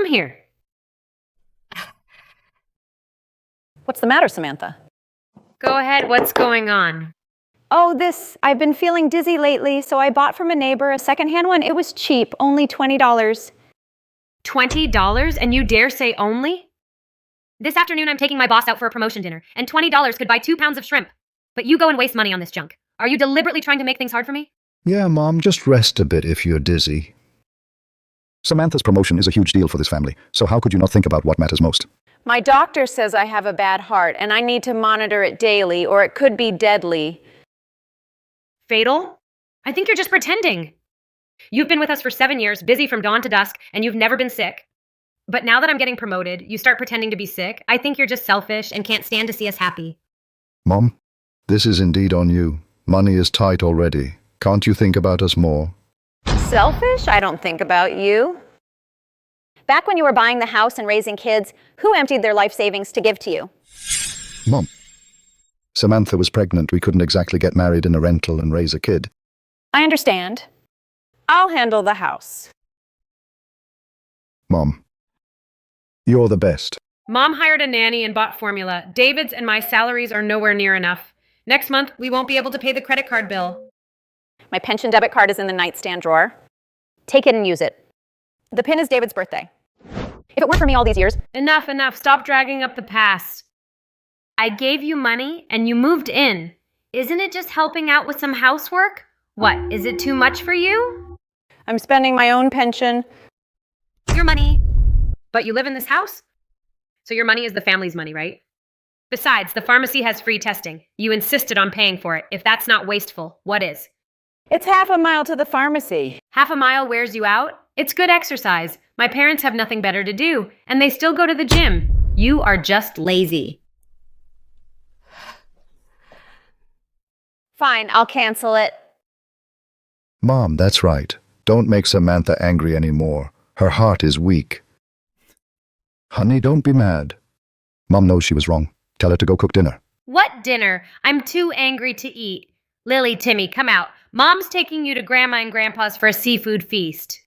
come here. What's the matter, Samantha? Go ahead, what's going on? Oh, I've been feeling dizzy lately, so I bought from a neighbor a secondhand one. It was cheap, only $20. $20? And you dare say only? This afternoon I'm taking my boss out for a promotion dinner, and $20 could buy 2 pounds of shrimp. But you go and waste money on this junk. Are you deliberately trying to make things hard for me? Yeah, Mom, just rest a bit if you're dizzy. Samantha's promotion is a huge deal for this family, so how could you not think about what matters most? My doctor says I have a bad heart, and I need to monitor it daily, or it could be deadly. Fatal? I think you're just pretending. You've been with us for 7 years, busy from dawn to dusk, and you've never been sick. But now that I'm getting promoted, you start pretending to be sick. I think you're just selfish and can't stand to see us happy. Mom, this is indeed on you. Money is tight already. Can't you think about us more? Selfish? I don't think about you. Back when you were buying the house and raising kids, who emptied their life savings to give to you? Mom, Samantha was pregnant. We couldn't exactly get married in a rental and raise a kid. I understand. I'll handle the house. Mom, you're the best. Mom hired a nanny and bought formula. David's and my salaries are nowhere near enough. Next month, we won't be able to pay the credit card bill. My pension debit card is in the nightstand drawer. Take it and use it. The pin is David's birthday. If it weren't for me all these years... Enough. Stop dragging up the past. I gave you money and you moved in. Isn't it just helping out with some housework? What, is it too much for you? I'm spending my own pension. Your money. But you live in this house? So your money is the family's money, right? Besides, the pharmacy has free testing. You insisted on paying for it. If that's not wasteful, what is? It's half a mile to the pharmacy. Half a mile wears you out? It's good exercise. My parents have nothing better to do, and they still go to the gym. You are just lazy. Fine, I'll cancel it. Mom, that's right. Don't make Samantha angry anymore. Her heart is weak. Honey, don't be mad. Mom knows she was wrong. Tell her to go cook dinner. What dinner? I'm too angry to eat. Lily, Timmy, come out. Mom's taking you to Grandma and Grandpa's for a seafood feast.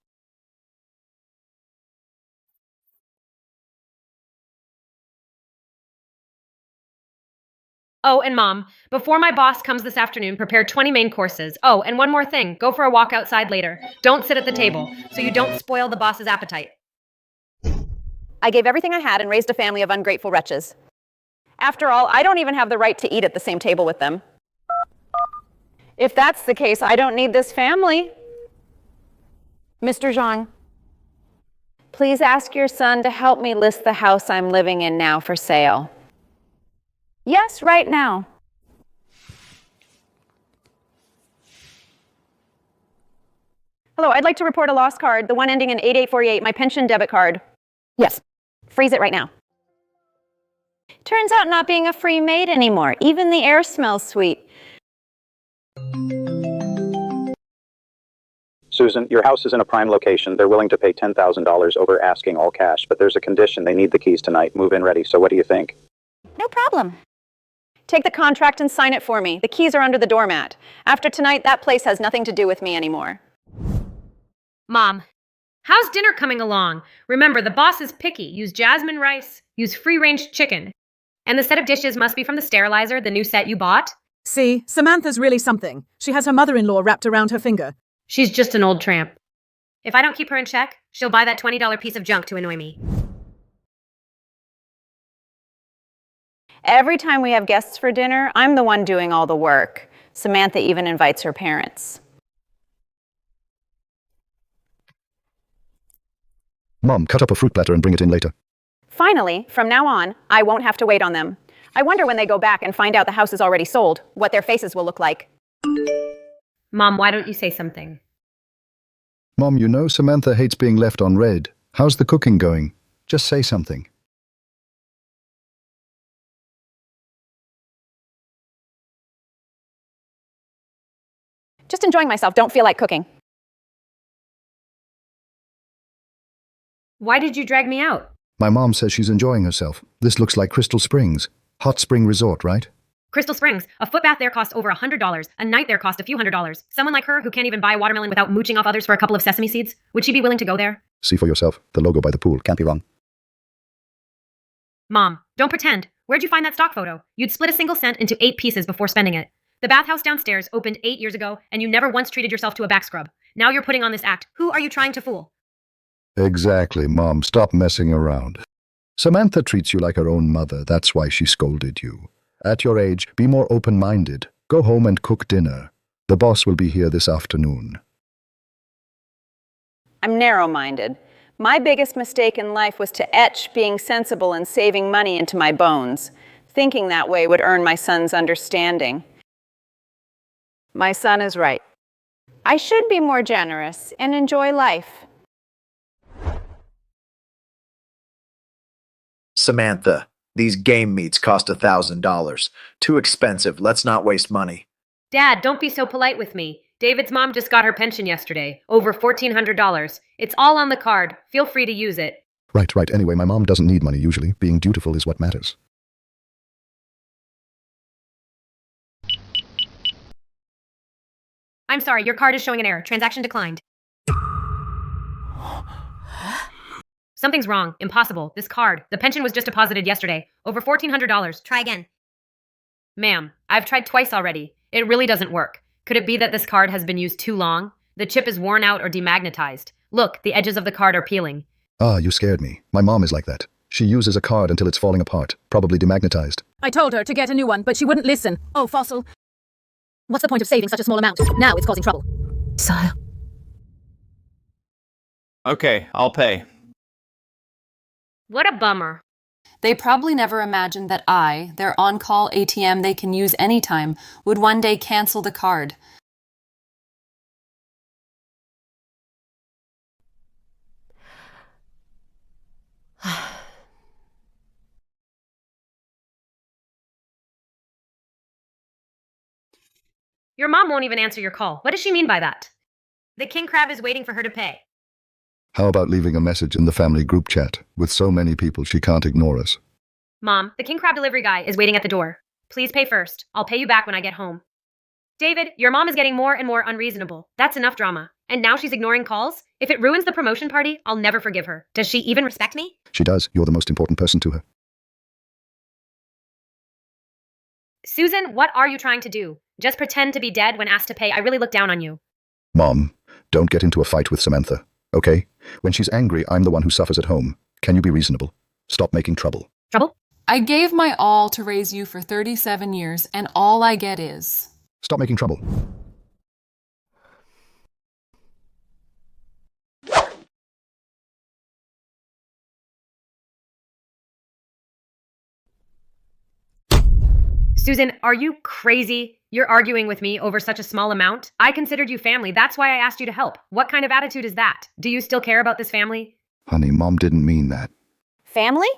Oh, and Mom, before my boss comes this afternoon, prepare 20 main courses. Oh, and one more thing. Go for a walk outside later. Don't sit at the table, so you don't spoil the boss's appetite. I gave everything I had and raised a family of ungrateful wretches. After all, I don't even have the right to eat at the same table with them. If that's the case, I don't need this family. Mr. Zhang, please ask your son to help me list the house I'm living in now for sale. Yes, right now. Hello, I'd like to report a lost card, the one ending in 8848, my pension debit card. Yes, freeze it right now. Turns out not being a free maid anymore. Even the air smells sweet. Susan, your house is in a prime location. They're willing to pay $10,000 over asking, all cash, but there's a condition. They need the keys tonight. Move in ready. So what do you think? No problem. Take the contract and sign it for me. The keys are under the doormat. After tonight, that place has nothing to do with me anymore. Mom, how's dinner coming along? Remember, the boss is picky. Use jasmine rice. Use free-range chicken. And the set of dishes must be from the sterilizer, the new set you bought. See, Samantha's really something. She has her mother-in-law wrapped around her finger. She's just an old tramp. If I don't keep her in check, she'll buy that $20 piece of junk to annoy me. Every time we have guests for dinner, I'm the one doing all the work. Samantha even invites her parents. Mom, cut up a fruit platter and bring it in later. Finally, from now on, I won't have to wait on them. I wonder when they go back and find out the house is already sold, what their faces will look like. Mom, why don't you say something? Mom, you know Samantha hates being left on red. How's the cooking going? Just say something. Just enjoying myself, don't feel like cooking. Why did you drag me out? My mom says she's enjoying herself. This looks like Crystal Springs. Hot spring resort, right? Crystal Springs. A foot bath there costs over $100. A night there cost a few $100s. Someone like her who can't even buy a watermelon without mooching off others for a couple of sesame seeds? Would she be willing to go there? See for yourself. The logo by the pool. Can't be wrong. Mom, don't pretend. Where'd you find that stock photo? You'd split a single cent into 8 pieces before spending it. The bathhouse downstairs opened 8 years ago, and you never once treated yourself to a back scrub. Now you're putting on this act. Who are you trying to fool? Exactly, Mom. Stop messing around. Samantha treats you like her own mother. That's why she scolded you. At your age, be more open-minded. Go home and cook dinner. The boss will be here this afternoon. I'm narrow-minded. My biggest mistake in life was to etch being sensible and saving money into my bones. Thinking that way would earn my son's understanding. My son is right. I should be more generous and enjoy life. Samantha, these game meats cost $1,000. Too expensive. Let's not waste money. Dad, don't be so polite with me. David's mom just got her pension yesterday. Over $1,400. It's all on the card. Feel free to use it. Right. Anyway, my mom doesn't need money usually. Being dutiful is what matters. I'm sorry, your card is showing an error. Transaction declined. Something's wrong. Impossible. This card. The pension was just deposited yesterday. Over $1,400. Try again. Ma'am, I've tried twice already. It really doesn't work. Could it be that this card has been used too long? The chip is worn out or demagnetized. Look, the edges of the card are peeling. Ah, you scared me. My mom is like that. She uses a card until it's falling apart, probably demagnetized. I told her to get a new one, but she wouldn't listen. Oh, Fossil. What's the point of saving such a small amount? Now it's causing trouble. Sire. Okay, I'll pay. What a bummer. They probably never imagined that I, their on-call ATM they can use anytime, would one day cancel the card. Your mom won't even answer your call. What does she mean by that? The king crab is waiting for her to pay. How about leaving a message in the family group chat? With so many people, she can't ignore us. Mom, the king crab delivery guy is waiting at the door. Please pay first. I'll pay you back when I get home. David, your mom is getting more and more unreasonable. That's enough drama. And now she's ignoring calls? If it ruins the promotion party, I'll never forgive her. Does she even respect me? She does. You're the most important person to her. Susan, what are you trying to do? Just pretend to be dead when asked to pay. I really look down on you. Mom, don't get into a fight with Samantha, okay? When she's angry, I'm the one who suffers at home. Can you be reasonable? Stop making trouble. Trouble? I gave my all to raise you for 37 years, and all I get is... Stop making trouble. Susan, are you crazy? You're arguing with me over such a small amount? I considered you family. That's why I asked you to help. What kind of attitude is that? Do you still care about this family? Honey, Mom didn't mean that. Family?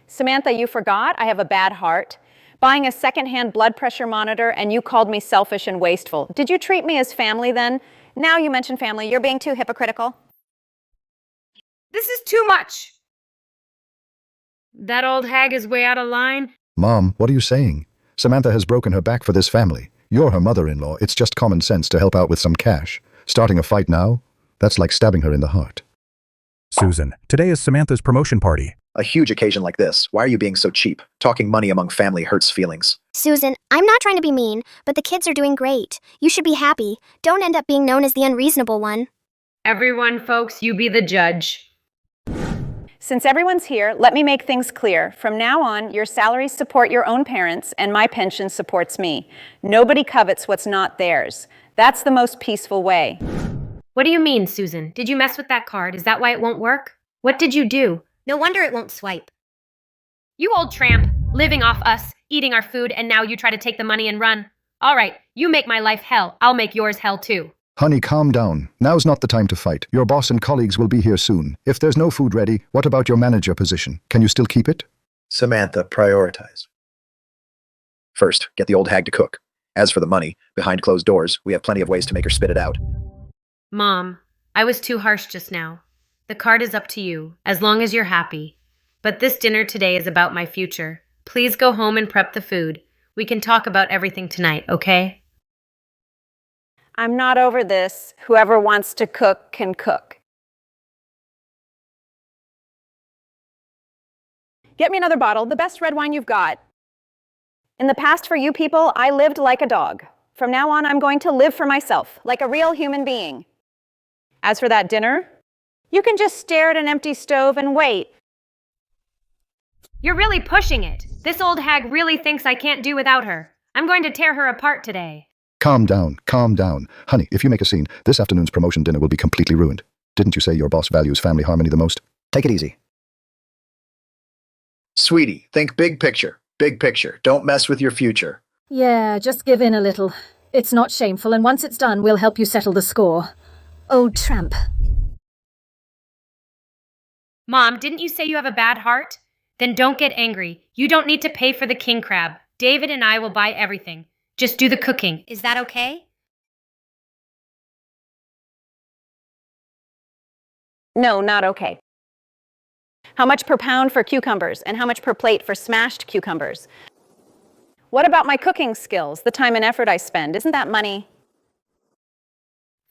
Samantha, you forgot I have a bad heart. Buying a secondhand blood pressure monitor, and you called me selfish and wasteful. Did you treat me as family then? Now you mention family, you're being too hypocritical. This is too much. That old hag is way out of line. Mom, what are you saying? Samantha has broken her back for this family. You're her mother-in-law. It's just common sense to help out with some cash. Starting a fight now? That's like stabbing her in the heart. Susan, today is Samantha's promotion party. A huge occasion like this. Why are you being so cheap? Talking money among family hurts feelings. Susan, I'm not trying to be mean, but the kids are doing great. You should be happy. Don't end up being known as the unreasonable one. Everyone, folks, you be the judge. Since everyone's here, let me make things clear. From now on, your salaries support your own parents, and my pension supports me. Nobody covets what's not theirs. That's the most peaceful way. What do you mean, Susan? Did you mess with that card? Is that why it won't work? What did you do? No wonder it won't swipe. You old tramp, living off us, eating our food, and now you try to take the money and run. All right, you make my life hell. I'll make yours hell too. Honey, calm down. Now's not the time to fight. Your boss and colleagues will be here soon. If there's no food ready, what about your manager position? Can you still keep it? Samantha, prioritize. First, get the old hag to cook. As for the money, behind closed doors, we have plenty of ways to make her spit it out. Mom, I was too harsh just now. The card is up to you, as long as you're happy. But this dinner today is about my future. Please go home and prep the food. We can talk about everything tonight, okay? I'm not over this. Whoever wants to cook can cook. Get me another bottle, the best red wine you've got. In the past, for you people, I lived like a dog. From now on, I'm going to live for myself, like a real human being. As for that dinner, you can just stare at an empty stove and wait. You're really pushing it. This old hag really thinks I can't do without her. I'm going to tear her apart today. Calm down, calm down. Honey, if you make a scene, this afternoon's promotion dinner will be completely ruined. Didn't you say your boss values family harmony the most? Take it easy. Sweetie, think big picture. Big picture. Don't mess with your future. Yeah, just give in a little. It's not shameful, and once it's done, we'll help you settle the score. Old tramp. Mom, didn't you say you have a bad heart? Then don't get angry. You don't need to pay for the king crab. David and I will buy everything. Just do the cooking. Is that okay? No, not okay. How much per pound for cucumbers, and how much per plate for smashed cucumbers? What about my cooking skills, the time and effort I spend? Isn't that money?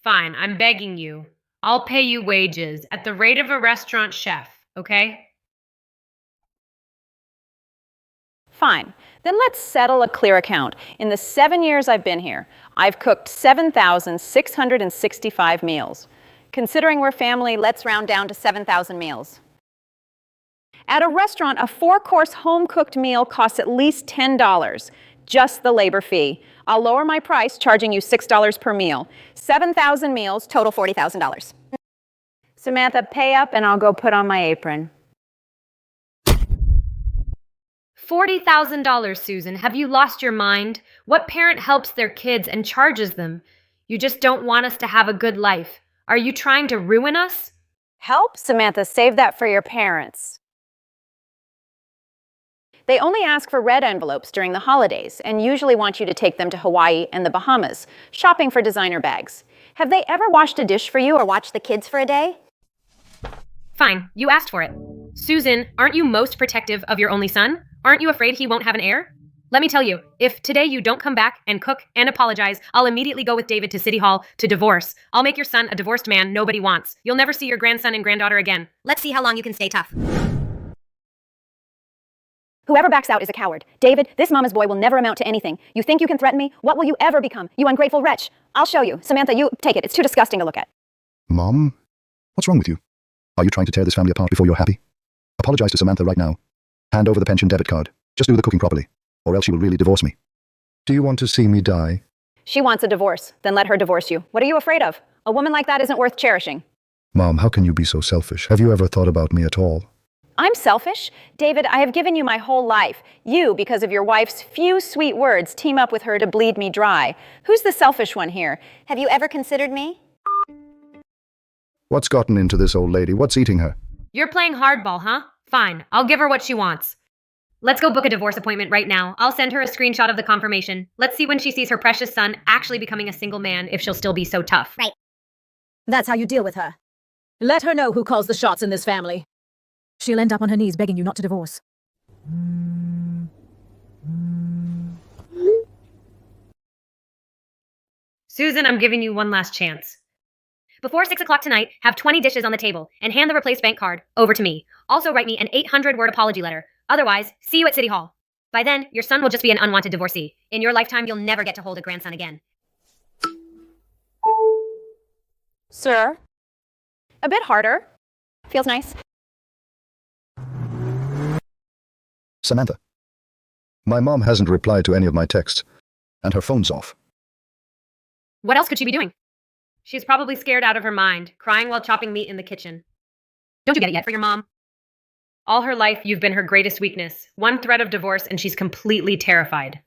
Fine, I'm begging you. I'll pay you wages at the rate of a restaurant chef, okay? Fine. Then let's settle a clear account. In the 7 years I've been here, I've cooked 7,665 meals. Considering we're family, let's round down to 7,000 meals. At a restaurant, a 4-course home-cooked meal costs at least $10, just the labor fee. I'll lower my price, charging you $6 per meal. 7,000 meals, total $40,000. Samantha, pay up and I'll go put on my apron. $40,000, Susan. Have you lost your mind? What parent helps their kids and charges them? You just don't want us to have a good life. Are you trying to ruin us? Help? Samantha, save that for your parents. They only ask for red envelopes during the holidays and usually want you to take them to Hawaii and the Bahamas, shopping for designer bags. Have they ever washed a dish for you or watched the kids for a day? Fine, you asked for it. Susan, aren't you most protective of your only son? Aren't you afraid he won't have an heir? Let me tell you, if today you don't come back and cook and apologize, I'll immediately go with David to City Hall to divorce. I'll make your son a divorced man nobody wants. You'll never see your grandson and granddaughter again. Let's see how long you can stay tough. Whoever backs out is a coward. David, this mama's boy will never amount to anything. You think you can threaten me? What will you ever become? You ungrateful wretch. I'll show you. Samantha, you take it. It's too disgusting to look at. Mom? What's wrong with you? Are you trying to tear this family apart before you're happy? Apologize to Samantha right now. Hand over the pension debit card. Just do the cooking properly, or else she will really divorce me. Do you want to see me die? She wants a divorce. Then let her divorce you. What are you afraid of? A woman like that isn't worth cherishing. Mom, how can you be so selfish? Have you ever thought about me at all? I'm selfish. David, I have given you my whole life. You, because of your wife's few sweet words, team up with her to bleed me dry. Who's the selfish one here? Have you ever considered me? What's gotten into this old lady? What's eating her? You're playing hardball, huh? Fine, I'll give her what she wants. Let's go book a divorce appointment right now. I'll send her a screenshot of the confirmation. Let's see when she sees her precious son actually becoming a single man if she'll still be so tough. Right. That's how you deal with her. Let her know who calls the shots in this family. She'll end up on her knees begging you not to divorce. Susan, I'm giving you one last chance. Before 6 o'clock tonight, have 20 dishes on the table and hand the replaced bank card over to me. Also write me an 800-word apology letter. Otherwise, see you at City Hall. By then, your son will just be an unwanted divorcee. In your lifetime, you'll never get to hold a grandson again. Sir? A bit harder. Feels nice. Samantha. My mom hasn't replied to any of my texts, and her phone's off. What else could she be doing? She's probably scared out of her mind, crying while chopping meat in the kitchen. Don't you get it yet for your mom? All her life, you've been her greatest weakness. One threat of divorce, and she's completely terrified.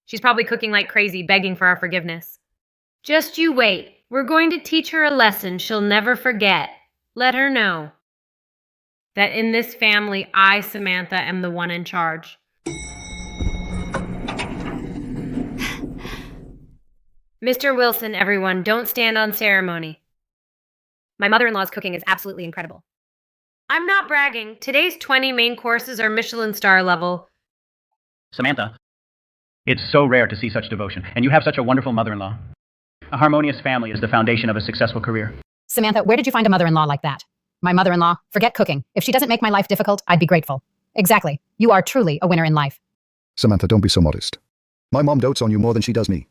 She's probably cooking like crazy, begging for our forgiveness. Just you wait. We're going to teach her a lesson she'll never forget. Let her know that in this family, I, Samantha, am the one in charge. Mr. Wilson, everyone, don't stand on ceremony. My mother-in-law's cooking is absolutely incredible. I'm not bragging. Today's 20 main courses are Michelin star level. Samantha, it's so rare to see such devotion, and you have such a wonderful mother-in-law. A harmonious family is the foundation of a successful career. Samantha, where did you find a mother-in-law like that? My mother-in-law, forget cooking. If she doesn't make my life difficult, I'd be grateful. Exactly. You are truly a winner in life. Samantha, don't be so modest. My mom dotes on you more than she does me.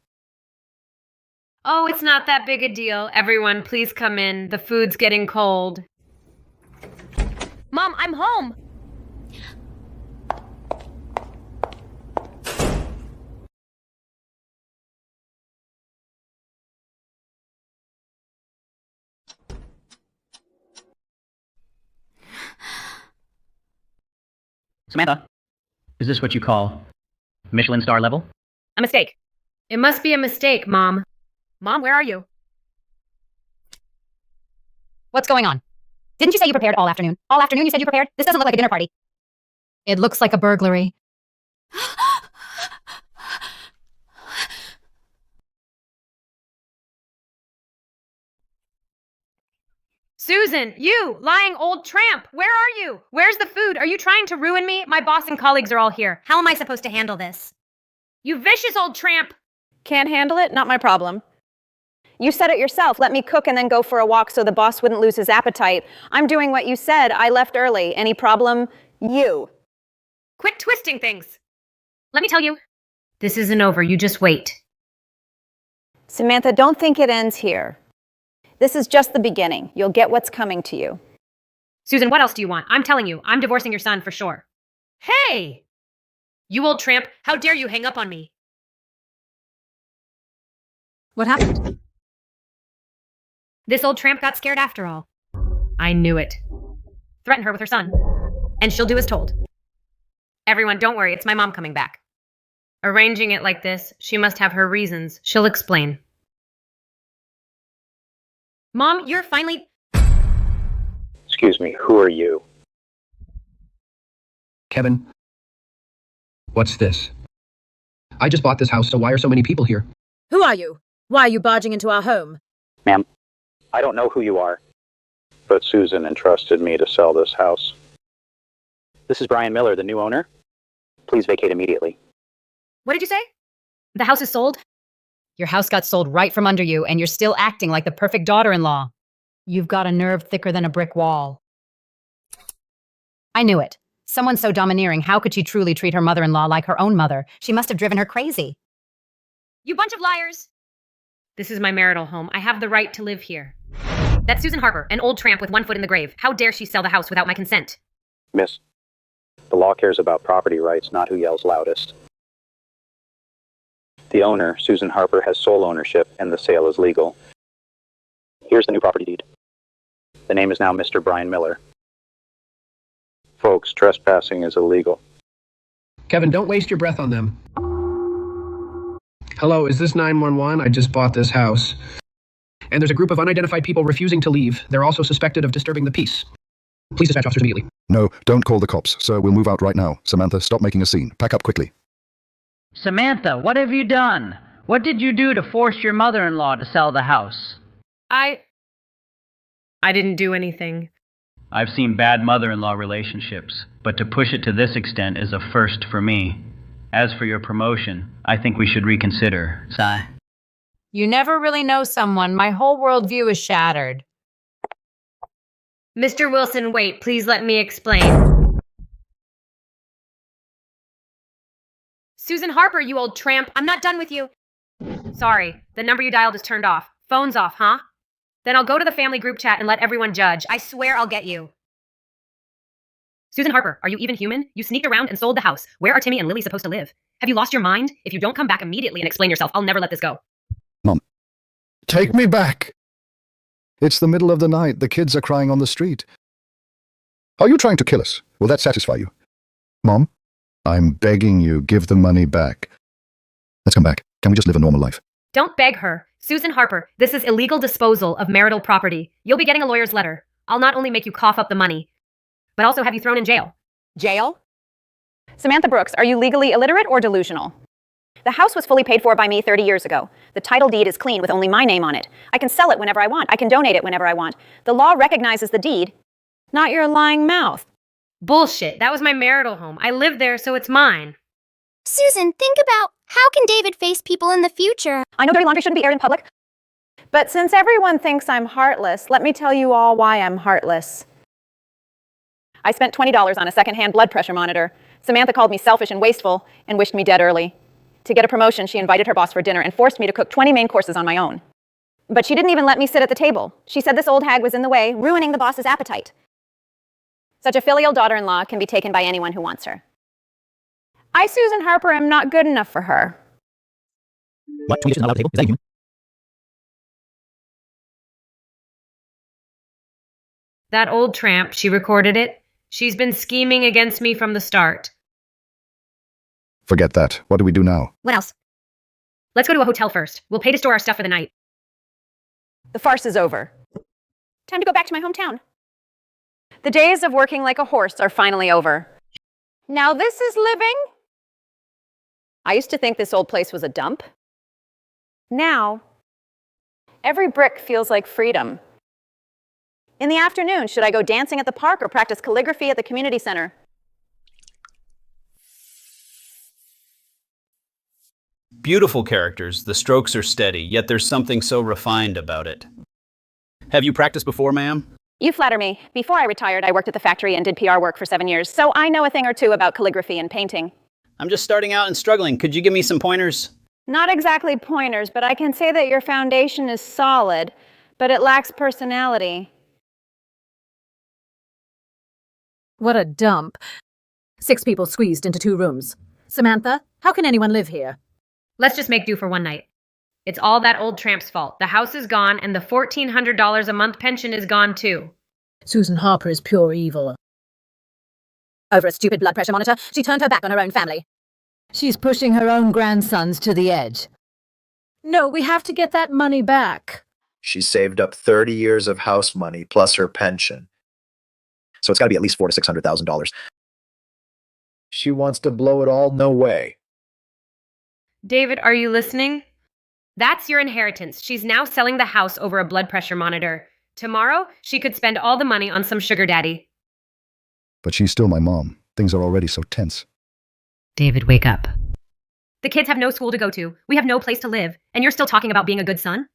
Oh, it's not that big a deal. Everyone, please come in. The food's getting cold. Mom, I'm home. Samantha, is this what you call Michelin star level? A mistake. It must be a mistake, Mom. Mom, where are you? What's going on? Didn't you say you prepared all afternoon? All afternoon you said you prepared? This doesn't look like a dinner party. It looks like a burglary. Susan, you, lying old tramp, where are you? Where's the food? Are you trying to ruin me? My boss and colleagues are all here. How am I supposed to handle this? You vicious old tramp! Can't handle it? Not my problem. You said it yourself. Let me cook and then go for a walk so the boss wouldn't lose his appetite. I'm doing what you said. I left early. Any problem? You. Quit twisting things. Let me tell you, this isn't over. You just wait. Samantha, don't think it ends here. This is just the beginning. You'll get what's coming to you. Susan, what else do you want? I'm telling you, I'm divorcing your son for sure. Hey! You old tramp, how dare you hang up on me? What happened? This old tramp got scared after all. I knew it. Threaten her with her son, and she'll do as told. Everyone, don't worry, it's my mom coming back. Arranging it like this, she must have her reasons. She'll explain. Mom, you're finally... Excuse me, who are you? Kevin, what's this? I just bought this house, so why are so many people here? Who are you? Why are you barging into our home? Ma'am, I don't know who you are, but Susan entrusted me to sell this house. This is Brian Miller, the new owner. Please vacate immediately. What did you say? The house is sold? Your house got sold right from under you, and you're still acting like the perfect daughter-in-law. You've got a nerve thicker than a brick wall. I knew it. Someone so domineering, how could she truly treat her mother-in-law like her own mother? She must have driven her crazy. You bunch of liars! This is my marital home. I have the right to live here. That's Susan Harper, an old tramp with one foot in the grave. How dare she sell the house without my consent? Miss, the law cares about property rights, not who yells loudest. The owner, Susan Harper, has sole ownership, and the sale is legal. Here's the new property deed. The name is now Mr. Brian Miller. Folks, trespassing is illegal. Kevin, don't waste your breath on them. Hello, is this 911? I just bought this house. And there's a group of unidentified people refusing to leave. They're also suspected of disturbing the peace. Please dispatch officers immediately. No, don't call the cops, sir. We'll move out right now. Samantha, stop making a scene. Pack up quickly. Samantha, what have you done? What did you do to force your mother-in-law to sell the house? I didn't do anything. I've seen bad mother-in-law relationships, but to push it to this extent is a first for me. As for your promotion, I think we should reconsider. Sigh. You never really know someone. My whole worldview is shattered. Mr. Wilson, wait. Please let me explain. Susan Harper, you old tramp. I'm not done with you. Sorry, the number you dialed is turned off. Phone's off, huh? Then I'll go to the family group chat and let everyone judge. I swear I'll get you. Susan Harper, are you even human? You sneaked around and sold the house. Where are Timmy and Lily supposed to live? Have you lost your mind? If you don't come back immediately and explain yourself, I'll never let this go. Mom, take me back. It's the middle of the night. The kids are crying on the street. Are you trying to kill us? Will that satisfy you? Mom, I'm begging you, give the money back. Let's come back. Can we just live a normal life? Don't beg her. Susan Harper, this is illegal disposal of marital property. You'll be getting a lawyer's letter. I'll not only make you cough up the money, but also have you thrown in jail. Jail? Samantha Brooks, are you legally illiterate or delusional? The house was fully paid for by me 30 years ago. The title deed is clean with only my name on it. I can sell it whenever I want. I can donate it whenever I want. The law recognizes the deed, not your lying mouth. Bullshit. That was my marital home. I lived there, so it's mine. Susan, think about how can David face people in the future? I know dirty laundry shouldn't be aired in public, but since everyone thinks I'm heartless, let me tell you all why I'm heartless. I spent $20 on a secondhand blood pressure monitor. Samantha called me selfish and wasteful and wished me dead early. To get a promotion, she invited her boss for dinner and forced me to cook 20 main courses on my own. But she didn't even let me sit at the table. She said this old hag was in the way, ruining the boss's appetite. Such a filial daughter-in-law can be taken by anyone who wants her. I, Susan Harper, am not good enough for her. What? 20 dishes not allowed at the table? Is that human? That old tramp, she recorded it. She's been scheming against me from the start. Forget that. What do we do now? What else? Let's go to a hotel first. We'll pay to store our stuff for the night. The farce is over. Time to go back to my hometown. The days of working like a horse are finally over. Now this is living. I used to think this old place was a dump. Now, every brick feels like freedom. In the afternoon, should I go dancing at the park or practice calligraphy at the community center? Beautiful characters, the strokes are steady, yet there's something so refined about it. Have you practiced before, ma'am? You flatter me. Before I retired, I worked at the factory and did PR work for 7 years, so I know a thing or two about calligraphy and painting. I'm just starting out and struggling. Could you give me some pointers? Not exactly pointers, but I can say that your foundation is solid, but it lacks personality. What a dump. 6 people squeezed into 2 rooms. Samantha, how can anyone live here? Let's just make do for one night. It's all that old tramp's fault. The house is gone, and the $1,400 a month pension is gone too. Susan Harper is pure evil. Over a stupid blood pressure monitor, she turned her back on her own family. She's pushing her own grandsons to the edge. No, we have to get that money back. She saved up 30 years of house money plus her pension. So it's got to be at least $400,000 to $600,000. She wants to blow it all? No way. David, are you listening? That's your inheritance. She's now selling the house over a blood pressure monitor. Tomorrow, she could spend all the money on some sugar daddy. But she's still my mom. Things are already so tense. David, wake up. The kids have no school to go to. We have no place to live. And you're still talking about being a good son?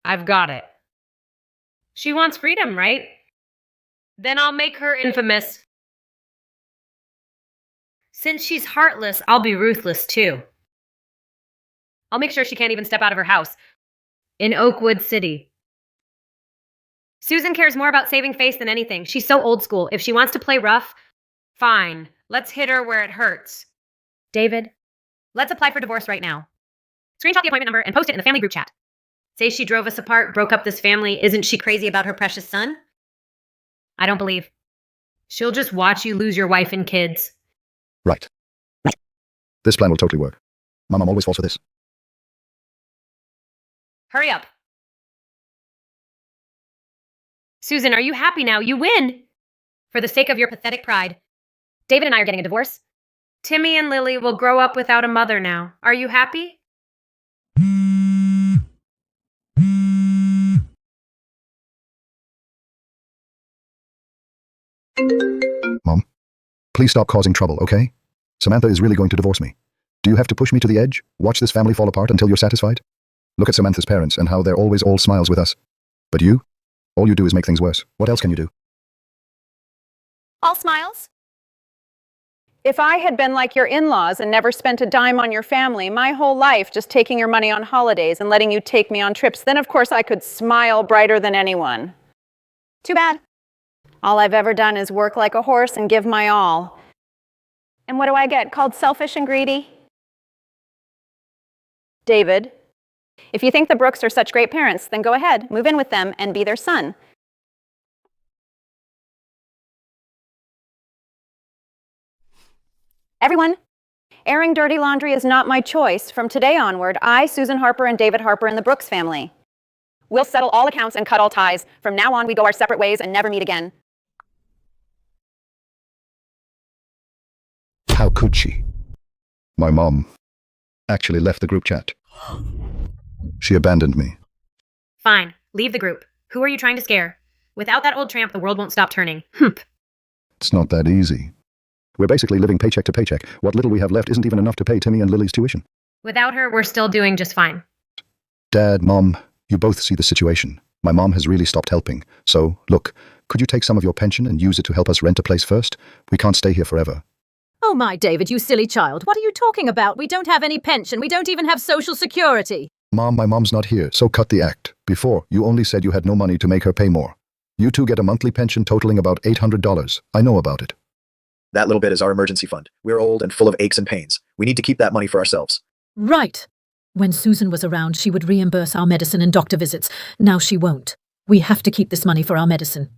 I've got it. She wants freedom, right? Then I'll make her infamous. Since she's heartless, I'll be ruthless too. I'll make sure she can't even step out of her house. In Oakwood City. Susan cares more about saving face than anything. She's so old school. If she wants to play rough, fine. Let's hit her where it hurts. David, let's apply for divorce right now. Screenshot the appointment number and post it in the family group chat. Say she drove us apart, broke up this family. Isn't she crazy about her precious son? I don't believe. She'll just watch you lose your wife and kids. Right. This plan will totally work. My mom always falls for this. Hurry up. Susan, are you happy now? You win! For the sake of your pathetic pride. David and I are getting a divorce. Timmy and Lily will grow up without a mother now. Are you happy? Mom, please stop causing trouble, okay? Samantha is really going to divorce me. Do you have to push me to the edge? Watch this family fall apart until you're satisfied? Look at Samantha's parents and how they're always all smiles with us. But you? All you do is make things worse. What else can you do? All smiles? If I had been like your in-laws and never spent a dime on your family, my whole life just taking your money on holidays and letting you take me on trips, then of course I could smile brighter than anyone. Too bad. All I've ever done is work like a horse and give my all. And what do I get? Called selfish and greedy? David, if you think the Brooks are such great parents, then go ahead, move in with them and be their son. Everyone, airing dirty laundry is not my choice. From today onward, I, Susan Harper, and David Harper and the Brooks family. We'll settle all accounts and cut all ties. From now on, we go our separate ways and never meet again. How could she? My mom actually left the group chat. She abandoned me. Fine. Leave the group. Who are you trying to scare? Without that old tramp, the world won't stop turning. It's not that easy. We're basically living paycheck to paycheck. What little we have left isn't even enough to pay Timmy and Lily's tuition. Without her, we're still doing just fine. Dad, Mom, you both see the situation. My mom has really stopped helping. So, look, could you take some of your pension and use it to help us rent a place first? We can't stay here forever. Oh my, David, you silly child. What are you talking about? We don't have any pension. We don't even have Social Security. Mom, my mom's not here, so cut the act. Before, you only said you had no money to make her pay more. You two get a monthly pension totaling about $800. I know about it. That little bit is our emergency fund. We're old and full of aches and pains. We need to keep that money for ourselves. Right. When Susan was around, she would reimburse our medicine and doctor visits. Now she won't. We have to keep this money for our medicine.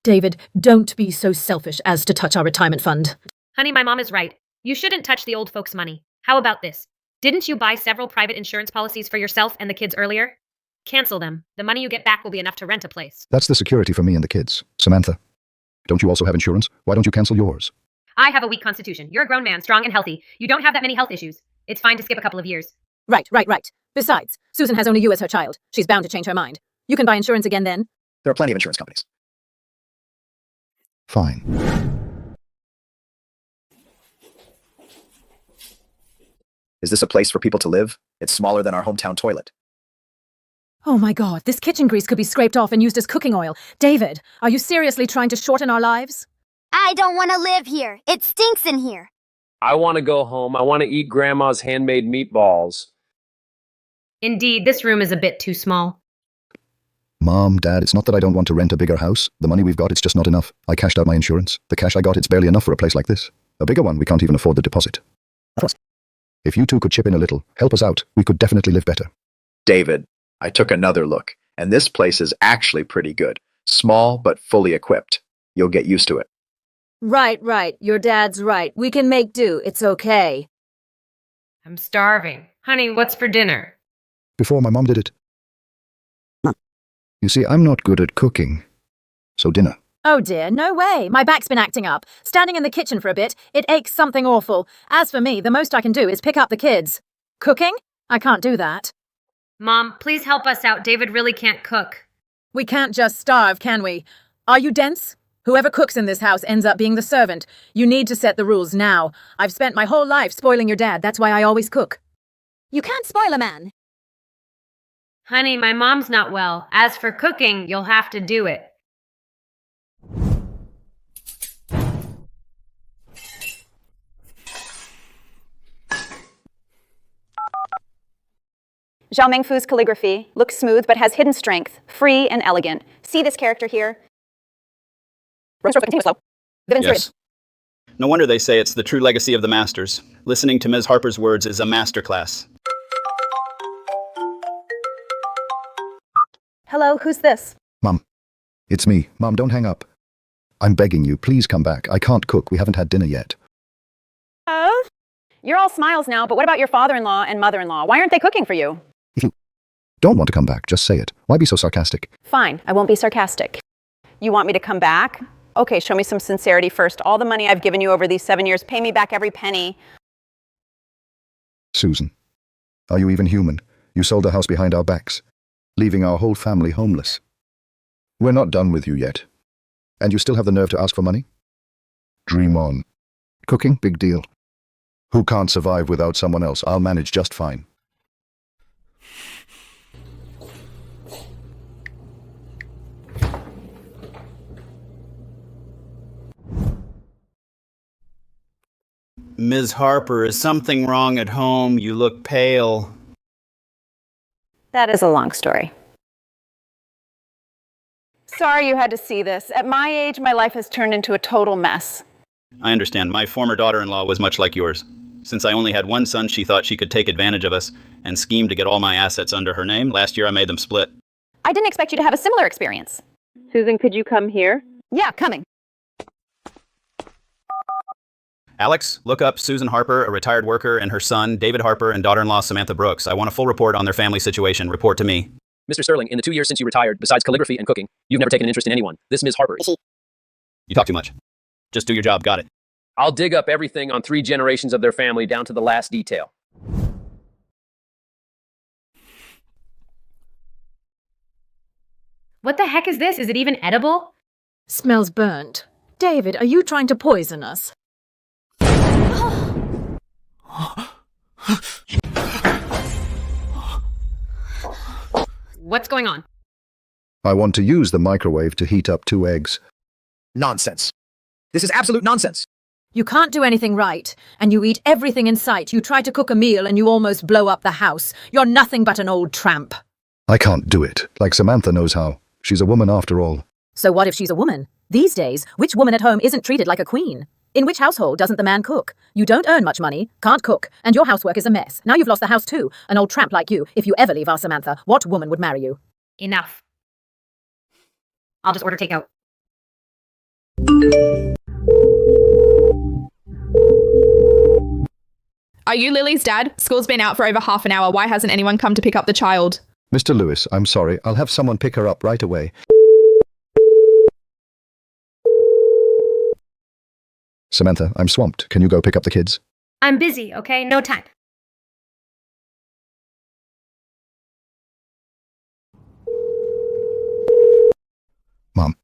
David, don't be so selfish as to touch our retirement fund. Honey, my mom is right. You shouldn't touch the old folks' money. How about this? Didn't you buy several private insurance policies for yourself and the kids earlier? Cancel them. The money you get back will be enough to rent a place. That's the security for me and the kids. Samantha, don't you also have insurance? Why don't you cancel yours? I have a weak constitution. You're a grown man, strong and healthy. You don't have that many health issues. It's fine to skip a couple of years. Right. Besides, Susan has only you as her child. She's bound to change her mind. You can buy insurance again then. There are plenty of insurance companies. Fine. Is this a place for people to live? It's smaller than our hometown toilet. Oh my God, this kitchen grease could be scraped off and used as cooking oil. David, are you seriously trying to shorten our lives? I don't want to live here. It stinks in here. I want to go home. I want to eat Grandma's handmade meatballs. Indeed, this room is a bit too small. Mom, Dad, it's not that I don't want to rent a bigger house. The money we've got, it's just not enough. I cashed out my insurance. The cash I got, it's barely enough for a place like this. A bigger one, we can't even afford the deposit. If you two could chip in a little, help us out, we could definitely live better. David, I took another look, and this place is actually pretty good. Small, but fully equipped. You'll get used to it. Right. Your dad's right. We can make do. It's okay. I'm starving. Honey, what's for dinner? Before my mom did it. You see, I'm not good at cooking. So dinner. Oh dear, no way. My back's been acting up. Standing in the kitchen for a bit, it aches something awful. As for me, the most I can do is pick up the kids. Cooking? I can't do that. Mom, please help us out. David really can't cook. We can't just starve, can we? Are you dense? Whoever cooks in this house ends up being the servant. You need to set the rules now. I've spent my whole life spoiling your dad. That's why I always cook. You can't spoil a man. Honey, my mom's not well. As for cooking, you'll have to do it. Zhao Mengfu's calligraphy looks smooth but has hidden strength, free and elegant. See this character here? Run stroke, continue slow. Vivian Yes. No wonder they say it's the true legacy of the masters. Listening to Ms. Harper's words is a masterclass. Hello, who's this? Mom, it's me. Mom, don't hang up. I'm begging you, please come back. I can't cook. We haven't had dinner yet. You're all smiles now, but what about your father-in-law and mother-in-law? Why aren't they cooking for you? If you don't want to come back, just say it. Why be so sarcastic? Fine, I won't be sarcastic. You want me to come back? Okay, show me some sincerity first. All the money I've given you over these 7 years, pay me back every penny. Susan, are you even human? You sold the house behind our backs, leaving our whole family homeless. We're not done with you yet. And you still have the nerve to ask for money? Dream on. Cooking? Big deal. Who can't survive without someone else? I'll manage just fine. Ms. Harper, is something wrong at home? You look pale. That is a long story. Sorry you had to see this. At my age, my life has turned into a total mess. I understand. My former daughter-in-law was much like yours. Since I only had one son, she thought she could take advantage of us and schemed to get all my assets under her name. Last year, I made them split. I didn't expect you to have a similar experience. Susan, could you come here? Yeah, coming. Alex, look up Susan Harper, a retired worker, and her son, David Harper, and daughter-in-law Samantha Brooks. I want a full report on their family situation. Report to me. Mr. Sterling, in the 2 years since you retired, besides calligraphy and cooking, you've never taken an interest in anyone. This Ms. Harper is. You talk too much. Just do your job. Got it. I'll dig up everything on 3 generations of their family down to the last detail. What the heck is this? Is it even edible? Smells burnt. David, are you trying to poison us? What's going on? I want to use the microwave to heat up 2 eggs. Nonsense. This is absolute nonsense. You can't do anything right, and you eat everything in sight. You try to cook a meal and you almost blow up the house. You're nothing but an old tramp. I can't do it, like Samantha knows how. She's a woman after all. So what if she's a woman? These days, which woman at home isn't treated like a queen? In which household doesn't the man cook? You don't earn much money, can't cook, and your housework is a mess. Now you've lost the house too. An old tramp like you. If you ever leave our Samantha, what woman would marry you? Enough. I'll just order takeout. Are you Lily's dad? School's been out for over half an hour. Why hasn't anyone come to pick up the child? Mr. Lewis, I'm sorry. I'll have someone pick her up right away. Samantha, I'm swamped. Can you go pick up the kids? I'm busy, okay? No time. Mom,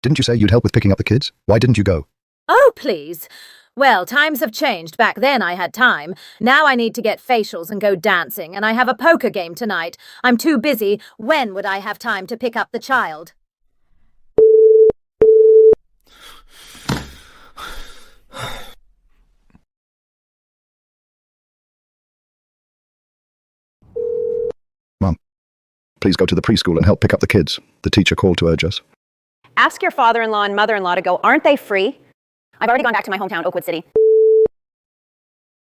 didn't you say you'd help with picking up the kids? Why didn't you go? Oh, please. Well, times have changed. Back then I had time. Now I need to get facials and go dancing, and I have a poker game tonight. I'm too busy. When would I have time to pick up the child? Mom, please go to the preschool and help pick up the kids. The teacher called to urge us. Ask your father-in-law and mother-in-law to go. Aren't they free? I've already gone back to my hometown, Oakwood City.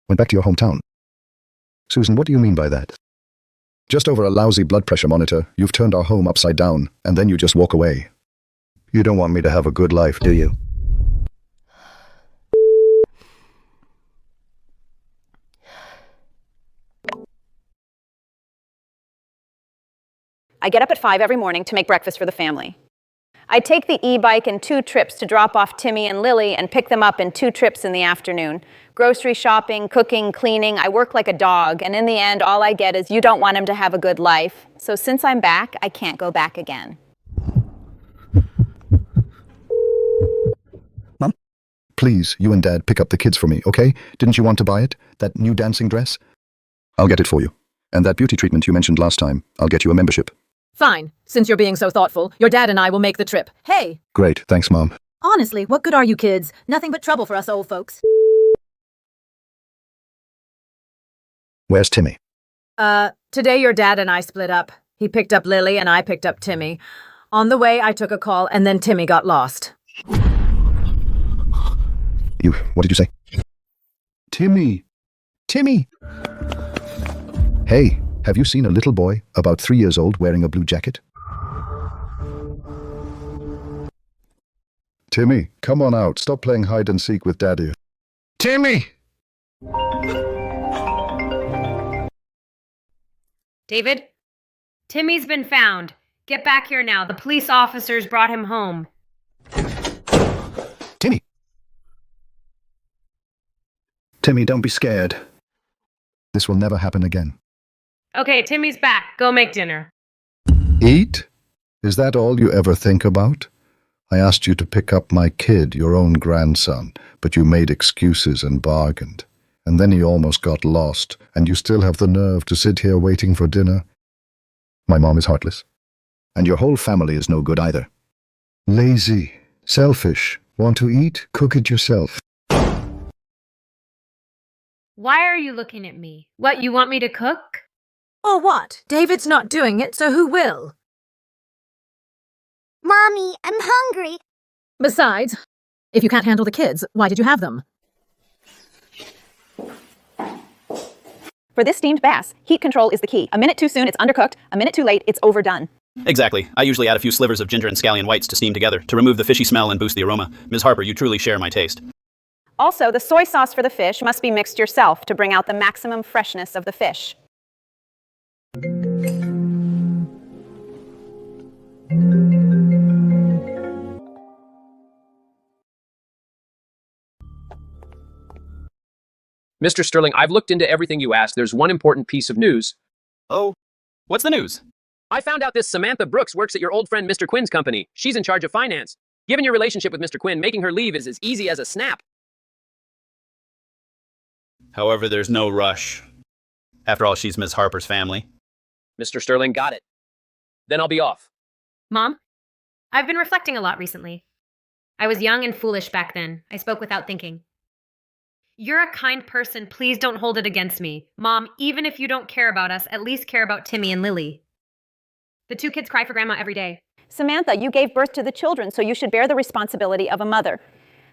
Went back to your hometown. Susan, what do you mean by that? Just over a lousy blood pressure monitor, you've turned our home upside down, and then you just walk away. You don't want me to have a good life, do you? I get up at 5 every morning to make breakfast for the family. I take the e-bike in 2 trips to drop off Timmy and Lily and pick them up in 2 trips in the afternoon. Grocery shopping, cooking, cleaning, I work like a dog, and in the end, all I get is you don't want him to have a good life. So since I'm back, I can't go back again. Mom, please, you and Dad pick up the kids for me, okay? Didn't you want to buy it? That new dancing dress? I'll get it for you. And that beauty treatment you mentioned last time, I'll get you a membership. Fine. Since you're being so thoughtful, your dad and I will make the trip. Hey! Great, thanks, Mom. Honestly, what good are you kids? Nothing but trouble for us old folks. Where's Timmy? Today your dad and I split up. He picked up Lily and I picked up Timmy. On the way, I took a call and then Timmy got lost. What did you say? Timmy! Timmy! Hey, have you seen a little boy, about 3 years old, wearing a blue jacket? Timmy, come on out. Stop playing hide and seek with Daddy. Timmy! David? Timmy's been found. Get back here now. The police officers brought him home. Timmy! Timmy, don't be scared. This will never happen again. Okay, Timmy's back. Go make dinner. Eat? Is that all you ever think about? I asked you to pick up my kid, your own grandson, but you made excuses and bargained. And then he almost got lost, and you still have the nerve to sit here waiting for dinner. My mom is heartless. And your whole family is no good either. Lazy, selfish, want to eat? Cook it yourself. Why are you looking at me? What, you want me to cook? Or what? David's not doing it, so who will? Mommy, I'm hungry. Besides, if you can't handle the kids, why did you have them? For this steamed bass, heat control is the key. A minute too soon, it's undercooked. A minute too late, it's overdone. Exactly. I usually add a few slivers of ginger and scallion whites to steam together to remove the fishy smell and boost the aroma. Ms. Harper, you truly share my taste. Also, the soy sauce for the fish must be mixed yourself to bring out the maximum freshness of the fish. Mr. Sterling, I've looked into everything you asked. There's one important piece of news. Oh, what's the news? I found out this Samantha Brooks works at your old friend Mr. Quinn's company. She's in charge of finance. Given your relationship with Mr. Quinn, making her leave is as easy as a snap. However, there's no rush. After all, she's Ms. Harper's family. Mr. Sterling, got it. Then I'll be off. Mom, I've been reflecting a lot recently. I was young and foolish back then. I spoke without thinking. You're a kind person. Please don't hold it against me. Mom, even if you don't care about us, at least care about Timmy and Lily. The two kids cry for Grandma every day. Samantha, you gave birth to the children, so you should bear the responsibility of a mother.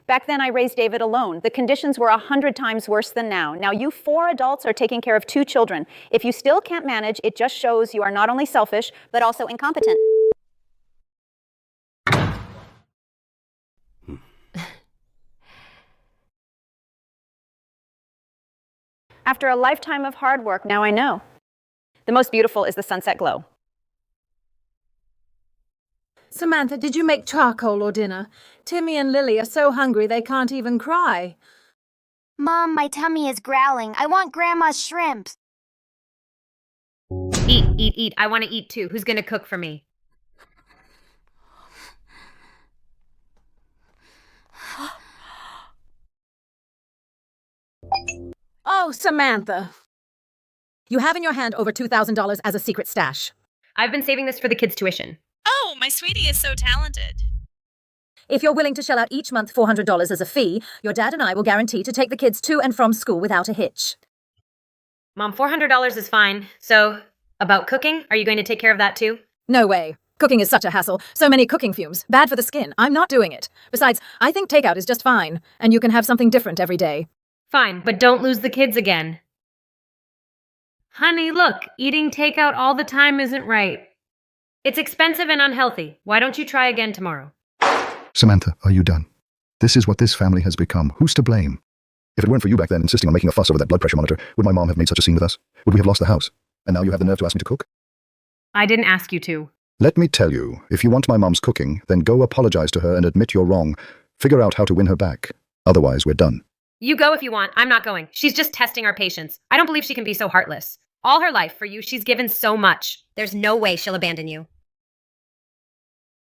Back then, I raised David alone. The conditions were 100 times worse than now. Now you 4 adults are taking care of 2 children. If you still can't manage, it just shows you are not only selfish, but also incompetent. After a lifetime of hard work, now I know. The most beautiful is the sunset glow. Samantha, did you make charcoal or dinner? Timmy and Lily are so hungry they can't even cry. Mom, my tummy is growling. I want Grandma's shrimp. Eat, eat, eat. I want to eat too. Who's going to cook for me? Oh, Samantha. You have in your hand over $2,000 as a secret stash. I've been saving this for the kids' tuition. Oh, my sweetie is so talented. If you're willing to shell out each month $400 as a fee, your dad and I will guarantee to take the kids to and from school without a hitch. Mom, $400 is fine. So, about cooking, are you going to take care of that too? No way. Cooking is such a hassle. So many cooking fumes. Bad for the skin. I'm not doing it. Besides, I think takeout is just fine, and you can have something different every day. Fine, but don't lose the kids again. Honey, look, eating takeout all the time isn't right. It's expensive and unhealthy. Why don't you try again tomorrow? Samantha, are you done? This is what this family has become. Who's to blame? If it weren't for you back then insisting on making a fuss over that blood pressure monitor, would my mom have made such a scene with us? Would we have lost the house? And now you have the nerve to ask me to cook? I didn't ask you to. Let me tell you, if you want my mom's cooking, then go apologize to her and admit you're wrong. Figure out how to win her back. Otherwise, we're done. You go if you want. I'm not going. She's just testing our patience. I don't believe she can be so heartless. All her life, for you, she's given so much. There's no way she'll abandon you.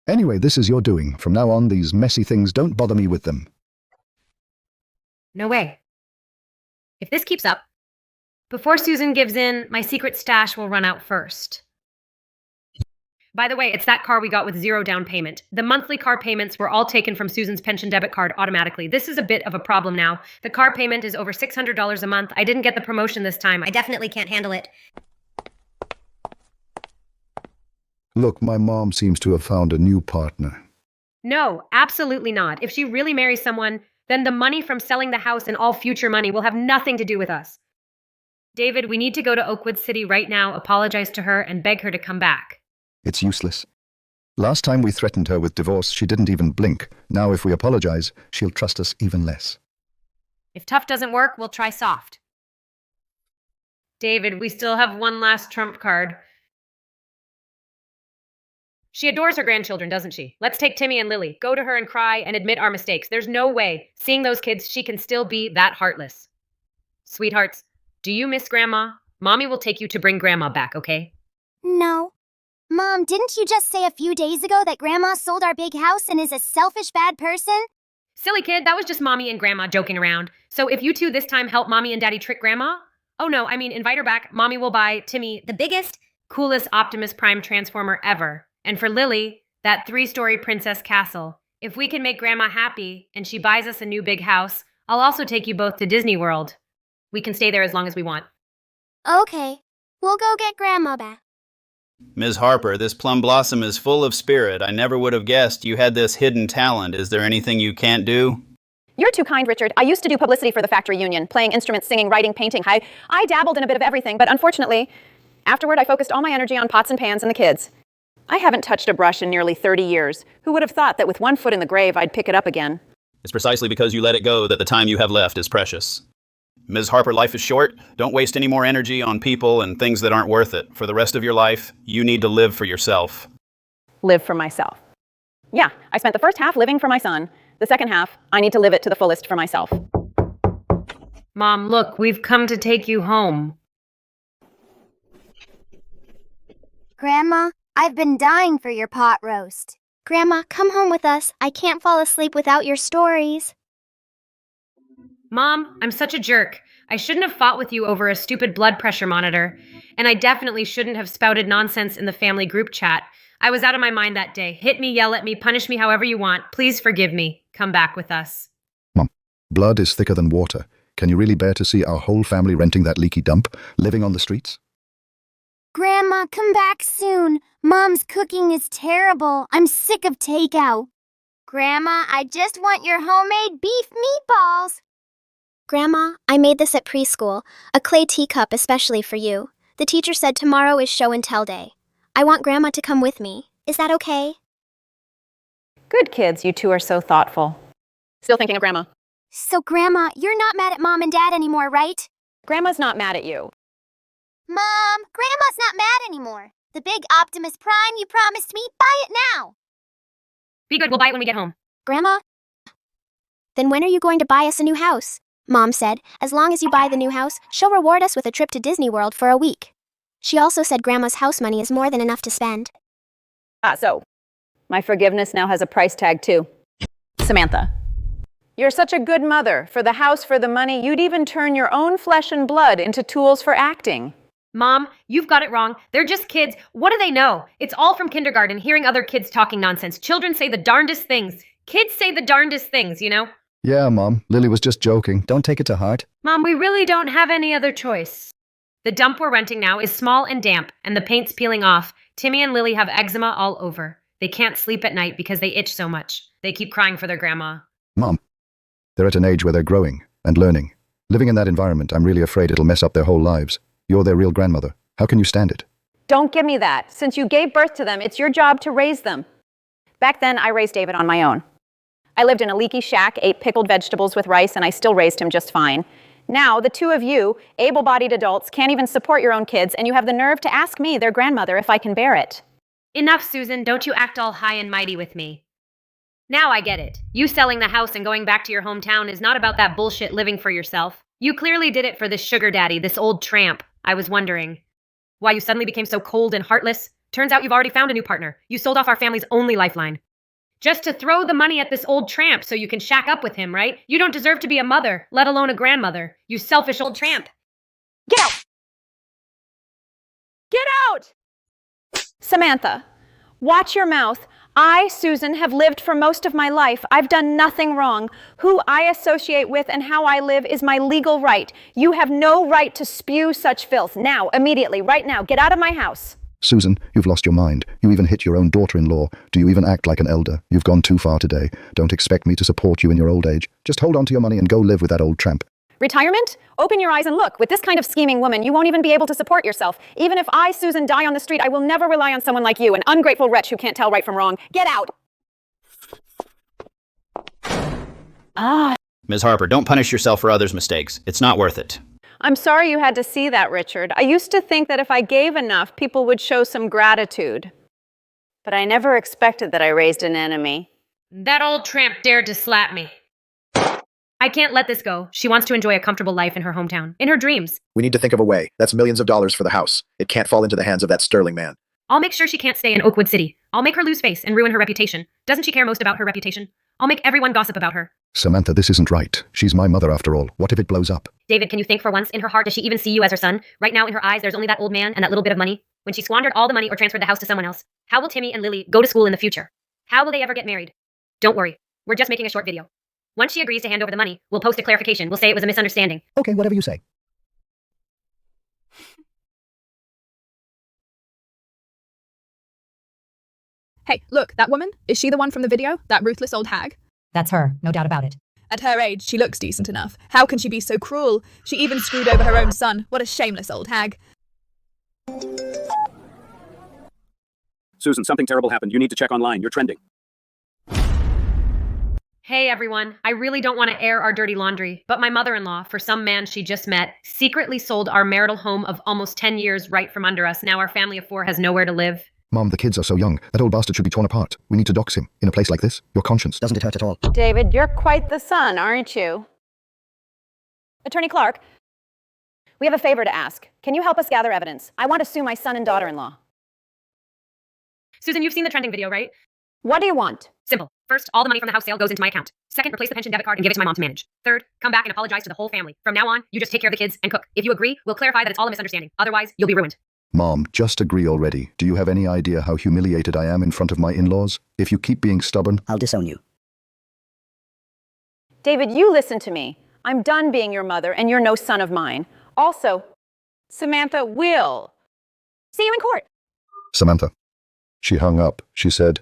Anyway, this is your doing. From now on, these messy things, don't bother me with them. No way. If this keeps up, before Susan gives in, my secret stash will run out first. By the way, it's that car we got with 0 down payment. The monthly car payments were all taken from Susan's pension debit card automatically. This is a bit of a problem now. The car payment is over $600 a month. I didn't get the promotion this time. I definitely can't handle it. Look, my mom seems to have found a new partner. No, absolutely not. If she really marries someone, then the money from selling the house and all future money will have nothing to do with us. David, we need to go to Oakwood City right now, apologize to her, and beg her to come back. It's useless. Last time we threatened her with divorce, she didn't even blink. Now if we apologize, she'll trust us even less. If tough doesn't work, we'll try soft. David, we still have one last trump card. She adores her grandchildren, doesn't she? Let's take Timmy and Lily, go to her and cry and admit our mistakes. There's no way, seeing those kids, she can still be that heartless. Sweethearts, do you miss Grandma? Mommy will take you to bring Grandma back, okay? No. Mom, didn't you just say a few days ago that Grandma sold our big house and is a selfish bad person? Silly kid, that was just Mommy and Grandma joking around. So if you two this time help Mommy and Daddy trick Grandma? Oh no, I mean invite her back. Mommy will buy Timmy the biggest, coolest Optimus Prime Transformer ever. And for Lily, that 3-story princess castle. If we can make Grandma happy and she buys us a new big house, I'll also take you both to Disney World. We can stay there as long as we want. Okay, we'll go get Grandma back. Ms. Harper, this plum blossom is full of spirit. I never would have guessed you had this hidden talent. Is there anything you can't do? You're too kind, Richard. I used to do publicity for the factory union, playing instruments, singing, writing, painting. I dabbled in a bit of everything, but unfortunately, afterward I focused all my energy on pots and pans and the kids. I haven't touched a brush in nearly 30 years. Who would have thought that with one foot in the grave, I'd pick it up again? It's precisely because you let it go that the time you have left is precious. Ms. Harper, life is short. Don't waste any more energy on people and things that aren't worth it. For the rest of your life, you need to live for yourself. Live for myself. Yeah, I spent the first half living for my son. The second half, I need to live it to the fullest for myself. Mom, look, we've come to take you home. Grandma, I've been dying for your pot roast. Grandma, come home with us. I can't fall asleep without your stories. Mom, I'm such a jerk. I shouldn't have fought with you over a stupid blood pressure monitor. And I definitely shouldn't have spouted nonsense in the family group chat. I was out of my mind that day. Hit me, yell at me, punish me however you want. Please forgive me. Come back with us. Mom, blood is thicker than water. Can you really bear to see our whole family renting that leaky dump, living on the streets? Grandma, come back soon. Mom's cooking is terrible. I'm sick of takeout. Grandma, I just want your homemade beef meatballs. Grandma, I made this at preschool, a clay teacup especially for you. The teacher said tomorrow is show and tell day. I want Grandma to come with me. Is that okay? Good kids, you two are so thoughtful. Still thinking of Grandma. So, Grandma, you're not mad at Mom and Dad anymore, right? Grandma's not mad at you. Mom, Grandma's not mad anymore. The big Optimus Prime you promised me, buy it now. Be good, we'll buy it when we get home. Grandma? Then when are you going to buy us a new house? Mom said, as long as you buy the new house, she'll reward us with a trip to Disney World for a week. She also said Grandma's house money is more than enough to spend. So, my forgiveness now has a price tag too. Samantha, you're such a good mother. For the house, for the money, you'd even turn your own flesh and blood into tools for acting. Mom, you've got it wrong. They're just kids. What do they know? It's all from kindergarten, hearing other kids talking nonsense. Children say the darndest things. Kids say the darndest things, you know? Yeah, Mom, Lily was just joking. Don't take it to heart. Mom, we really don't have any other choice. The dump we're renting now is small and damp, and the paint's peeling off. Timmy and Lily have eczema all over. They can't sleep at night because they itch so much. They keep crying for their grandma. Mom, they're at an age where they're growing and learning. Living in that environment, I'm really afraid it'll mess up their whole lives. You're their real grandmother. How can you stand it? Don't give me that. Since you gave birth to them, it's your job to raise them. Back then, I raised David on my own. I lived in a leaky shack, ate pickled vegetables with rice, and I still raised him just fine. Now, the two of you, able-bodied adults, can't even support your own kids, and you have the nerve to ask me, their grandmother, if I can bear it. Enough, Susan. Don't you act all high and mighty with me. Now I get it. You selling the house and going back to your hometown is not about that bullshit living for yourself. You clearly did it for this sugar daddy, this old tramp. I was wondering why you suddenly became so cold and heartless. Turns out you've already found a new partner. You sold off our family's only lifeline. Just to throw the money at this old tramp so you can shack up with him, right? You don't deserve to be a mother, let alone a grandmother. You selfish old tramp. Get out! Get out! Samantha, watch your mouth. I, Susan, have lived for most of my life. I've done nothing wrong. Who I associate with and how I live is my legal right. You have no right to spew such filth. Now, immediately, right now, get out of my house. Susan, you've lost your mind. You even hit your own daughter-in-law. Do you even act like an elder? You've gone too far today. Don't expect me to support you in your old age. Just hold on to your money and go live with that old tramp. Retirement? Open your eyes and look. With this kind of scheming woman, you won't even be able to support yourself. Even if I, Susan, die on the street, I will never rely on someone like you, an ungrateful wretch who can't tell right from wrong. Get out! Ms. Harper, don't punish yourself for others' mistakes. It's not worth it. I'm sorry you had to see that, Richard. I used to think that if I gave enough, people would show some gratitude. But I never expected that I raised an enemy. That old tramp dared to slap me. I can't let this go. She wants to enjoy a comfortable life in her hometown, in her dreams. We need to think of a way. That's millions of dollars for the house. It can't fall into the hands of that sterling man. I'll make sure she can't stay in Oakwood City. I'll make her lose face and ruin her reputation. Doesn't she care most about her reputation? I'll make everyone gossip about her. Samantha, this isn't right. She's my mother after all. What if it blows up? David, can you think for once? In her heart, does she even see you as her son? Right now, in her eyes, there's only that old man and that little bit of money. When she squandered all the money or transferred the house to someone else, how will Timmy and Lily go to school in the future? How will they ever get married? Don't worry. We're just making a short video. Once she agrees to hand over the money, we'll post a clarification. We'll say it was a misunderstanding. Okay, whatever you say. Hey, look, that woman? Is she the one from the video? That ruthless old hag? That's her, no doubt about it. At her age, she looks decent enough. How can she be so cruel? She even screwed over her own son. What a shameless old hag. Susan, something terrible happened. You need to check online. You're trending. Hey everyone, I really don't want to air our dirty laundry, but my mother-in-law, for some man she just met, secretly sold our marital home of almost 10 years right from under us. Now our family of 4 has nowhere to live. Mom, the kids are so young. That old bastard should be torn apart. We need to dox him. In a place like this, your conscience. Doesn't it hurt at all? David, you're quite the son, aren't you? Attorney Clark, we have a favor to ask. Can you help us gather evidence? I want to sue my son and daughter-in-law. Susan, you've seen the trending video, right? What do you want? Simple. First, all the money from the house sale goes into my account. Second, replace the pension debit card and give it to my mom to manage. Third, come back and apologize to the whole family. From now on, you just take care of the kids and cook. If you agree, we'll clarify that it's all a misunderstanding. Otherwise, you'll be ruined. Mom, just agree already. Do you have any idea how humiliated I am in front of my in-laws? If you keep being stubborn, I'll disown you. David, you listen to me. I'm done being your mother, and you're no son of mine. Also, Samantha will see you in court. Samantha. She hung up. She said,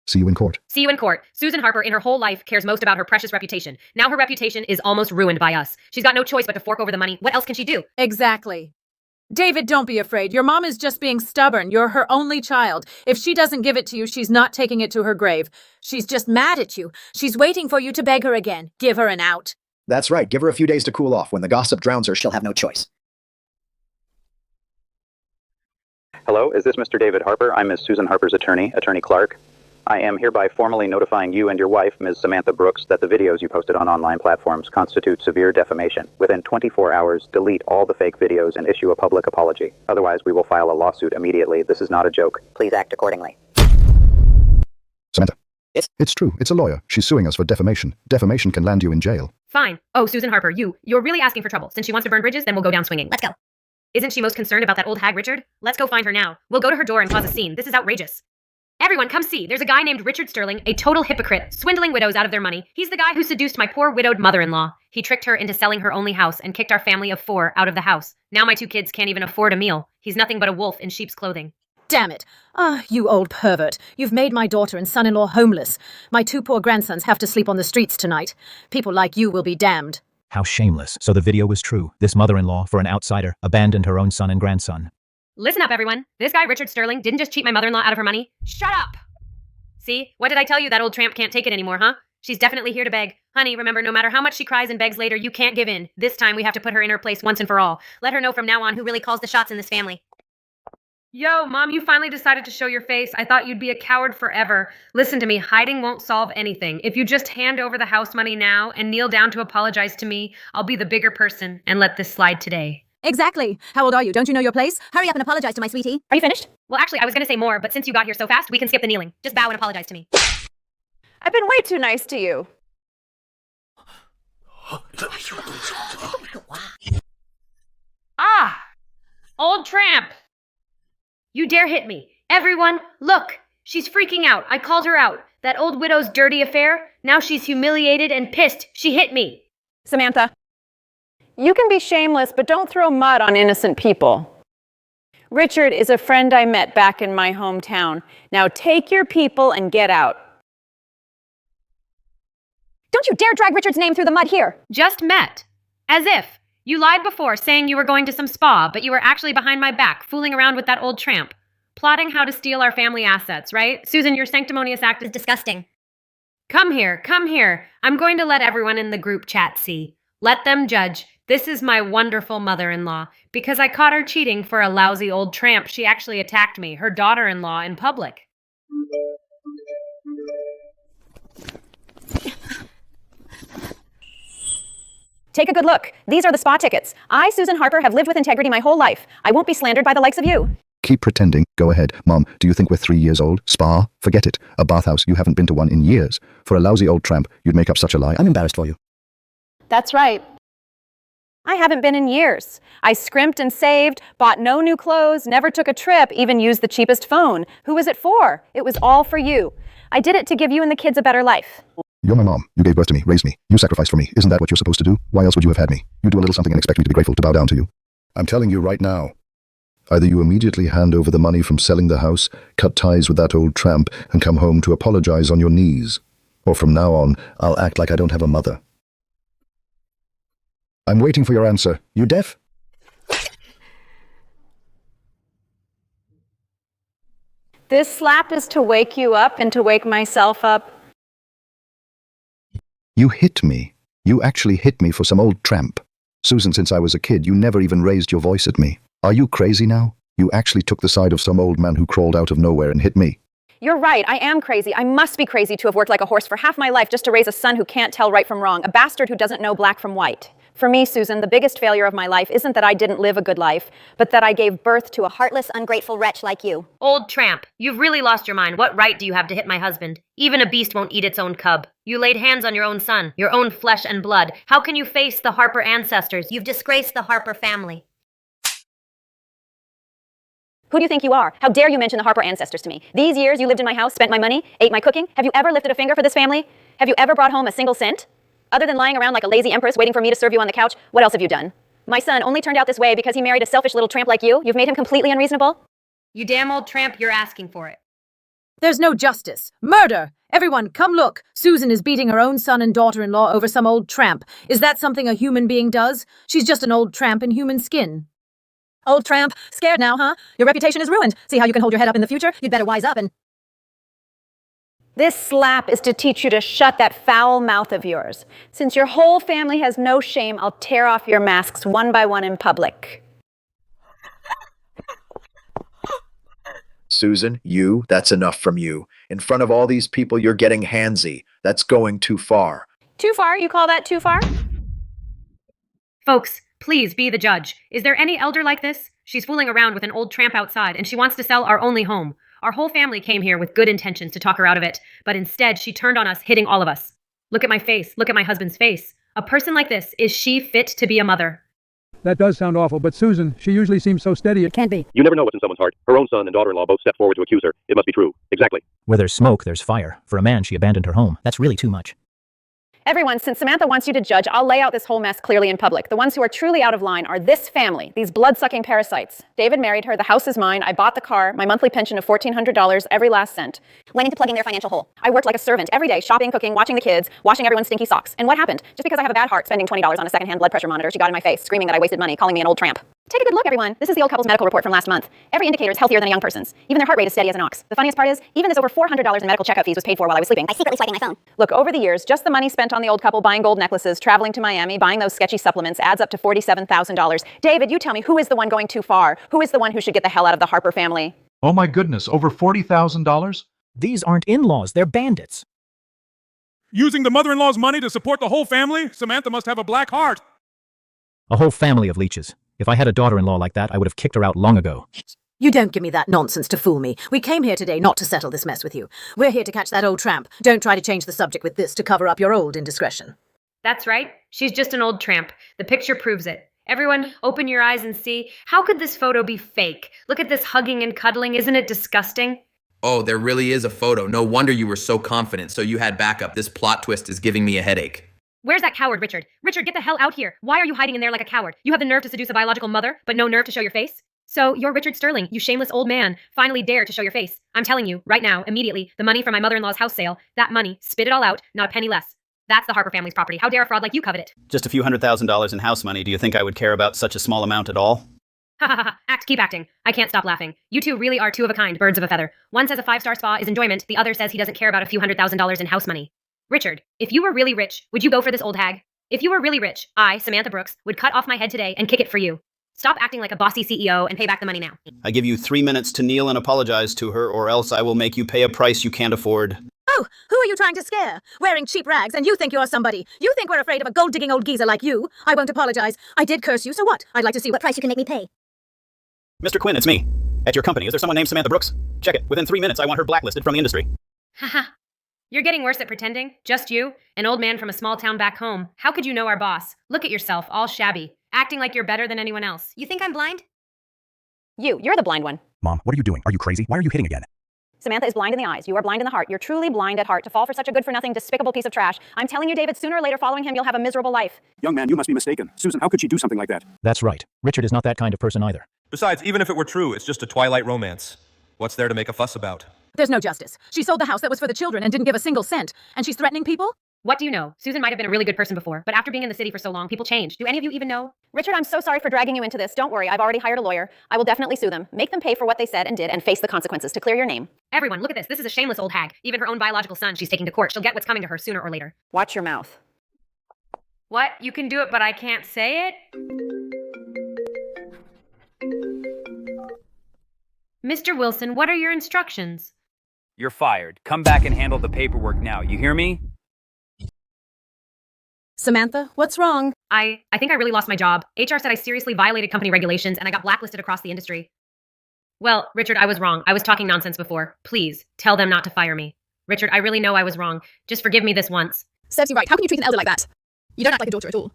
see you in court. See you in court. Susan Harper, in her whole life, cares most about her precious reputation. Now her reputation is almost ruined by us. She's got no choice but to fork over the money. What else can she do? Exactly. David, don't be afraid. Your mom is just being stubborn. You're her only child. If she doesn't give it to you, she's not taking it to her grave. She's just mad at you. She's waiting for you to beg her again. Give her an out. That's right. Give her a few days to cool off. When the gossip drowns her, she'll have no choice. Hello, is this Mr. David Harper? I'm Ms. Susan Harper's attorney, Attorney Clark. I am hereby formally notifying you and your wife, Ms. Samantha Brooks, that the videos you posted on online platforms constitute severe defamation. Within 24 hours, delete all the fake videos and issue a public apology. Otherwise, we will file a lawsuit immediately. This is not a joke. Please act accordingly. Samantha. It's true. It's a lawyer. She's suing us for defamation. Defamation can land you in jail. Fine. Oh, Susan Harper, you're really asking for trouble. Since she wants to burn bridges, then we'll go down swinging. Let's go. Isn't she most concerned about that old hag Richard? Let's go find her now. We'll go to her door and cause a scene. This is outrageous. Everyone, come see. There's a guy named Richard Sterling, a total hypocrite, swindling widows out of their money. He's the guy who seduced my poor widowed mother-in-law. He tricked her into selling her only house and kicked our family of 4 out of the house. Now my 2 kids can't even afford a meal. He's nothing but a wolf in sheep's clothing. Damn it. You old pervert. You've made my daughter and son-in-law homeless. My 2 poor grandsons have to sleep on the streets tonight. People like you will be damned. How shameless. So the video was true. This mother-in-law, for an outsider, abandoned her own son and grandson. Listen up, everyone. This guy, Richard Sterling, didn't just cheat my mother-in-law out of her money. Shut up! See? What did I tell you? That old tramp can't take it anymore, huh? She's definitely here to beg. Honey, remember, no matter how much she cries and begs later, you can't give in. This time we have to put her in her place once and for all. Let her know from now on who really calls the shots in this family. Yo, Mom, you finally decided to show your face. I thought you'd be a coward forever. Listen to me, hiding won't solve anything. If you just hand over the house money now and kneel down to apologize to me, I'll be the bigger person and let this slide today. Exactly. How old are you? Don't you know your place? Hurry up and apologize to my sweetie. Are you finished? Well, actually, I was going to say more, but since you got here so fast, we can skip the kneeling. Just bow and apologize to me. I've been way too nice to you. Ah! Old tramp! You dare hit me. Everyone, look! She's freaking out. I called her out. That old widow's dirty affair. Now she's humiliated and pissed. She hit me. Samantha, you can be shameless, but don't throw mud on innocent people. Richard is a friend I met back in my hometown. Now take your people and get out. Don't you dare drag Richard's name through the mud here. Just met. As if. You lied before, saying you were going to some spa, but you were actually behind my back, fooling around with that old tramp. Plotting how to steal our family assets, right? Susan, your sanctimonious act is disgusting. Come here, come here. I'm going to let everyone in the group chat see. Let them judge. This is my wonderful mother-in-law. Because I caught her cheating for a lousy old tramp, she actually attacked me, her daughter-in-law, in public. Take a good look. These are the spa tickets. I, Susan Harper, have lived with integrity my whole life. I won't be slandered by the likes of you. Keep pretending. Go ahead. Mom, do you think we're 3 years old? Spa? Forget it. A bathhouse. You haven't been to one in years. For a lousy old tramp, you'd make up such a lie. I'm embarrassed for you. That's right. I haven't been in years. I scrimped and saved, bought no new clothes, never took a trip, even used the cheapest phone. Who was it for? It was all for you. I did it to give you and the kids a better life. You're my mom. You gave birth to me, raised me. You sacrificed for me. Isn't that what you're supposed to do? Why else would you have had me? You do a little something and expect me to be grateful to bow down to you. I'm telling you right now. Either you immediately hand over the money from selling the house, cut ties with that old tramp, and come home to apologize on your knees. Or from now on, I'll act like I don't have a mother. I'm waiting for your answer. You deaf? This slap is to wake you up and to wake myself up. You hit me. You actually hit me for some old tramp. Susan, since I was a kid, you never even raised your voice at me. Are you crazy now? You actually took the side of some old man who crawled out of nowhere and hit me. You're right, I am crazy. I must be crazy to have worked like a horse for half my life just to raise a son who can't tell right from wrong, a bastard who doesn't know black from white. For me, Susan, the biggest failure of my life isn't that I didn't live a good life, but that I gave birth to a heartless, ungrateful wretch like you. Old tramp, you've really lost your mind. What right do you have to hit my husband? Even a beast won't eat its own cub. You laid hands on your own son, your own flesh and blood. How can you face the Harper ancestors? You've disgraced the Harper family. Who do you think you are? How dare you mention the Harper ancestors to me? These years you lived in my house, spent my money, ate my cooking. Have you ever lifted a finger for this family? Have you ever brought home a single cent? Other than lying around like a lazy empress waiting for me to serve you on the couch, what else have you done? My son only turned out this way because he married a selfish little tramp like you. You've made him completely unreasonable? You damn old tramp, you're asking for it. There's no justice. Murder! Everyone, come look. Susan is beating her own son and daughter-in-law over some old tramp. Is that something a human being does? She's just an old tramp in human skin. Old tramp, scared now, huh? Your reputation is ruined. See how you can hold your head up in the future? You'd better wise up and... This slap is to teach you to shut that foul mouth of yours. Since your whole family has no shame, I'll tear off your masks one by one in public. Susan, that's enough from you. In front of all these people, you're getting handsy. That's going too far. Too far? You call that too far? Folks, please be the judge. Is there any elder like this? She's fooling around with an old tramp outside, and she wants to sell our only home. Our whole family came here with good intentions to talk her out of it, but instead she turned on us, hitting all of us. Look at my face. Look at my husband's face. A person like this, is she fit to be a mother? That does sound awful, but Susan, she usually seems so steady. It can't be. You never know what's in someone's heart. Her own son and daughter-in-law both stepped forward to accuse her. It must be true. Exactly. Where there's smoke, there's fire. For a man, she abandoned her home. That's really too much. Everyone, since Samantha wants you to judge, I'll lay out this whole mess clearly in public. The ones who are truly out of line are this family, these blood-sucking parasites. David married her, the house is mine, I bought the car, my monthly pension of $1,400, every last cent. Went into plugging their financial hole. I worked like a servant every day, shopping, cooking, watching the kids, washing everyone's stinky socks. And what happened? Just because I have a bad heart spending $20 on a secondhand blood pressure monitor, she got in my face, screaming that I wasted money, calling me an old tramp. Take a good look, everyone. This is the old couple's medical report from last month. Every indicator is healthier than a young person's. Even their heart rate is steady as an ox. The funniest part is, even this over $400 in medical checkup fees was paid for while I was sleeping by secretly swiping my phone. Look, over the years, just the money spent on the old couple buying gold necklaces, traveling to Miami, buying those sketchy supplements adds up to $47,000. David, you tell me, who is the one going too far? Who is the one who should get the hell out of the Harper family? Oh my goodness, over $40,000? These aren't in-laws, they're bandits. Using the mother-in-law's money to support the whole family? Samantha must have a black heart. A whole family of leeches. If I had a daughter-in-law like that, I would have kicked her out long ago. You don't give me that nonsense to fool me. We came here today not to settle this mess with you. We're here to catch that old tramp. Don't try to change the subject with this to cover up your old indiscretion. That's right. She's just an old tramp. The picture proves it. Everyone, open your eyes and see. How could this photo be fake? Look at this hugging and cuddling. Isn't it disgusting? Oh, there really is a photo. No wonder you were so confident, so you had backup. This plot twist is giving me a headache. Where's that coward, Richard? Richard, get the hell out here. Why are you hiding in there like a coward? You have the nerve to seduce a biological mother, but no nerve to show your face? So, you're Richard Sterling, you shameless old man, finally dare to show your face. I'm telling you, right now, immediately, the money from my mother-in-law's house sale, that money, spit it all out, not a penny less. That's the Harper family's property. How dare a fraud like you covet it? Just a few $100,000 in house money. Do you think I would care about such a small amount at all? Ha ha ha, keep acting. I can't stop laughing. You two really are two of a kind, birds of a feather. One says a 5-star spa is enjoyment, the other says he doesn't care about a few $100,000 in house money. Richard, if you were really rich, would you go for this old hag? If you were really rich, I, Samantha Brooks, would cut off my head today and kick it for you. Stop acting like a bossy CEO and pay back the money now. I give you 3 minutes to kneel and apologize to her, or else I will make you pay a price you can't afford. Oh, who are you trying to scare? Wearing cheap rags and you think you're somebody. You think we're afraid of a gold-digging old geezer like you. I won't apologize. I did curse you, so what? I'd like to see what price you can make me pay. Mr. Quinn, it's me. At your company, is there someone named Samantha Brooks? Check it. Within 3 minutes, I want her blacklisted from the industry. Haha. You're getting worse at pretending. Just you, an old man from a small town back home. How could you know our boss? Look at yourself, all shabby, acting like you're better than anyone else. You think I'm blind? You're the blind one. Mom, what are you doing? Are you crazy? Why are you hitting again? Samantha is blind in the eyes. You are blind in the heart. You're truly blind at heart to fall for such a good-for-nothing, despicable piece of trash. I'm telling you, David, sooner or later following him, you'll have a miserable life. Young man, you must be mistaken. Susan, how could she do something like that? That's right. Richard is not that kind of person either. Besides, even if it were true, it's just a twilight romance. What's there to make a fuss about? There's no justice. She sold the house that was for the children and didn't give a single cent. And she's threatening people? What do you know? Susan might have been a really good person before, but after being in the city for so long, people change. Do any of you even know? Richard, I'm so sorry for dragging you into this. Don't worry, I've already hired a lawyer. I will definitely sue them. Make them pay for what they said and did and face the consequences to clear your name. Everyone, look at this. This is a shameless old hag. Even her own biological son she's taking to court. She'll get what's coming to her sooner or later. Watch your mouth. What? You can do it, but I can't say it? Mr. Wilson, what are your instructions? You're fired. Come back and handle the paperwork now. You hear me? Samantha, what's wrong? I think I really lost my job. HR said I seriously violated company regulations and I got blacklisted across the industry. Well, Richard, I was wrong. I was talking nonsense before. Please, tell them not to fire me. Richard, I really know I was wrong. Just forgive me this once. Serves you right. How can you treat an elder like that? You don't act like a daughter at all.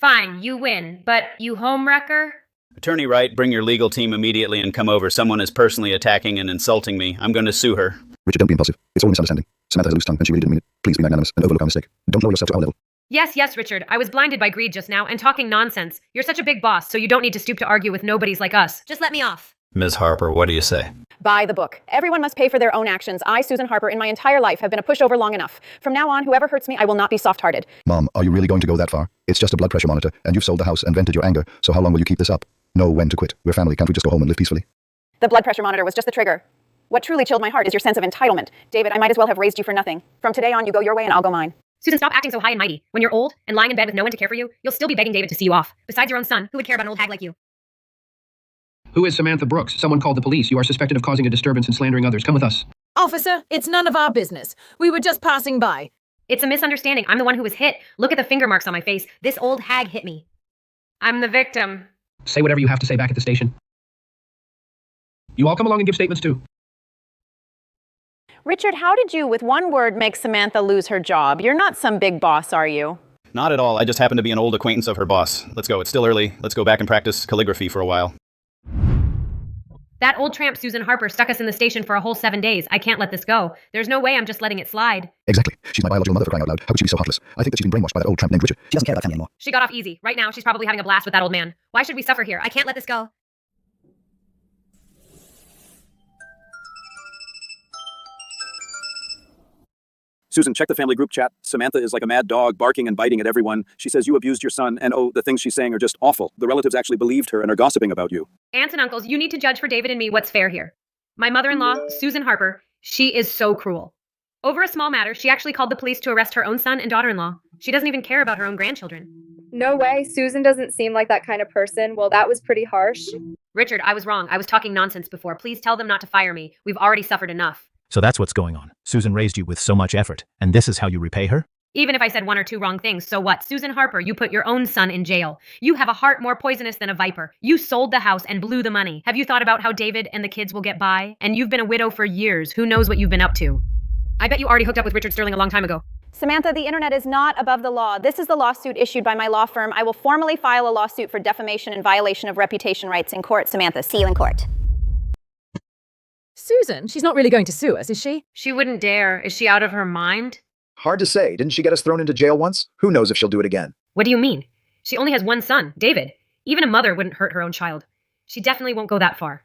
Fine, you win. But you homewrecker? Attorney Wright, bring your legal team immediately and come over. Someone is personally attacking and insulting me. I'm going to sue her. Richard, don't be impulsive. It's all a misunderstanding. Samantha has a loose tongue and she really didn't mean it. Please be magnanimous and overlook our mistake. Don't lower yourself to our level. Yes, Richard. I was blinded by greed just now and talking nonsense. You're such a big boss, so you don't need to stoop to argue with nobodies like us. Just let me off. Ms. Harper, what do you say? Buy the book. Everyone must pay for their own actions. I, Susan Harper, in my entire life have been a pushover long enough. From now on, whoever hurts me, I will not be soft-hearted. Mom, are you really going to go that far? It's just a blood pressure monitor, and you've sold the house and vented your anger, so how long will you keep this up? Know when to quit. We're family. Can't we just go home and live peacefully? The blood pressure monitor was just the trigger. What truly chilled my heart is your sense of entitlement. David, I might as well have raised you for nothing. From today on, you go your way and I'll go mine. Susan, stop acting so high and mighty. When you're old and lying in bed with no one to care for you, you'll still be begging David to see you off. Besides your own son, who would care about an old hag like you? Who is Samantha Brooks? Someone called the police. You are suspected of causing a disturbance and slandering others. Come with us. Officer, it's none of our business. We were just passing by. It's a misunderstanding. I'm the one who was hit. Look at the finger marks on my face. This old hag hit me. I'm the victim. Say whatever you have to say back at the station. You all come along and give statements too. Richard, how did you, with one word, make Samantha lose her job? You're not some big boss, are you? Not at all. I just happen to be an old acquaintance of her boss. Let's go. It's still early. Let's go back and practice calligraphy for a while. That old tramp Susan Harper stuck us in the station for a whole 7 days. I can't let this go. There's no way I'm just letting it slide. Exactly. She's my biological mother, for crying out loud. How could she be so heartless? I think that she's been brainwashed by that old tramp named Richard. She doesn't care about family anymore. She got off easy. Right now, she's probably having a blast with that old man. Why should we suffer here? I can't let this go. Susan, check the family group chat. Samantha is like a mad dog, barking and biting at everyone. She says you abused your son, and oh, the things she's saying are just awful. The relatives actually believed her and are gossiping about you. Aunts and uncles, you need to judge for David and me what's fair here. My mother-in-law, Susan Harper, she is so cruel. Over a small matter, she actually called the police to arrest her own son and daughter-in-law. She doesn't even care about her own grandchildren. No way. Susan doesn't seem like that kind of person. Well, that was pretty harsh. Richard, I was wrong. I was talking nonsense before. Please tell them not to fire me. We've already suffered enough. So that's what's going on. Susan raised you with so much effort, and this is how you repay her? Even if I said one or two wrong things, so what? Susan Harper, you put your own son in jail. You have a heart more poisonous than a viper. You sold the house and blew the money. Have you thought about how David and the kids will get by? And you've been a widow for years. Who knows what you've been up to? I bet you already hooked up with Richard Sterling a long time ago. Samantha, the internet is not above the law. This is the lawsuit issued by my law firm. I will formally file a lawsuit for defamation and violation of reputation rights in court. Samantha, see you in court. Susan, she's not really going to sue us, is she? She wouldn't dare. Is she out of her mind? Hard to say. Didn't she get us thrown into jail once? Who knows if she'll do it again? What do you mean? She only has one son, David. Even a mother wouldn't hurt her own child. She definitely won't go that far.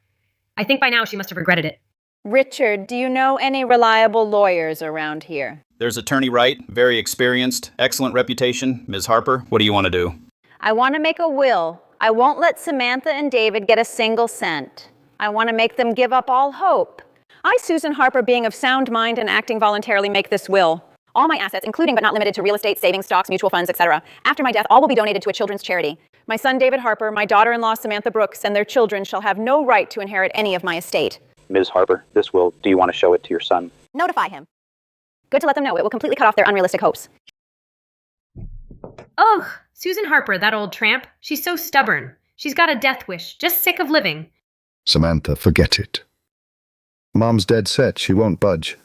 I think by now she must have regretted it. Richard, do you know any reliable lawyers around here? There's Attorney Wright, very experienced, excellent reputation. Ms. Harper, what do you want to do? I want to make a will. I won't let Samantha and David get a single cent. I want to make them give up all hope. I, Susan Harper, being of sound mind and acting voluntarily, make this will. All my assets, including but not limited to real estate, savings, stocks, mutual funds, etc. After my death, all will be donated to a children's charity. My son, David Harper, my daughter-in-law, Samantha Brooks, and their children shall have no right to inherit any of my estate. Ms. Harper, this will, do you want to show it to your son? Notify him. Good to let them know. It will completely cut off their unrealistic hopes. Ugh, Susan Harper, that old tramp. She's so stubborn. She's got a death wish, just sick of living. Samantha, forget it. Mom's dead set. She won't budge.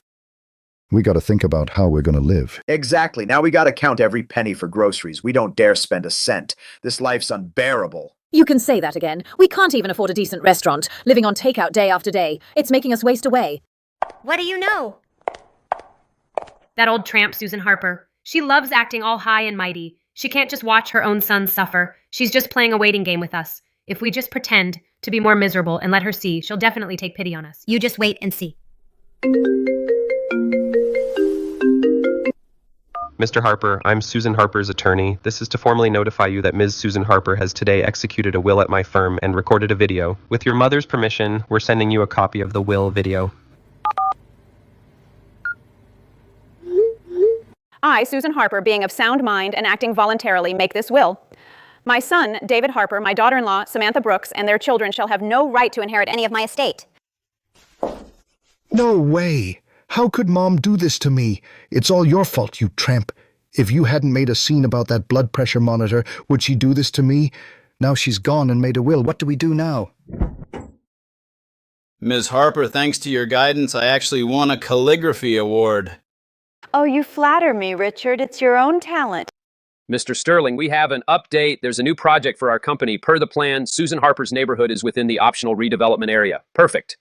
We gotta think about how we're gonna live. Exactly. Now we gotta count every penny for groceries. We don't dare spend a cent. This life's unbearable. You can say that again. We can't even afford a decent restaurant, living on takeout day after day. It's making us waste away. What do you know? That old tramp, Susan Harper. She loves acting all high and mighty. She can't just watch her own son suffer. She's just playing a waiting game with us. If we just pretend to be more miserable and let her see, she'll definitely take pity on us. You just wait and see. Mr. Harper, I'm Susan Harper's attorney. This is to formally notify you that Ms. Susan Harper has today executed a will at my firm and recorded a video. With your mother's permission, we're sending you a copy of the will video. I, Susan Harper, being of sound mind and acting voluntarily, make this will. My son, David Harper, my daughter-in-law, Samantha Brooks, and their children shall have no right to inherit any of my estate. No way. How could Mom do this to me? It's all your fault, you tramp. If you hadn't made a scene about that blood pressure monitor, would she do this to me? Now she's gone and made a will. What do we do now? Ms. Harper, thanks to your guidance, I actually won a calligraphy award. Oh, you flatter me, Richard. It's your own talent. Mr. Sterling, we have an update. There's a new project for our company. Per the plan, Susan Harper's neighborhood is within the optional redevelopment area. Perfect.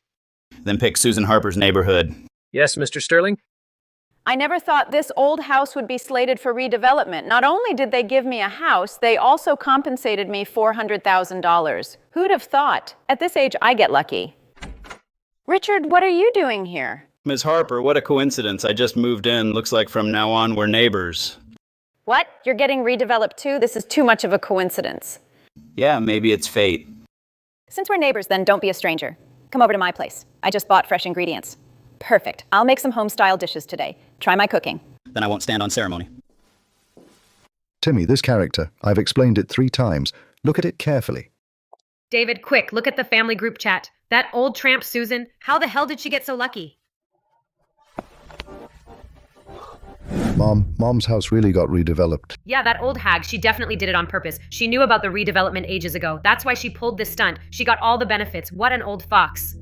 Then pick Susan Harper's neighborhood. Yes, Mr. Sterling? I never thought this old house would be slated for redevelopment. Not only did they give me a house, they also compensated me $400,000. Who'd have thought? At this age, I get lucky. Richard, what are you doing here? Ms. Harper, what a coincidence. I just moved in. Looks like from now on we're neighbors. What? You're getting redeveloped too? This is too much of a coincidence. Yeah, maybe it's fate. Since we're neighbors, then don't be a stranger. Come over to my place. I just bought fresh ingredients. Perfect. I'll make some home-style dishes today. Try my cooking. Then I won't stand on ceremony. Timmy, this character, I've explained it 3 times. Look at it carefully. David, quick, look at the family group chat. That old tramp Susan, how the hell did she get so lucky? Mom's house really got redeveloped. Yeah, that old hag, she definitely did it on purpose. She knew about the redevelopment ages ago. That's why she pulled this stunt. She got all the benefits. What an old fox.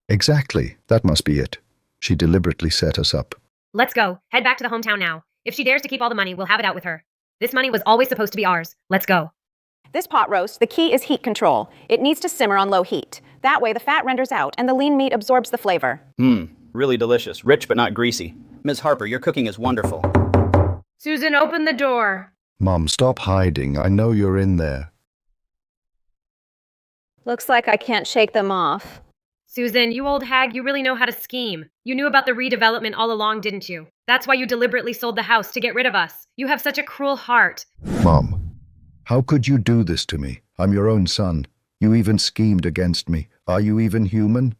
Exactly. That must be it. She deliberately set us up. Let's go. Head back to the hometown now. If she dares to keep all the money, we'll have it out with her. This money was always supposed to be ours. Let's go. This pot roast, the key is heat control. It needs to simmer on low heat. That way the fat renders out and the lean meat absorbs the flavor. Really delicious. Rich but not greasy. Ms. Harper, your cooking is wonderful. Susan, open the door. Mom, stop hiding. I know you're in there. Looks like I can't shake them off. Susan, you old hag, you really know how to scheme. You knew about the redevelopment all along, didn't you? That's why you deliberately sold the house to get rid of us. You have such a cruel heart. Mom, how could you do this to me? I'm your own son. You even schemed against me. Are you even human?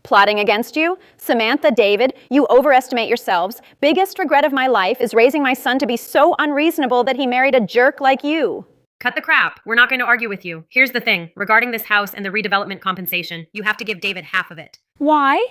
Plotting against you? Samantha, David, you overestimate yourselves. Biggest regret of my life is raising my son to be so unreasonable that he married a jerk like you. Cut the crap. We're not going to argue with you. Here's the thing. Regarding this house and the redevelopment compensation, you have to give David half of it. Why?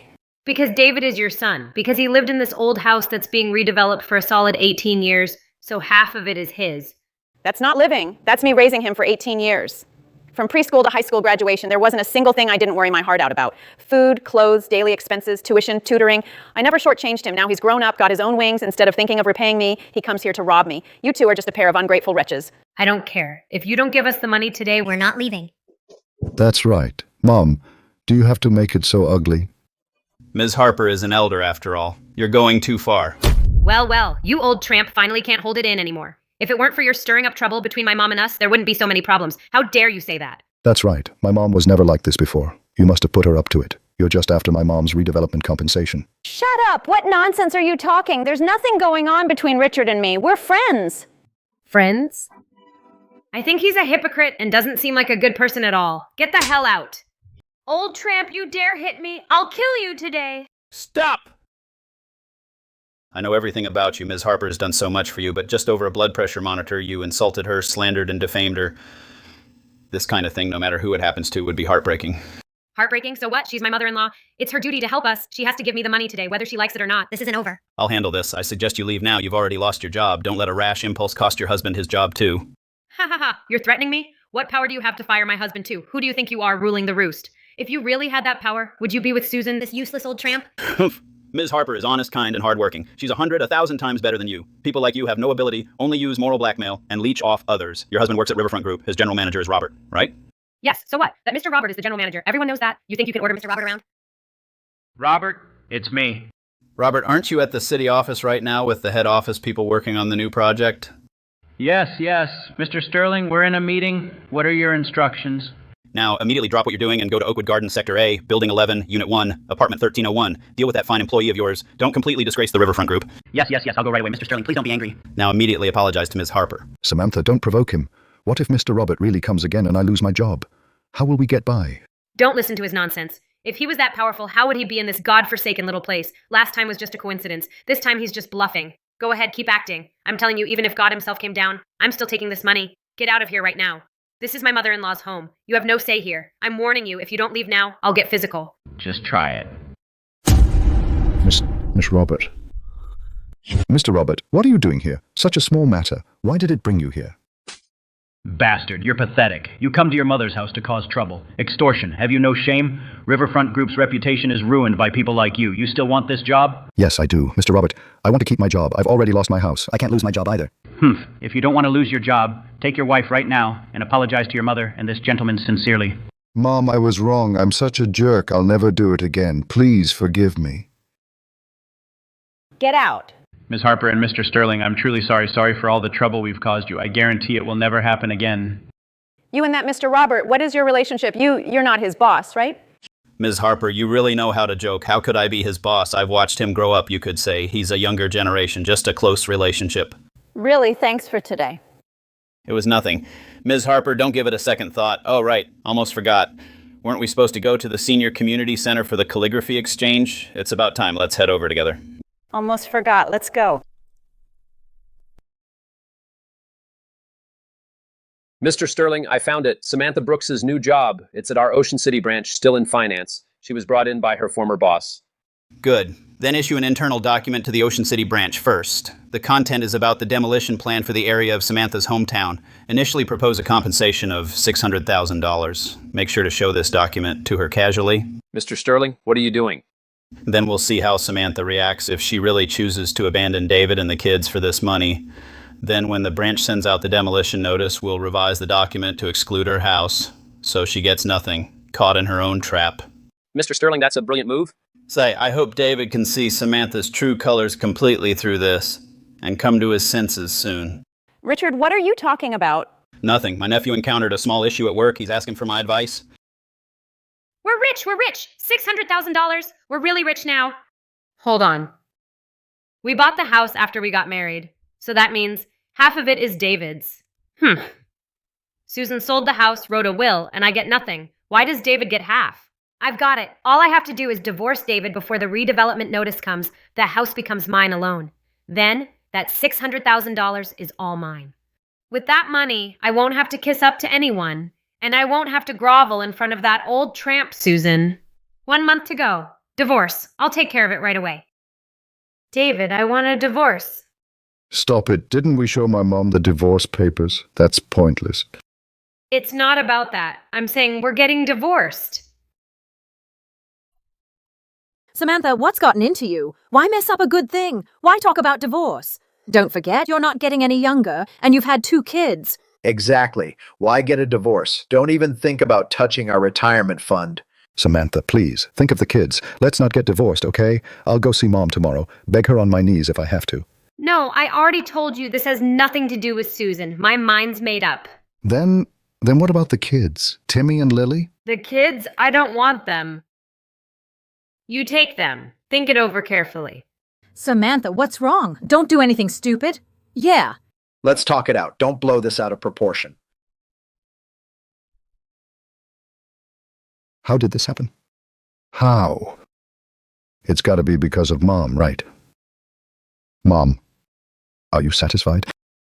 Because David is your son. Because he lived in this old house that's being redeveloped for a solid 18 years, so half of it is his. That's not living. That's me raising him for 18 years. From preschool to high school graduation, there wasn't a single thing I didn't worry my heart out about. Food, clothes, daily expenses, tuition, tutoring. I never shortchanged him. Now he's grown up, got his own wings. Instead of thinking of repaying me, he comes here to rob me. You two are just a pair of ungrateful wretches. I don't care. If you don't give us the money today, we're not leaving. That's right. Mom, do you have to make it so ugly? Ms. Harper is an elder after all. You're going too far. Well, you old tramp finally can't hold it in anymore. If it weren't for your stirring up trouble between my mom and us, there wouldn't be so many problems. How dare you say that? That's right. My mom was never like this before. You must have put her up to it. You're just after my mom's redevelopment compensation. Shut up! What nonsense are you talking? There's nothing going on between Richard and me. We're friends. Friends? I think he's a hypocrite and doesn't seem like a good person at all. Get the hell out. Old tramp, you dare hit me? I'll kill you today. Stop! I know everything about you. Ms. Harper has done so much for you, but just over a blood pressure monitor, you insulted her, slandered and defamed her. This kind of thing, no matter who it happens to, would be heartbreaking. Heartbreaking? So what? She's my mother-in-law. It's her duty to help us. She has to give me the money today, whether she likes it or not. This isn't over. I'll handle this. I suggest you leave now. You've already lost your job. Don't let a rash impulse cost your husband his job, too. Ha ha ha. You're threatening me? What power do you have to fire my husband, too? Who do you think you are ruling the roost? If you really had that power, would you be with Susan, this useless old tramp? Ms. Harper is honest, kind, and hardworking. She's 1,000 times better than you. People like you have no ability, only use moral blackmail, and leech off others. Your husband works at Riverfront Group. His general manager is Robert, right? Yes, so what? That Mr. Robert is the general manager. Everyone knows that. You think you can order Mr. Robert around? Robert, it's me. Robert, aren't you at the city office right now with the head office people working on the new project? Yes. Mr. Sterling, we're in a meeting. What are your instructions? Now, immediately drop what you're doing and go to Oakwood Gardens, Sector A, Building 11, Unit 1, Apartment 1301. Deal with that fine employee of yours. Don't completely disgrace the Riverfront Group. Yes, I'll go right away. Mr. Sterling, please don't be angry. Now immediately apologize to Ms. Harper. Samantha, don't provoke him. What if Mr. Robert really comes again and I lose my job? How will we get by? Don't listen to his nonsense. If he was that powerful, how would he be in this godforsaken little place? Last time was just a coincidence. This time he's just bluffing. Go ahead, keep acting. I'm telling you, even if God himself came down, I'm still taking this money. Get out of here right now. This is my mother-in-law's home. You have no say here. I'm warning you, if you don't leave now, I'll get physical. Just try it. Miss Robert. Mr. Robert, what are you doing here? Such a small matter. Why did it bring you here? Bastard, you're pathetic. You come to your mother's house to cause trouble. Extortion. Have you no shame? Riverfront Group's reputation is ruined by people like you. You still want this job? Yes, I do. Mr. Robert, I want to keep my job. I've already lost my house. I can't lose my job either. Humph. If you don't want to lose your job, take your wife right now and apologize to your mother and this gentleman sincerely. Mom, I was wrong. I'm such a jerk. I'll never do it again. Please forgive me. Get out. Ms. Harper and Mr. Sterling, I'm truly sorry. Sorry for all the trouble we've caused you. I guarantee it will never happen again. You and that Mr. Robert, what is your relationship? You're not his boss, right? Ms. Harper, you really know how to joke. How could I be his boss? I've watched him grow up, you could say. He's a younger generation, just a close relationship. Really, thanks for today. It was nothing. Ms. Harper, don't give it a second thought. Oh, right, almost forgot. Weren't we supposed to go to the Senior Community Center for the calligraphy exchange? It's about time. Let's head over together. Almost forgot. Let's go. Mr. Sterling, I found it. Samantha Brooks's new job. It's at our Ocean City branch, still in finance. She was brought in by her former boss. Good. Then issue an internal document to the Ocean City branch first. The content is about the demolition plan for the area of Samantha's hometown. Initially propose a compensation of $600,000. Make sure to show this document to her casually. Mr. Sterling, what are you doing? Then we'll see how Samantha reacts if she really chooses to abandon David and the kids for this money. Then when the branch sends out the demolition notice, we'll revise the document to exclude her house, so she gets nothing, caught in her own trap. Mr. Sterling, that's a brilliant move. Say, I hope David can see Samantha's true colors completely through this, and come to his senses soon. Richard, what are you talking about? Nothing. My nephew encountered a small issue at work. He's asking for my advice. We're rich, we're rich. $600,000. We're really rich now. Hold on. We bought the house after we got married, so that means half of it is David's. Susan sold the house, wrote a will, and I get nothing. Why does David get half? I've got it. All I have to do is divorce David before the redevelopment notice comes. The house becomes mine alone. Then, that $600,000 is all mine. With that money, I won't have to kiss up to anyone. And I won't have to grovel in front of that old tramp, Susan. 1 month to go. Divorce. I'll take care of it right away. David, I want a divorce. Stop it. Didn't we show my mom the divorce papers? That's pointless. It's not about that. I'm saying we're getting divorced. Samantha, what's gotten into you? Why mess up a good thing? Why talk about divorce? Don't forget, you're not getting any younger, and you've had 2 kids. Exactly. Why get a divorce? Don't even think about touching our retirement fund. Samantha, please, think of the kids. Let's not get divorced, okay? I'll go see Mom tomorrow. Beg her on my knees if I have to. No, I already told you this has nothing to do with Susan. My mind's made up. Then what about the kids? Timmy and Lily? The kids, I don't want them. You take them. Think it over carefully. Samantha, what's wrong? Don't do anything stupid. Yeah. Let's talk it out. Don't blow this out of proportion. How did this happen? How? It's got to be because of Mom, right? Mom, are you satisfied?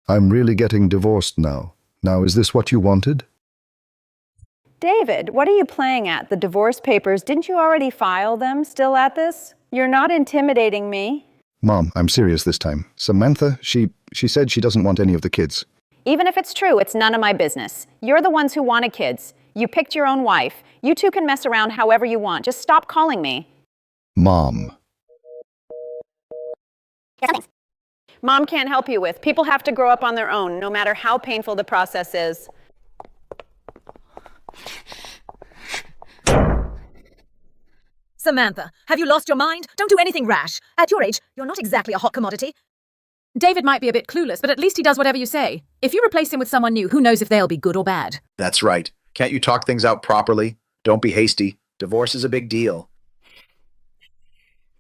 I'm really getting divorced now. Now, is this what you wanted? David, what are you playing at? The divorce papers, didn't you already file them? Still at this? You're not intimidating me. Mom, I'm serious this time. Samantha, she said she doesn't want any of the kids. Even if it's true, it's none of my business. You're the ones who wanted kids. You picked your own wife. You two can mess around however you want. Just stop calling me. Mom. Mom can't help you with. People have to grow up on their own, no matter how painful the process is. Samantha, have you lost your mind? Don't do anything rash. At your age, you're not exactly a hot commodity. David might be a bit clueless, but at least he does whatever you say. If you replace him with someone new, who knows if they'll be good or bad? That's right. Can't you talk things out properly? Don't be hasty. Divorce is a big deal.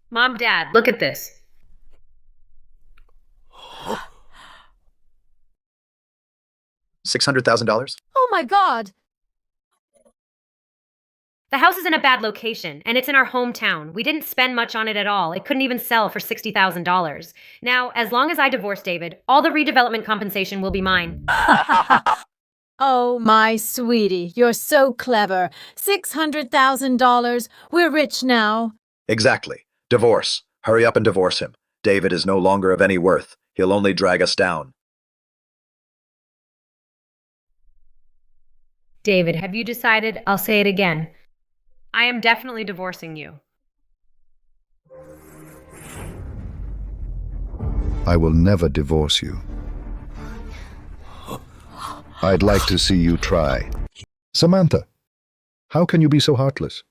Mom, Dad, look at this. $600,000? Oh my God! The house is in a bad location, and it's in our hometown. We didn't spend much on it at all. It couldn't even sell for $60,000. Now, as long as I divorce David, all the redevelopment compensation will be mine. Oh, my sweetie, you're so clever. $600,000. We're rich now. Exactly. Divorce. Hurry up and divorce him. David is no longer of any worth. He'll only drag us down. David, have you decided? I'll say it again. I am definitely divorcing you. I will never divorce you. I'd like to see you try. Samantha, how can you be so heartless?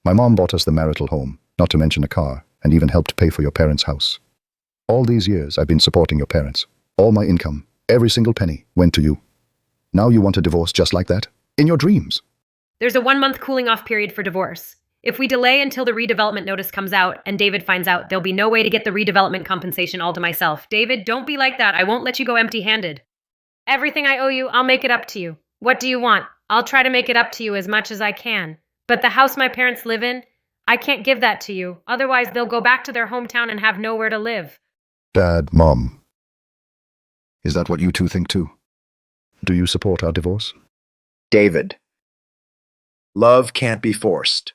My mom bought us the marital home, not to mention a car, and even helped pay for your parents' house. All these years I've been supporting your parents. All my income, every single penny, went to you. Now you want a divorce just like that? In your dreams? There's a 1-month cooling off period for divorce. If we delay until the redevelopment notice comes out and David finds out, there'll be no way to get the redevelopment compensation all to myself. David, don't be like that. I won't let you go empty-handed. Everything I owe you, I'll make it up to you. What do you want? I'll try to make it up to you as much as I can. But the house my parents live in, I can't give that to you. Otherwise, they'll go back to their hometown and have nowhere to live. Dad, Mom. Is that what you two think too? Do you support our divorce? David, love can't be forced.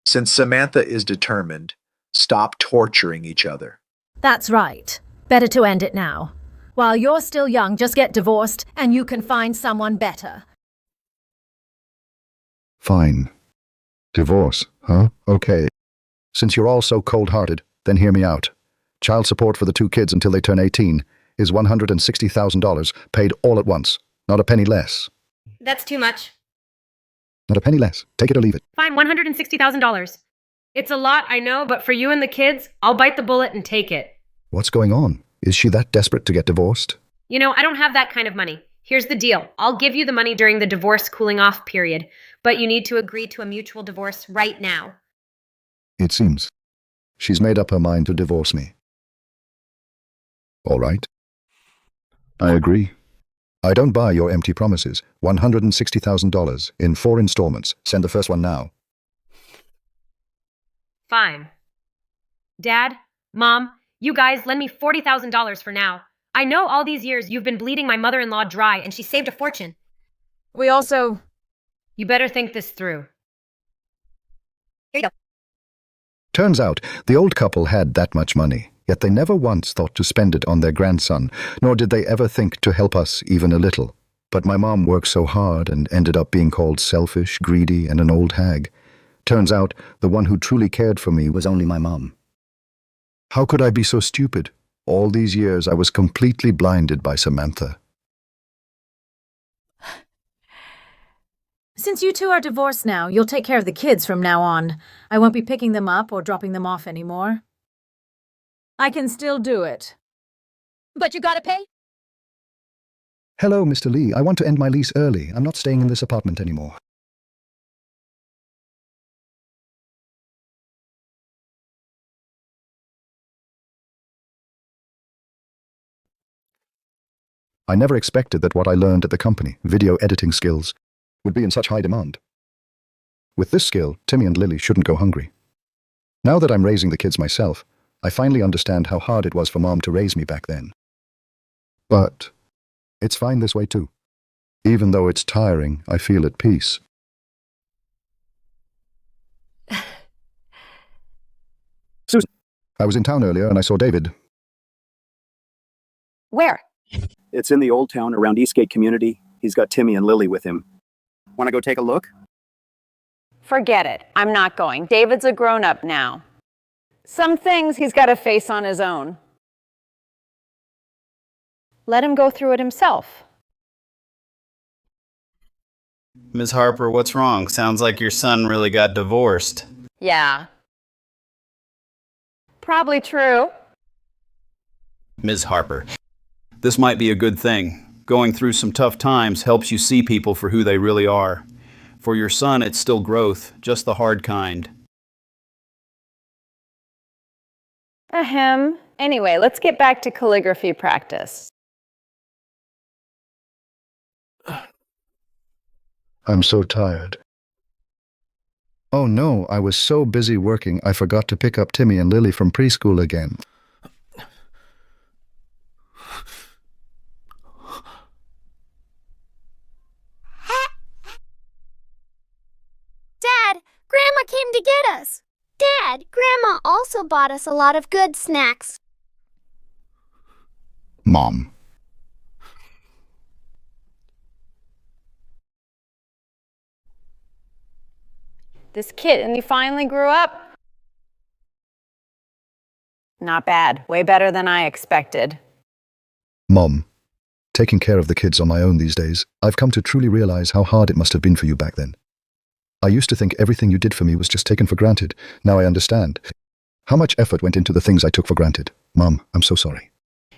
Since Samantha is determined, stop torturing each other. That's right. Better to end it now. While you're still young, just get divorced and you can find someone better. Fine. Divorce, huh? Okay. Since you're all so cold-hearted, then hear me out. Child support for the 2 kids until they turn 18 is $160,000 paid all at once, not a penny less. That's too much. Not a penny less. Take it or leave it. Fine, $160,000. It's a lot, I know, but for you and the kids, I'll bite the bullet and take it. What's going on? Is she that desperate to get divorced? You know, I don't have that kind of money. Here's the deal. I'll give you the money during the divorce cooling off period, but you need to agree to a mutual divorce right now. It seems. She's made up her mind to divorce me. All right. I agree. I don't buy your empty promises. $160,000 in 4 installments. Send the first one now. Fine. Dad, Mom, you guys lend me $40,000 for now. I know all these years you've been bleeding my mother-in-law dry and she saved a fortune. We also... You better think this through. Here you go. Turns out the old couple had that much money, yet they never once thought to spend it on their grandson, nor did they ever think to help us even a little. But my mom worked so hard and ended up being called selfish, greedy, and an old hag. Turns out the one who truly cared for me was only my mom. How could I be so stupid? All these years I was completely blinded by Samantha. Since you two are divorced now, you'll take care of the kids from now on. I won't be picking them up or dropping them off anymore. I can still do it. But you gotta pay? Hello, Mr. Lee. I want to end my lease early. I'm not staying in this apartment anymore. I never expected that what I learned at the company, video editing skills, would be in such high demand. With this skill, Timmy and Lily shouldn't go hungry. Now that I'm raising the kids myself, I finally understand how hard it was for Mom to raise me back then. But it's fine this way too. Even though it's tiring, I feel at peace. Susan. I was in town earlier and I saw David. Where? It's in the old town around Eastgate Community. He's got Timmy and Lily with him. Want to go take a look? Forget it. I'm not going. David's a grown-up now. Some things he's got to face on his own. Let him go through it himself. Ms. Harper, what's wrong? Sounds like your son really got divorced. Yeah. Probably true. Ms. Harper, this might be a good thing. Going through some tough times helps you see people for who they really are. For your son, it's still growth, just the hard kind. Ahem. Anyway, let's get back to calligraphy practice. I'm so tired. Oh no, I was so busy working I forgot to pick up Timmy and Lily from preschool again. Dad, Grandma came to get us. Dad, Grandma also bought us a lot of good snacks. Mom. This kid, and he finally grew up. Not bad. Way better than I expected. Mom. taking care of the kids on my own these days. I've come to truly realize how hard it must have been for you back then. I used to think everything you did for me was just taken for granted. Now I understand how much effort went into the things I took for granted. Mom, I'm so sorry.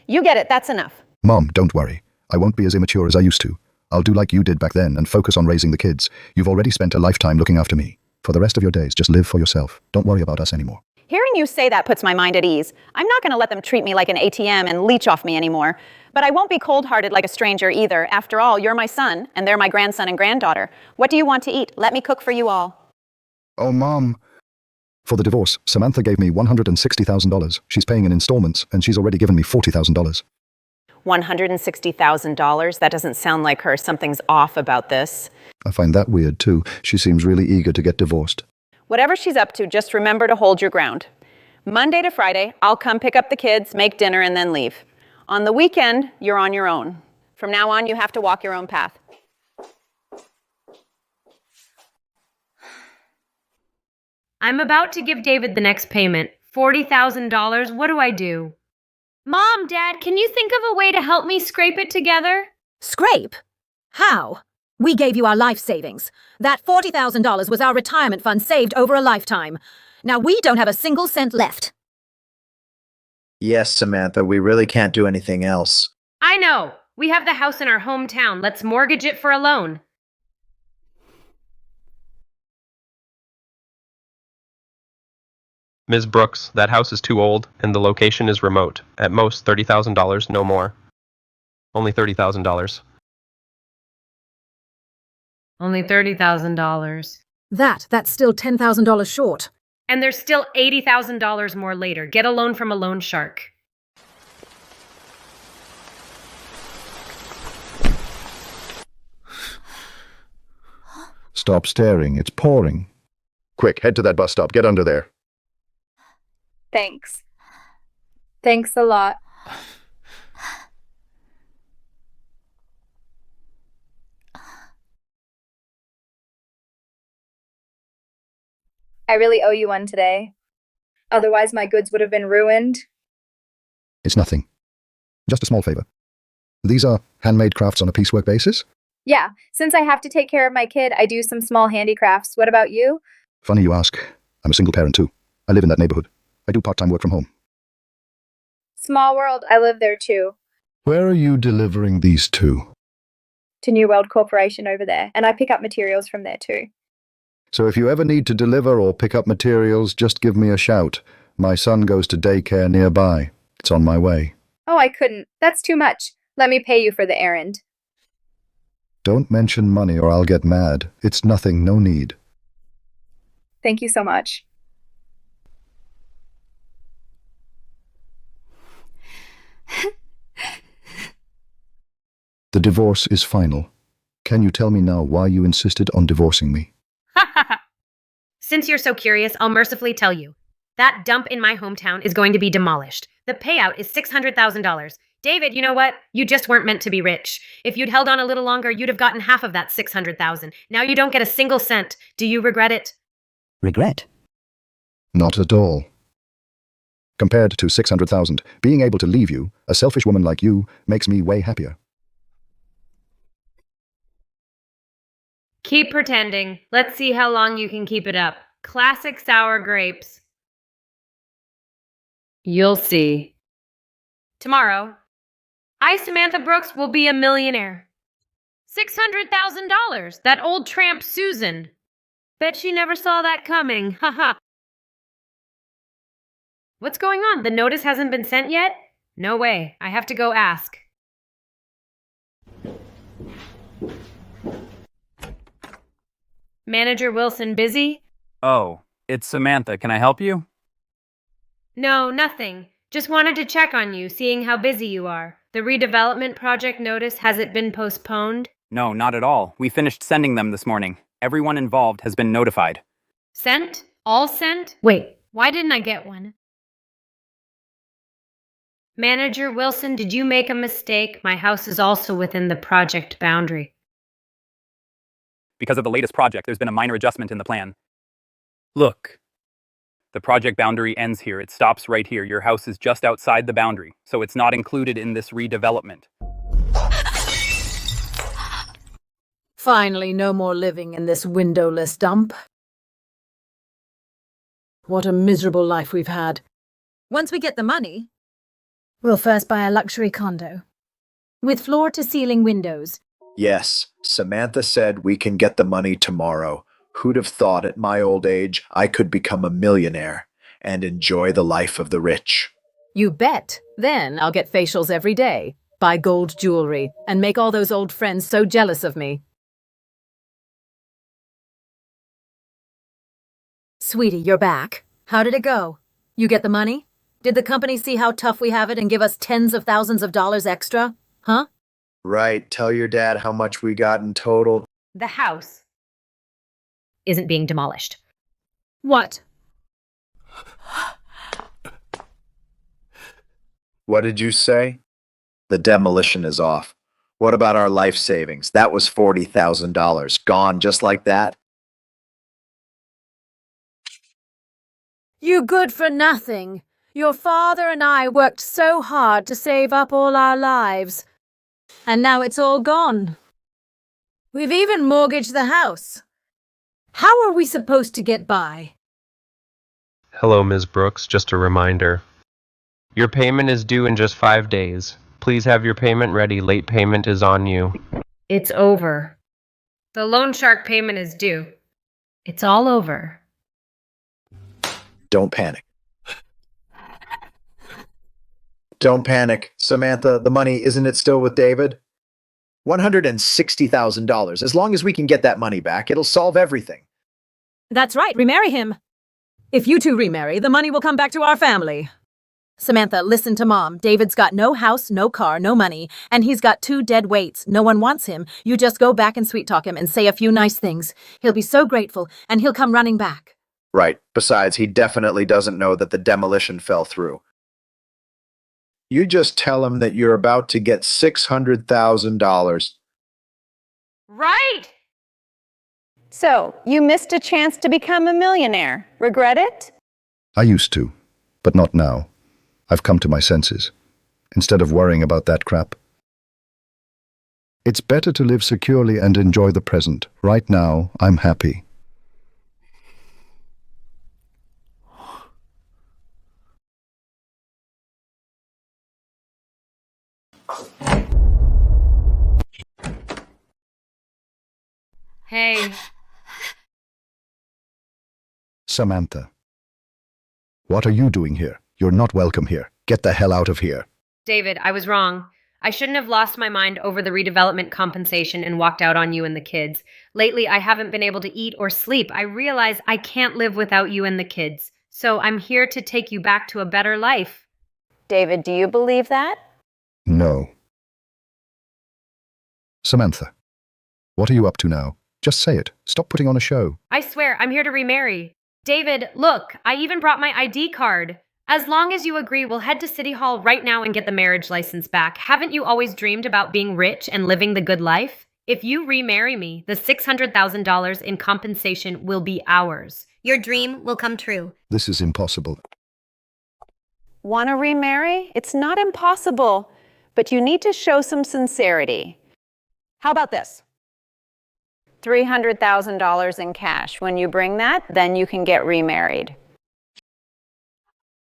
You get it, that's enough. Mom, don't worry. I won't be as immature as I used to. I'll do like you did back then and focus on raising the kids. You've already spent a lifetime looking after me. For the rest of your days, just live for yourself. Don't worry about us anymore. Hearing you say that puts my mind at ease. I'm not going to let them treat me like an ATM and leech off me anymore. But I won't be cold-hearted like a stranger either. After all, you're my son, and they're my grandson and granddaughter. What do you want to eat? Let me cook for you all. Oh, Mom. For the divorce, Samantha gave me $160,000. She's paying in installments, and she's already given me $40,000. $160,000? That doesn't sound like her. Something's off about this. I find that weird, too. She seems really eager to get divorced. Whatever she's up to, just remember to hold your ground. Monday to Friday, I'll come pick up the kids, make dinner, and then leave. On the weekend, you're on your own. From now on, you have to walk your own path. I'm about to give David the next payment. $40,000. What do I do? Mom, Dad, can you think of a way to help me scrape it together? Scrape? How? We gave you our life savings. That $40,000 was our retirement fund saved over a lifetime. Now we don't have a single cent left. Yes, Samantha, we really can't do anything else. I know. We have the house in our hometown. Let's mortgage it for a loan. Ms. Brooks, that house is too old, and the location is remote. At most, $30,000, no more. Only $30,000. Only $30,000. That's still $10,000 short. And there's still $80,000 more later. Get a loan from a loan shark. Stop staring. It's pouring. Quick, head to that bus stop. Get under there. Thanks. Thanks a lot. I really owe you one today. Otherwise, my goods would have been ruined. It's nothing. Just a small favor. These are handmade crafts on a piecework basis? Yeah, since I have to take care of my kid, I do some small handicrafts. What about you? Funny you ask. I'm a single parent too. I live in that neighborhood. I do part-time work from home. Small world, I live there too. Where are you delivering these to? To New World Corporation over there, and I pick up materials from there too. So if you ever need to deliver or pick up materials, just give me a shout. My son goes to daycare nearby. It's on my way. Oh, I couldn't. That's too much. Let me pay you for the errand. Don't mention money or I'll get mad. It's nothing, no need. Thank you so much. The divorce is final. Can you tell me now why you insisted on divorcing me? Since you're so curious, I'll mercifully tell you. That dump in my hometown is going to be demolished. The payout is $600,000. David, you know what? You just weren't meant to be rich. If you'd held on a little longer, you'd have gotten half of that $600,000. Now you don't get a single cent. Do you regret it? Regret? Not at all. Compared to $600,000, being able to leave you, a selfish woman like you, makes me way happier. Keep pretending. Let's see how long you can keep it up. Classic sour grapes. You'll see. Tomorrow, I, Samantha Brooks, will be a millionaire. $600,000. That old tramp Susan. Bet she never saw that coming. Haha. What's going on? The notice hasn't been sent yet? No way. I have to go ask. Manager Wilson busy? Oh, it's Samantha. Can I help you? No, nothing. Just wanted to check on you, seeing how busy you are. The redevelopment project notice, has it been postponed? No, not at all. We finished sending them this morning. Everyone involved has been notified. Sent? All sent? Wait, why didn't I get one? Manager Wilson, did you make a mistake? My house is also within the project boundary. Because of the latest project, there's been a minor adjustment in the plan. Look. The project boundary ends here. It stops right here. Your house is just outside the boundary, so it's not included in this redevelopment. Finally, no more living in this windowless dump. What a miserable life we've had. Once we get the money, We'll first buy a luxury condo. With floor-to-ceiling windows. Yes, Samantha said we can get the money tomorrow. Who'd have thought at my old age I could become a millionaire and enjoy the life of the rich? You bet. Then I'll get facials every day, buy gold jewelry, and make all those old friends so jealous of me. Sweetie, you're back. How did it go? You get the money? Did the company see how tough we have it and give us tens of thousands of dollars extra? Huh? Right, tell your dad how much we got in total. The house isn't being demolished. What? What did you say? The demolition is off. What about our life savings? That was $40,000. Gone just like that? You good for nothing. Your father and I worked so hard to save up all our lives. And now it's all gone. We've even mortgaged the house. How are we supposed to get by? Hello, Ms. Brooks. Just a reminder. Your payment is due in just 5 days. Please have your payment ready. Late payment is on you. It's over. The loan shark payment is due. It's all over. Don't panic. Don't panic. Samantha, the money, isn't it still with David? $160,000. As long as we can get that money back, it'll solve everything. That's right, remarry him. If you two remarry, the money will come back to our family. Samantha, listen to Mom. David's got no house, no car, no money, and he's got 2 dead weights. No one wants him. You just go back and sweet-talk him and say a few nice things. He'll be so grateful, and he'll come running back. Right. Besides, he definitely doesn't know that the demolition fell through. You just tell him that you're about to get $600,000. Right! So, you missed a chance to become a millionaire. Regret it? I used to, but not now. I've come to my senses. Instead of worrying about that crap. It's better to live securely and enjoy the present. Right now, I'm happy. Hey. Samantha. What are you doing here? You're not welcome here. Get the hell out of here. David, I was wrong. I shouldn't have lost my mind over the redevelopment compensation and walked out on you and the kids. Lately, I haven't been able to eat or sleep. I realize I can't live without you and the kids. So I'm here to take you back to a better life. David, do you believe that? No. Samantha, what are you up to now? Just say it. Stop putting on a show. I swear, I'm here to remarry. David, look, I even brought my ID card. As long as you agree, we'll head to City Hall right now and get the marriage license back. Haven't you always dreamed about being rich and living the good life? If you remarry me, the $600,000 in compensation will be ours. Your dream will come true. This is impossible. Want to remarry? It's not impossible, but you need to show some sincerity. How about this? $300,000 in cash. When you bring that, then you can get remarried.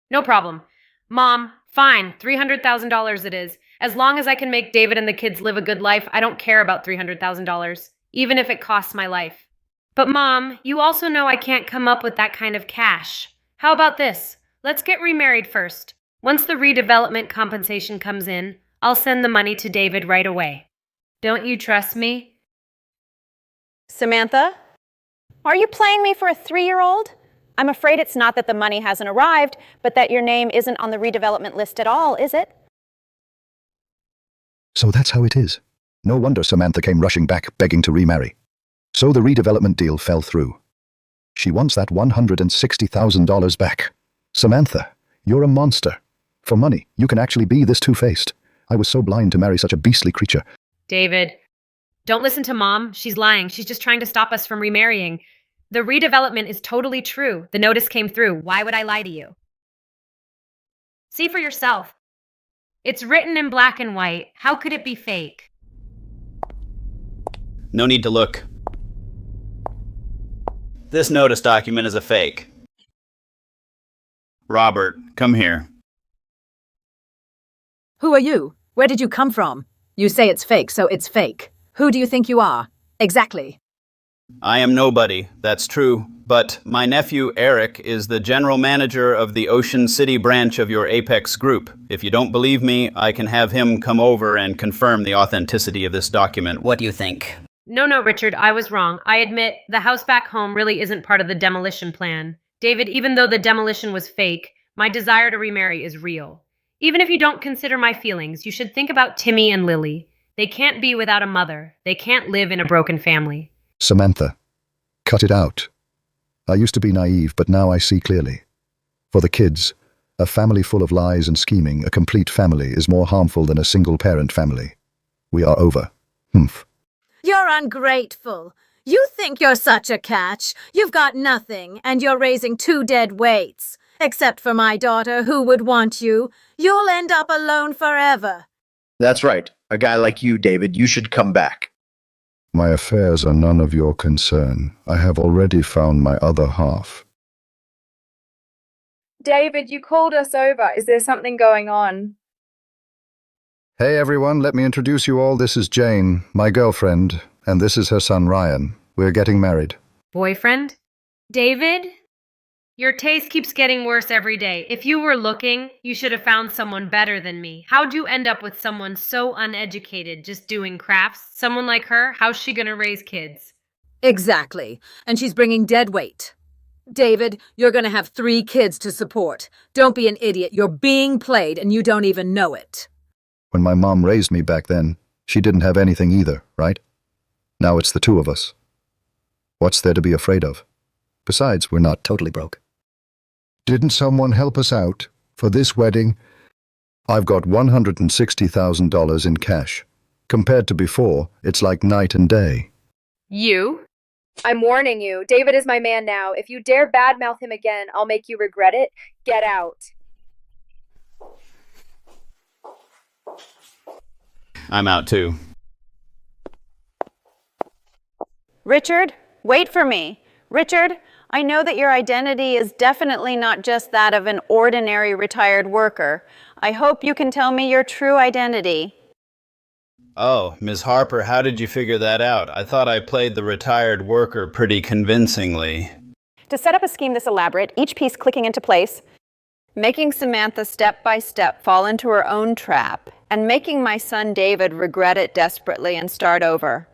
No problem. Mom, fine, $300,000 it is. As long as I can make David and the kids live a good life, I don't care about $300,000, even if it costs my life. But Mom, you also know I can't come up with that kind of cash. How about this? Let's get remarried first. Once the redevelopment compensation comes in, I'll send the money to David right away. Don't you trust me? Samantha, are you playing me for a 3-year-old? I'm afraid it's not that the money hasn't arrived, but that your name isn't on the redevelopment list at all, is it? So that's how it is. No wonder Samantha came rushing back, begging to remarry. So the redevelopment deal fell through. She wants that $160,000 back. Samantha, you're a monster. For money, you can actually be this two-faced. I was so blind to marry such a beastly creature. David, don't listen to Mom. She's lying. She's just trying to stop us from remarrying. The redevelopment is totally true. The notice came through. Why would I lie to you? See for yourself. It's written in black and white. How could it be fake? No need to look. This notice document is a fake. Robert, come here. Who are you? Where did you come from? You say it's fake, so it's fake. Who do you think you are? Exactly. I am nobody, that's true, but my nephew Eric is the general manager of the Ocean City branch of your Apex group. If you don't believe me, I can have him come over and confirm the authenticity of this document. What do you think? No, Richard, I was wrong. I admit, the house back home really isn't part of the demolition plan. David, even though the demolition was fake, my desire to remarry is real. Even if you don't consider my feelings, you should think about Timmy and Lily. They can't be without a mother. They can't live in a broken family. Samantha, cut it out. I used to be naive, but now I see clearly. For the kids, a family full of lies and scheming, a complete family, is more harmful than a single-parent family. We are over. Humph. You're ungrateful. You think you're such a catch. You've got nothing, and you're raising two dead weights. Except for my daughter, who would want you. You'll end up alone forever. That's right. A guy like you, David, you should come back. My affairs are none of your concern. I have already found my other half. David, you called us over. Is there something going on? Hey everyone, let me introduce you all. This is Jane, my girlfriend, and this is her son Ryan. We're getting married. Boyfriend? David? Your taste keeps getting worse every day. If you were looking, you should have found someone better than me. How'd you end up with someone so uneducated, just doing crafts? Someone like her, how's she gonna raise kids? Exactly. And she's bringing dead weight. David, you're gonna have 3 kids to support. Don't be an idiot. You're being played and you don't even know it. When my mom raised me back then, she didn't have anything either, right? Now it's the 2 of us. What's there to be afraid of? Besides, we're not totally broke. Didn't someone help us out for this wedding? I've got $160,000 in cash. Compared to before, it's like night and day. You? I'm warning you. David is my man now. If you dare badmouth him again, I'll make you regret it. Get out. I'm out too. Richard, wait for me. Richard, I know that your identity is definitely not just that of an ordinary retired worker. I hope you can tell me your true identity. Oh, Ms. Harper, how did you figure that out? I thought I played the retired worker pretty convincingly. To set up a scheme this elaborate, each piece clicking into place, making Samantha step by step fall into her own trap, and making my son David regret it desperately and start over.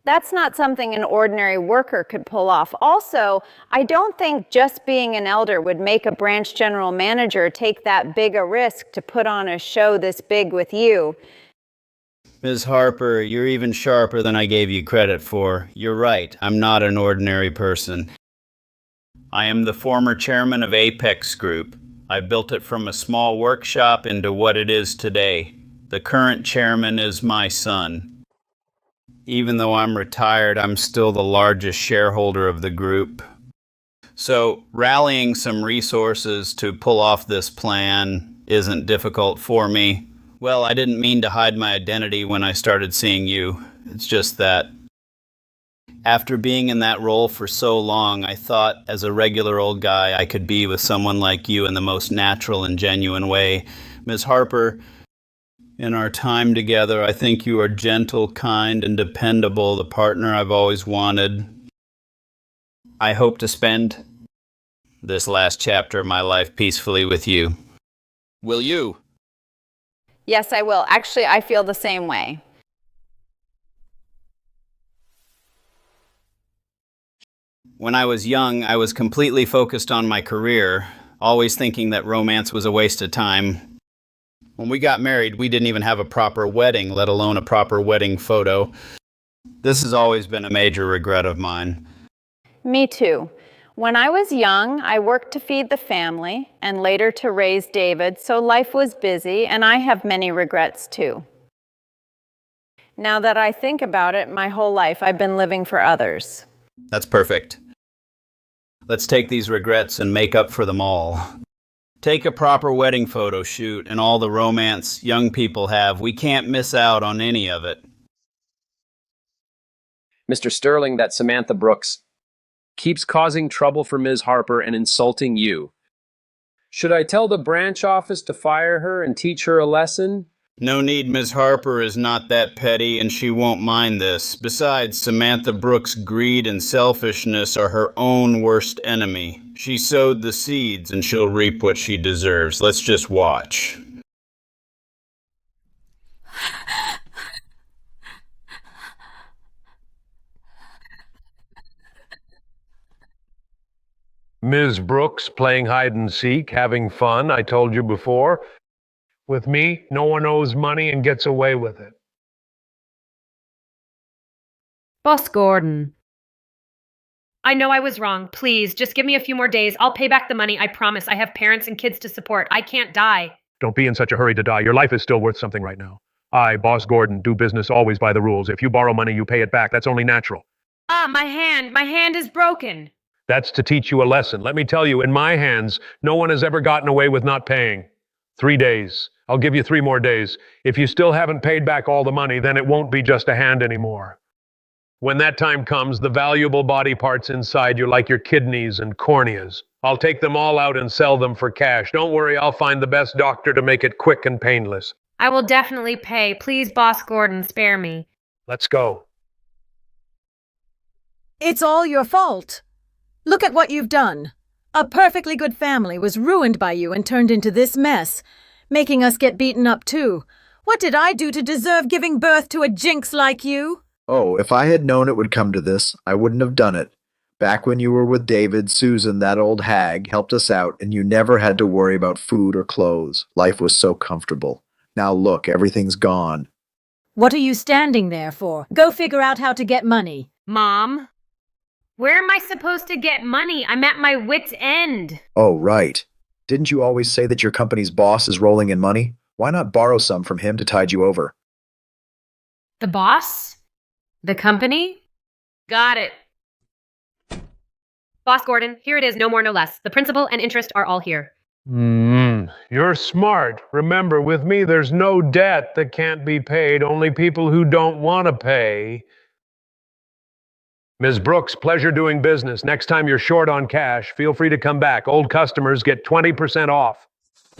That's not something an ordinary worker could pull off. Also, I don't think just being an elder would make a branch general manager take that big a risk to put on a show this big with you. Ms. Harper, you're even sharper than I gave you credit for. You're right, I'm not an ordinary person. I am the former chairman of Apex Group. I built it from a small workshop into what it is today. The current chairman is my son. Even though I'm retired, I'm still the largest shareholder of the group. So, rallying some resources to pull off this plan isn't difficult for me. Well, I didn't mean to hide my identity when I started seeing you. It's just that after being in that role for so long, I thought as a regular old guy I could be with someone like you in the most natural and genuine way. Ms. Harper, in our time together, I think you are gentle, kind, and dependable, the partner I've always wanted. I hope to spend this last chapter of my life peacefully with you. Will you? Yes, I will. Actually, I feel the same way. When I was young, I was completely focused on my career, always thinking that romance was a waste of time. When we got married, we didn't even have a proper wedding, let alone a proper wedding photo. This has always been a major regret of mine. Me too. When I was young, I worked to feed the family and later to raise David, so life was busy, and I have many regrets too. Now that I think about it, my whole life I've been living for others. That's perfect. Let's take these regrets and make up for them all. Take a proper wedding photo shoot and all the romance young people have. We can't miss out on any of it. Mr. Sterling, that Samantha Brooks keeps causing trouble for Ms. Harper and insulting you. Should I tell the branch office to fire her and teach her a lesson? No need, Miss Harper is not that petty, and she won't mind this. Besides, Samantha Brooks' greed and selfishness are her own worst enemy. She sowed the seeds, and she'll reap what she deserves. Let's just watch. Ms. Brooks playing hide and seek, having fun, I told you before. With me, no one owes money and gets away with it. Boss Gordon. I know I was wrong. Please, just give me a few more days. I'll pay back the money. I promise. I have parents and kids to support. I can't die. Don't be in such a hurry to die. Your life is still worth something right now. I, Boss Gordon, do business always by the rules. If you borrow money, you pay it back. That's only natural. Ah, my hand. My hand is broken. That's to teach you a lesson. Let me tell you, in my hands, no one has ever gotten away with not paying. 3 days. I'll give you 3 more days. If you still haven't paid back all the money, then it won't be just a hand anymore. When that time comes, the valuable body parts inside you, like your kidneys and corneas, I'll take them all out and sell them for cash. Don't worry, I'll find the best doctor to make it quick and painless. I will definitely pay. Please, Boss Gordon, spare me. Let's go. It's all your fault. Look at what you've done. A perfectly good family was ruined by you and turned into this mess, making us get beaten up too. What did I do to deserve giving birth to a jinx like you? Oh, if I had known it would come to this, I wouldn't have done it. Back when you were with David, Susan, that old hag, helped us out, and you never had to worry about food or clothes. Life was so comfortable. Now look, everything's gone. What are you standing there for? Go figure out how to get money. Mom? Where am I supposed to get money? I'm at my wit's end. Oh, right. Didn't you always say that your company's boss is rolling in money? Why not borrow some from him to tide you over? The boss? The company? Got it. Boss Gordon, here it is, no more, no less. The principal and interest are all here. You're smart. Remember, with me, there's no debt that can't be paid, only people who don't want to pay. Ms. Brooks, pleasure doing business. Next time you're short on cash, feel free to come back. Old customers get 20% off.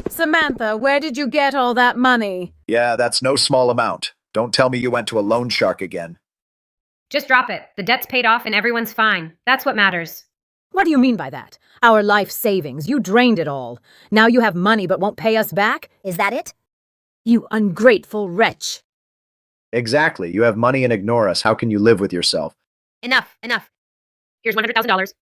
Samantha, where did you get all that money? Yeah, that's no small amount. Don't tell me you went to a loan shark again. Just drop it. The debt's paid off and everyone's fine. That's what matters. What do you mean by that? Our life savings. You drained it all. Now you have money but won't pay us back? Is that it? You ungrateful wretch. Exactly. You have money and ignore us. How can you live with yourself? Enough. Here's $100,000.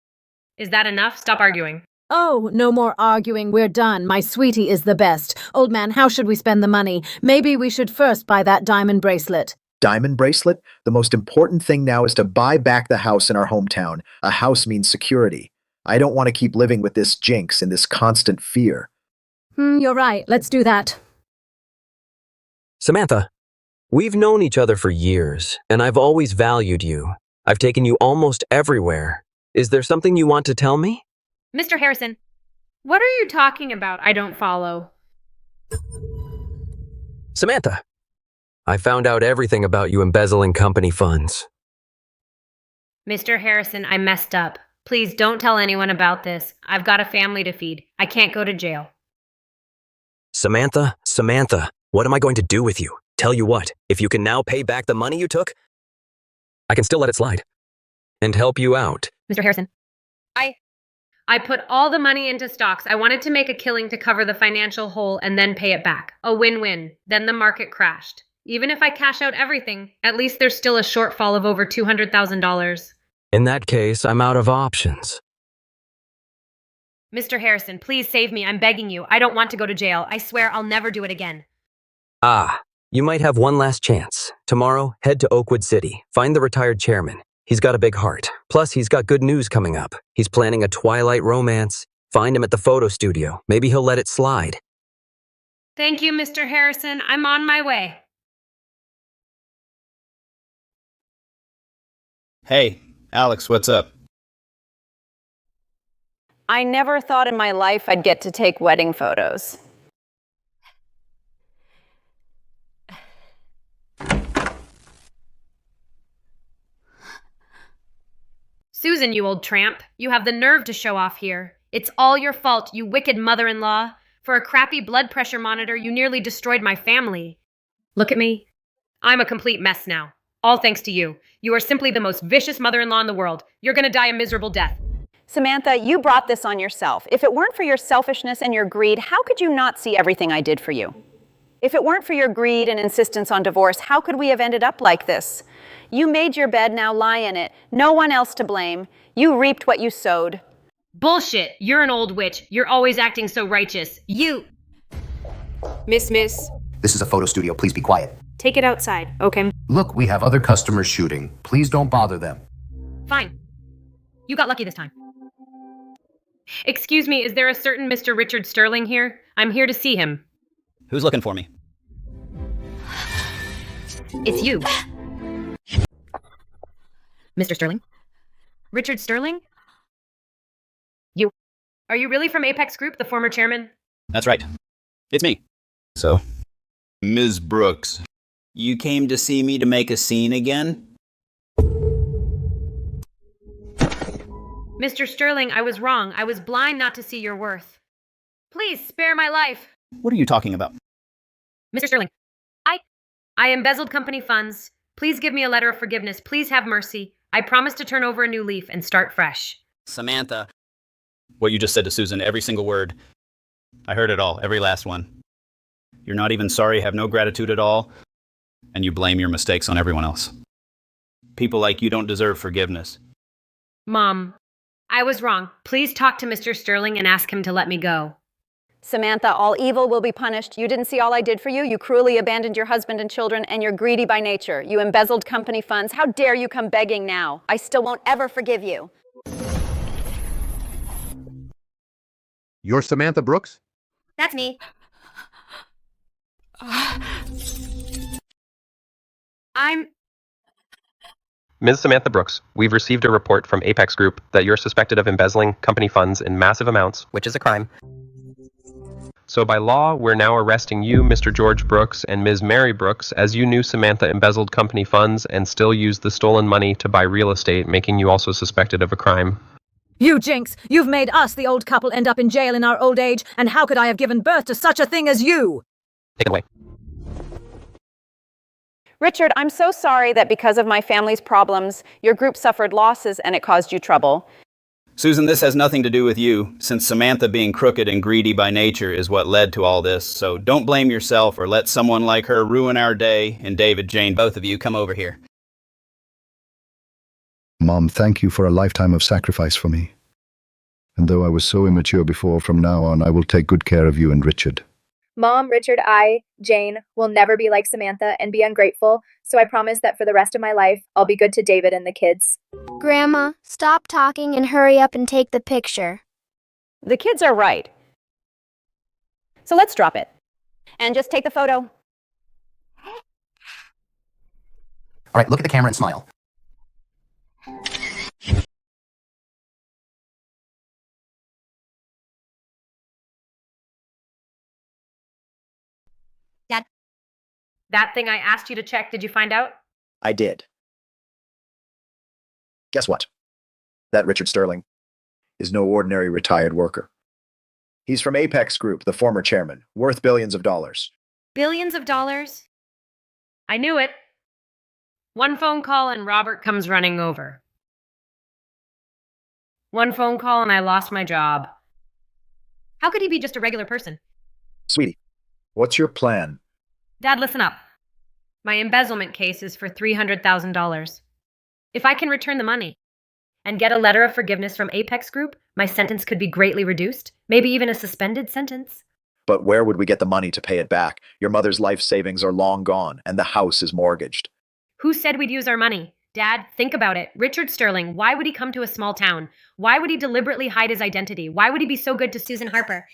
Is that enough? Stop arguing. Oh, no more arguing. We're done. My sweetie is the best. Old man, how should we spend the money? Maybe we should first buy that diamond bracelet. Diamond bracelet? The most important thing now is to buy back the house in our hometown. A house means security. I don't want to keep living with this jinx and this constant fear. You're right. Let's do that. Samantha, we've known each other for years, and I've always valued you. I've taken you almost everywhere. Is there something you want to tell me? Mr. Harrison, what are you talking about? I don't follow. Samantha, I found out everything about you embezzling company funds. Mr. Harrison, I messed up. Please don't tell anyone about this. I've got a family to feed. I can't go to jail. Samantha, what am I going to do with you? Tell you what, if you can now pay back the money you took, I can still let it slide and help you out. Mr. Harrison, I put all the money into stocks. I wanted to make a killing to cover the financial hole and then pay it back. A win-win. Then the market crashed. Even if I cash out everything, at least there's still a shortfall of over $200,000. In that case, I'm out of options. Mr. Harrison, please save me. I'm begging you. I don't want to go to jail. I swear I'll never do it again. You might have one last chance. Tomorrow, head to Oakwood City. Find the retired chairman. He's got a big heart. Plus, he's got good news coming up. He's planning a Twilight romance. Find him at the photo studio. Maybe he'll let it slide. Thank you, Mr. Harrison. I'm on my way. Hey, Alex, what's up? I never thought in my life I'd get to take wedding photos. Susan, you old tramp. You have the nerve to show off here. It's all your fault, you wicked mother-in-law. For a crappy blood pressure monitor, you nearly destroyed my family. Look at me. I'm a complete mess now. All thanks to you. You are simply the most vicious mother-in-law in the world. You're gonna die a miserable death. Samantha, you brought this on yourself. If it weren't for your selfishness and your greed, how could you not see everything I did for you? If it weren't for your greed and insistence on divorce, how could we have ended up like this? You made your bed, now lie in it. No one else to blame. You reaped what you sowed. Bullshit. You're an old witch. You're always acting so righteous. You... Miss. This is a photo studio. Please be quiet. Take it outside, okay? Look, we have other customers shooting. Please don't bother them. Fine. You got lucky this time. Excuse me, is there a certain Mr. Richard Sterling here? I'm here to see him. Who's looking for me? It's you. Mr. Sterling? Richard Sterling? You. Are you really from Apex Group, the former chairman? That's right. It's me. So, Ms. Brooks, you came to see me to make a scene again? Mr. Sterling, I was wrong. I was blind not to see your worth. Please, spare my life. What are you talking about? Mr. Sterling, I embezzled company funds. Please give me a letter of forgiveness. Please have mercy. I promise to turn over a new leaf and start fresh. Samantha. What you just said to Susan, every single word. I heard it all, every last one. You're not even sorry, have no gratitude at all, and you blame your mistakes on everyone else. People like you don't deserve forgiveness. Mom, I was wrong. Please talk to Mr. Sterling and ask him to let me go. Samantha, all evil will be punished. You didn't see all I did for you. You cruelly abandoned your husband and children, and you're greedy by nature. You embezzled company funds. How dare you come begging now? I still won't ever forgive you. You're Samantha Brooks? That's me. I'm... Ms. Samantha Brooks, we've received a report from Apex Group that you're suspected of embezzling company funds in massive amounts, which is a crime. So by law, we're now arresting you, Mr. George Brooks, and Ms. Mary Brooks, as you knew Samantha embezzled company funds and still used the stolen money to buy real estate, making you also suspected of a crime. You jinx! You've made us, the old couple, end up in jail in our old age, and how could I have given birth to such a thing as you? Take it away. Richard, I'm so sorry that because of my family's problems, your group suffered losses and it caused you trouble. Susan, this has nothing to do with you, since Samantha being crooked and greedy by nature is what led to all this, so don't blame yourself or let someone like her ruin our day. And David, Jane, both of you, come over here. Mom, thank you for a lifetime of sacrifice for me. And though I was so immature before, from now on I will take good care of you and Richard. Mom, Richard, Jane, will never be like Samantha and be ungrateful, so I promise that for the rest of my life, I'll be good to David and the kids. Grandma, stop talking and hurry up and take the picture. The kids are right. So let's drop it. And just take the photo. All right, look at the camera and smile. Dad? That thing I asked you to check, did you find out? I did. Guess what? That Richard Sterling is no ordinary retired worker. He's from Apex Group, the former chairman, worth billions of dollars. Billions of dollars? I knew it. One phone call and Robert comes running over. One phone call and I lost my job. How could he be just a regular person? Sweetie, what's your plan? Dad, listen up. My embezzlement case is for $300,000. If I can return the money and get a letter of forgiveness from Apex Group, my sentence could be greatly reduced, maybe even a suspended sentence. But where would we get the money to pay it back? Your mother's life savings are long gone, and the house is mortgaged. Who said we'd use our money? Dad, think about it. Richard Sterling, why would he come to a small town? Why would he deliberately hide his identity? Why would he be so good to Susan Harper?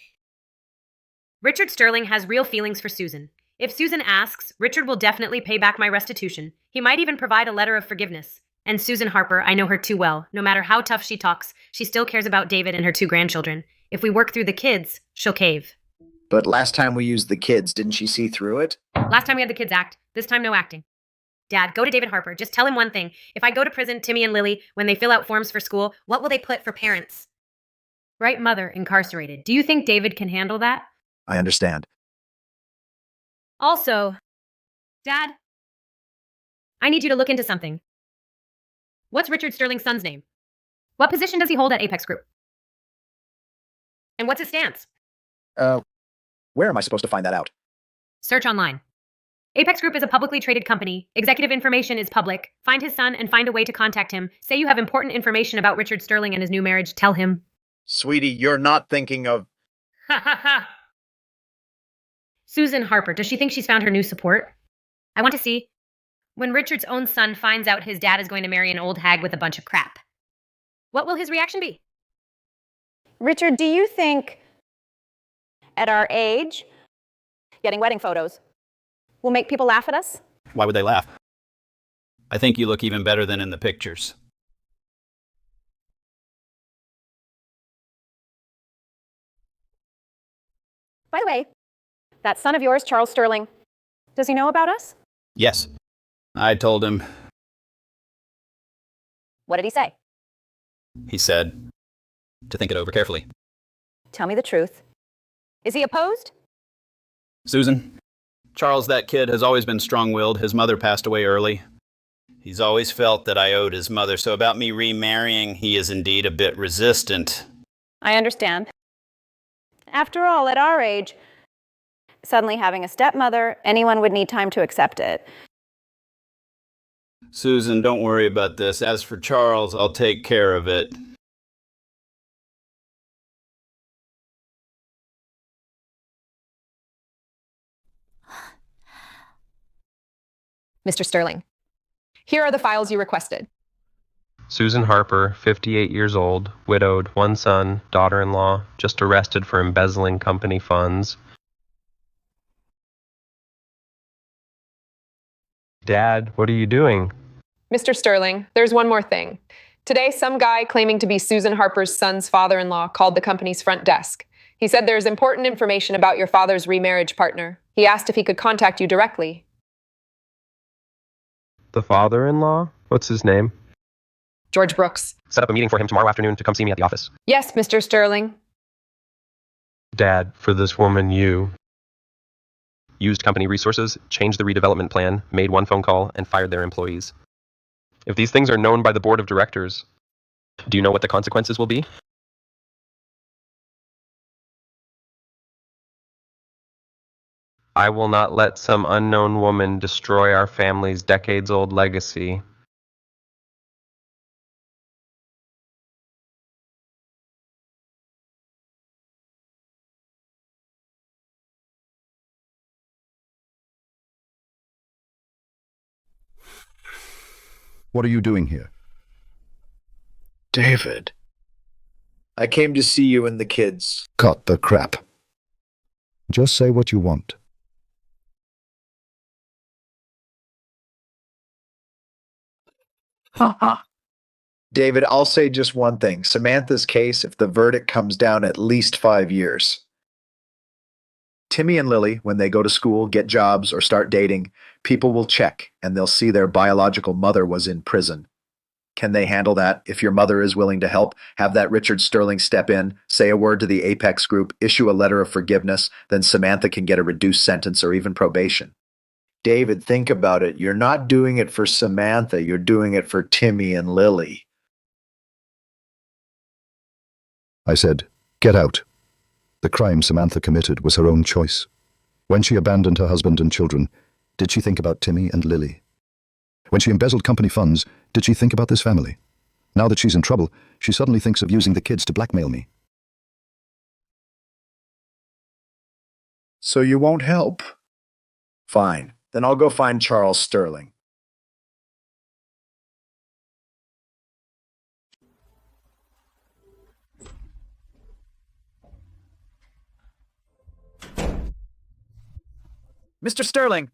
Richard Sterling has real feelings for Susan. If Susan asks, Richard will definitely pay back my restitution. He might even provide a letter of forgiveness. And Susan Harper, I know her too well. No matter how tough she talks, she still cares about David and her 2 grandchildren. If we work through the kids, she'll cave. But last time we used the kids, didn't she see through it? Last time we had the kids act. This time, no acting. Dad, go to David Harper. Just tell him one thing. If I go to prison, Timmy and Lily, when they fill out forms for school, what will they put for parents? Right mother incarcerated. Do you think David can handle that? I understand. Also, Dad, I need you to look into something. What's Richard Sterling's son's name? What position does he hold at Apex Group? And what's his stance? Where am I supposed to find that out? Search online. Apex Group is a publicly traded company. Executive information is public. Find his son and find a way to contact him. Say you have important information about Richard Sterling and his new marriage. Tell him. Sweetie, you're not thinking of... Ha ha ha! Susan Harper, does she think she's found her new support? I want to see. When Richard's own son finds out his dad is going to marry an old hag with a bunch of crap, what will his reaction be? Richard, do you think at our age, getting wedding photos will make people laugh at us? Why would they laugh? I think you look even better than in the pictures. By the way, that son of yours, Charles Sterling, does he know about us? Yes. I told him. What did he say? He said to think it over carefully. Tell me the truth. Is he opposed? Susan, Charles, that kid, has always been strong-willed. His mother passed away early. He's always felt that I owed his mother, so about me remarrying, he is indeed a bit resistant. I understand. After all, at our age, suddenly having a stepmother, anyone would need time to accept it. Susan, don't worry about this. As for Charles, I'll take care of it. Mr. Sterling, here are the files you requested. Susan Harper, 58 years old, widowed, one son, daughter-in-law, just arrested for embezzling company funds. Dad, what are you doing? Mr. Sterling, there's one more thing. Today, some guy claiming to be Susan Harper's son's father-in-law called the company's front desk. He said there's important information about your father's remarriage partner. He asked if he could contact you directly. The father-in-law? What's his name? George Brooks. Set up a meeting for him tomorrow afternoon to come see me at the office. Yes, Mr. Sterling. Dad, for this woman, you used company resources, changed the redevelopment plan, made one phone call, and fired their employees. If these things are known by the board of directors, do you know what the consequences will be? I will not let some unknown woman destroy our family's decades-old legacy. What are you doing here? David. I came to see you and the kids. Cut the crap. Just say what you want. David, I'll say just one thing. Samantha's case, if the verdict comes down, at least 5 years. Timmy and Lily, when they go to school, get jobs, or start dating, people will check, and they'll see their biological mother was in prison. Can they handle that? If your mother is willing to help, have that Richard Sterling step in, say a word to the Apex Group, issue a letter of forgiveness, then Samantha can get a reduced sentence or even probation. David, think about it. You're not doing it for Samantha. You're doing it for Timmy and Lily. I said, get out. The crime Samantha committed was her own choice. When she abandoned her husband and children, did she think about Timmy and Lily? When she embezzled company funds, did she think about this family? Now that she's in trouble, she suddenly thinks of using the kids to blackmail me. So you won't help? Fine. Then I'll go find Charles Sterling. Mr. Sterling!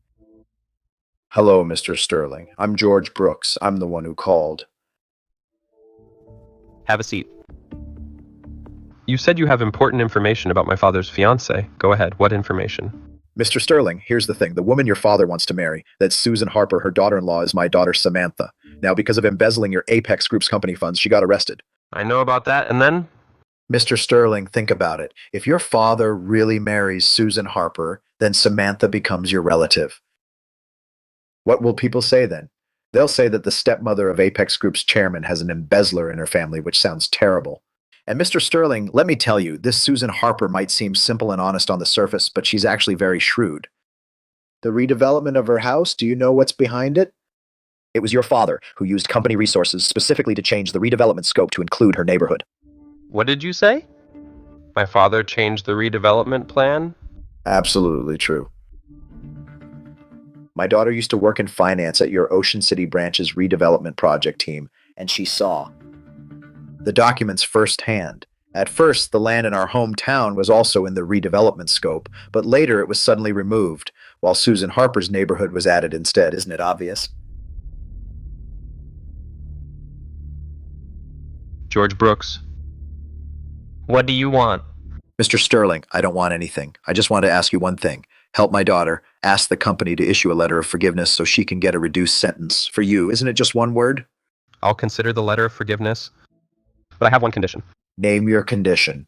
Hello, Mr. Sterling. I'm George Brooks. I'm the one who called. Have a seat. You said you have important information about my father's fiancée. Go ahead. What information? Mr. Sterling, here's the thing. The woman your father wants to marry, that's Susan Harper, her daughter-in-law, is my daughter Samantha. Now, because of embezzling your Apex Group's company funds, she got arrested. I know about that, and then? Mr. Sterling, think about it. If your father really marries Susan Harper, then Samantha becomes your relative. What will people say then? They'll say that the stepmother of Apex Group's chairman has an embezzler in her family, which sounds terrible. And Mr. Sterling, let me tell you, this Susan Harper might seem simple and honest on the surface, but she's actually very shrewd. The redevelopment of her house, do you know what's behind it? It was your father who used company resources specifically to change the redevelopment scope to include her neighborhood. What did you say? My father changed the redevelopment plan? Absolutely true. My daughter used to work in finance at your Ocean City branch's redevelopment project team, and she saw the documents firsthand. At first, the land in our hometown was also in the redevelopment scope, but later it was suddenly removed, while Susan Harper's neighborhood was added instead. Isn't it obvious? George Brooks. What do you want? Mr. Sterling, I don't want anything. I just want to ask you one thing. Help my daughter. Ask the company to issue a letter of forgiveness so she can get a reduced sentence. For you, isn't it just one word? I'll consider the letter of forgiveness, but I have one condition. Name your condition.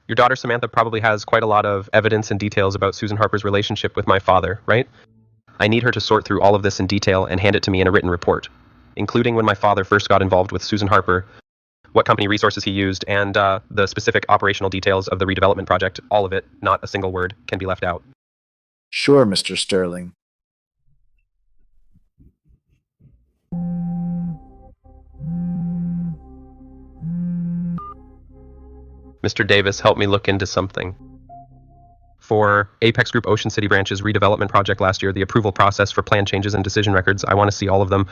Your daughter Samantha probably has quite a lot of evidence and details about Susan Harper's relationship with my father, right? I need her to sort through all of this in detail and hand it to me in a written report, including when my father first got involved with Susan Harper, what company resources he used, and the specific operational details of the redevelopment project. All of it, not a single word, can be left out. Sure, Mr. Sterling. Mr. Davis, help me look into something. For Apex Group Ocean City Branch's redevelopment project last year, the approval process for plan changes and decision records, I want to see all of them.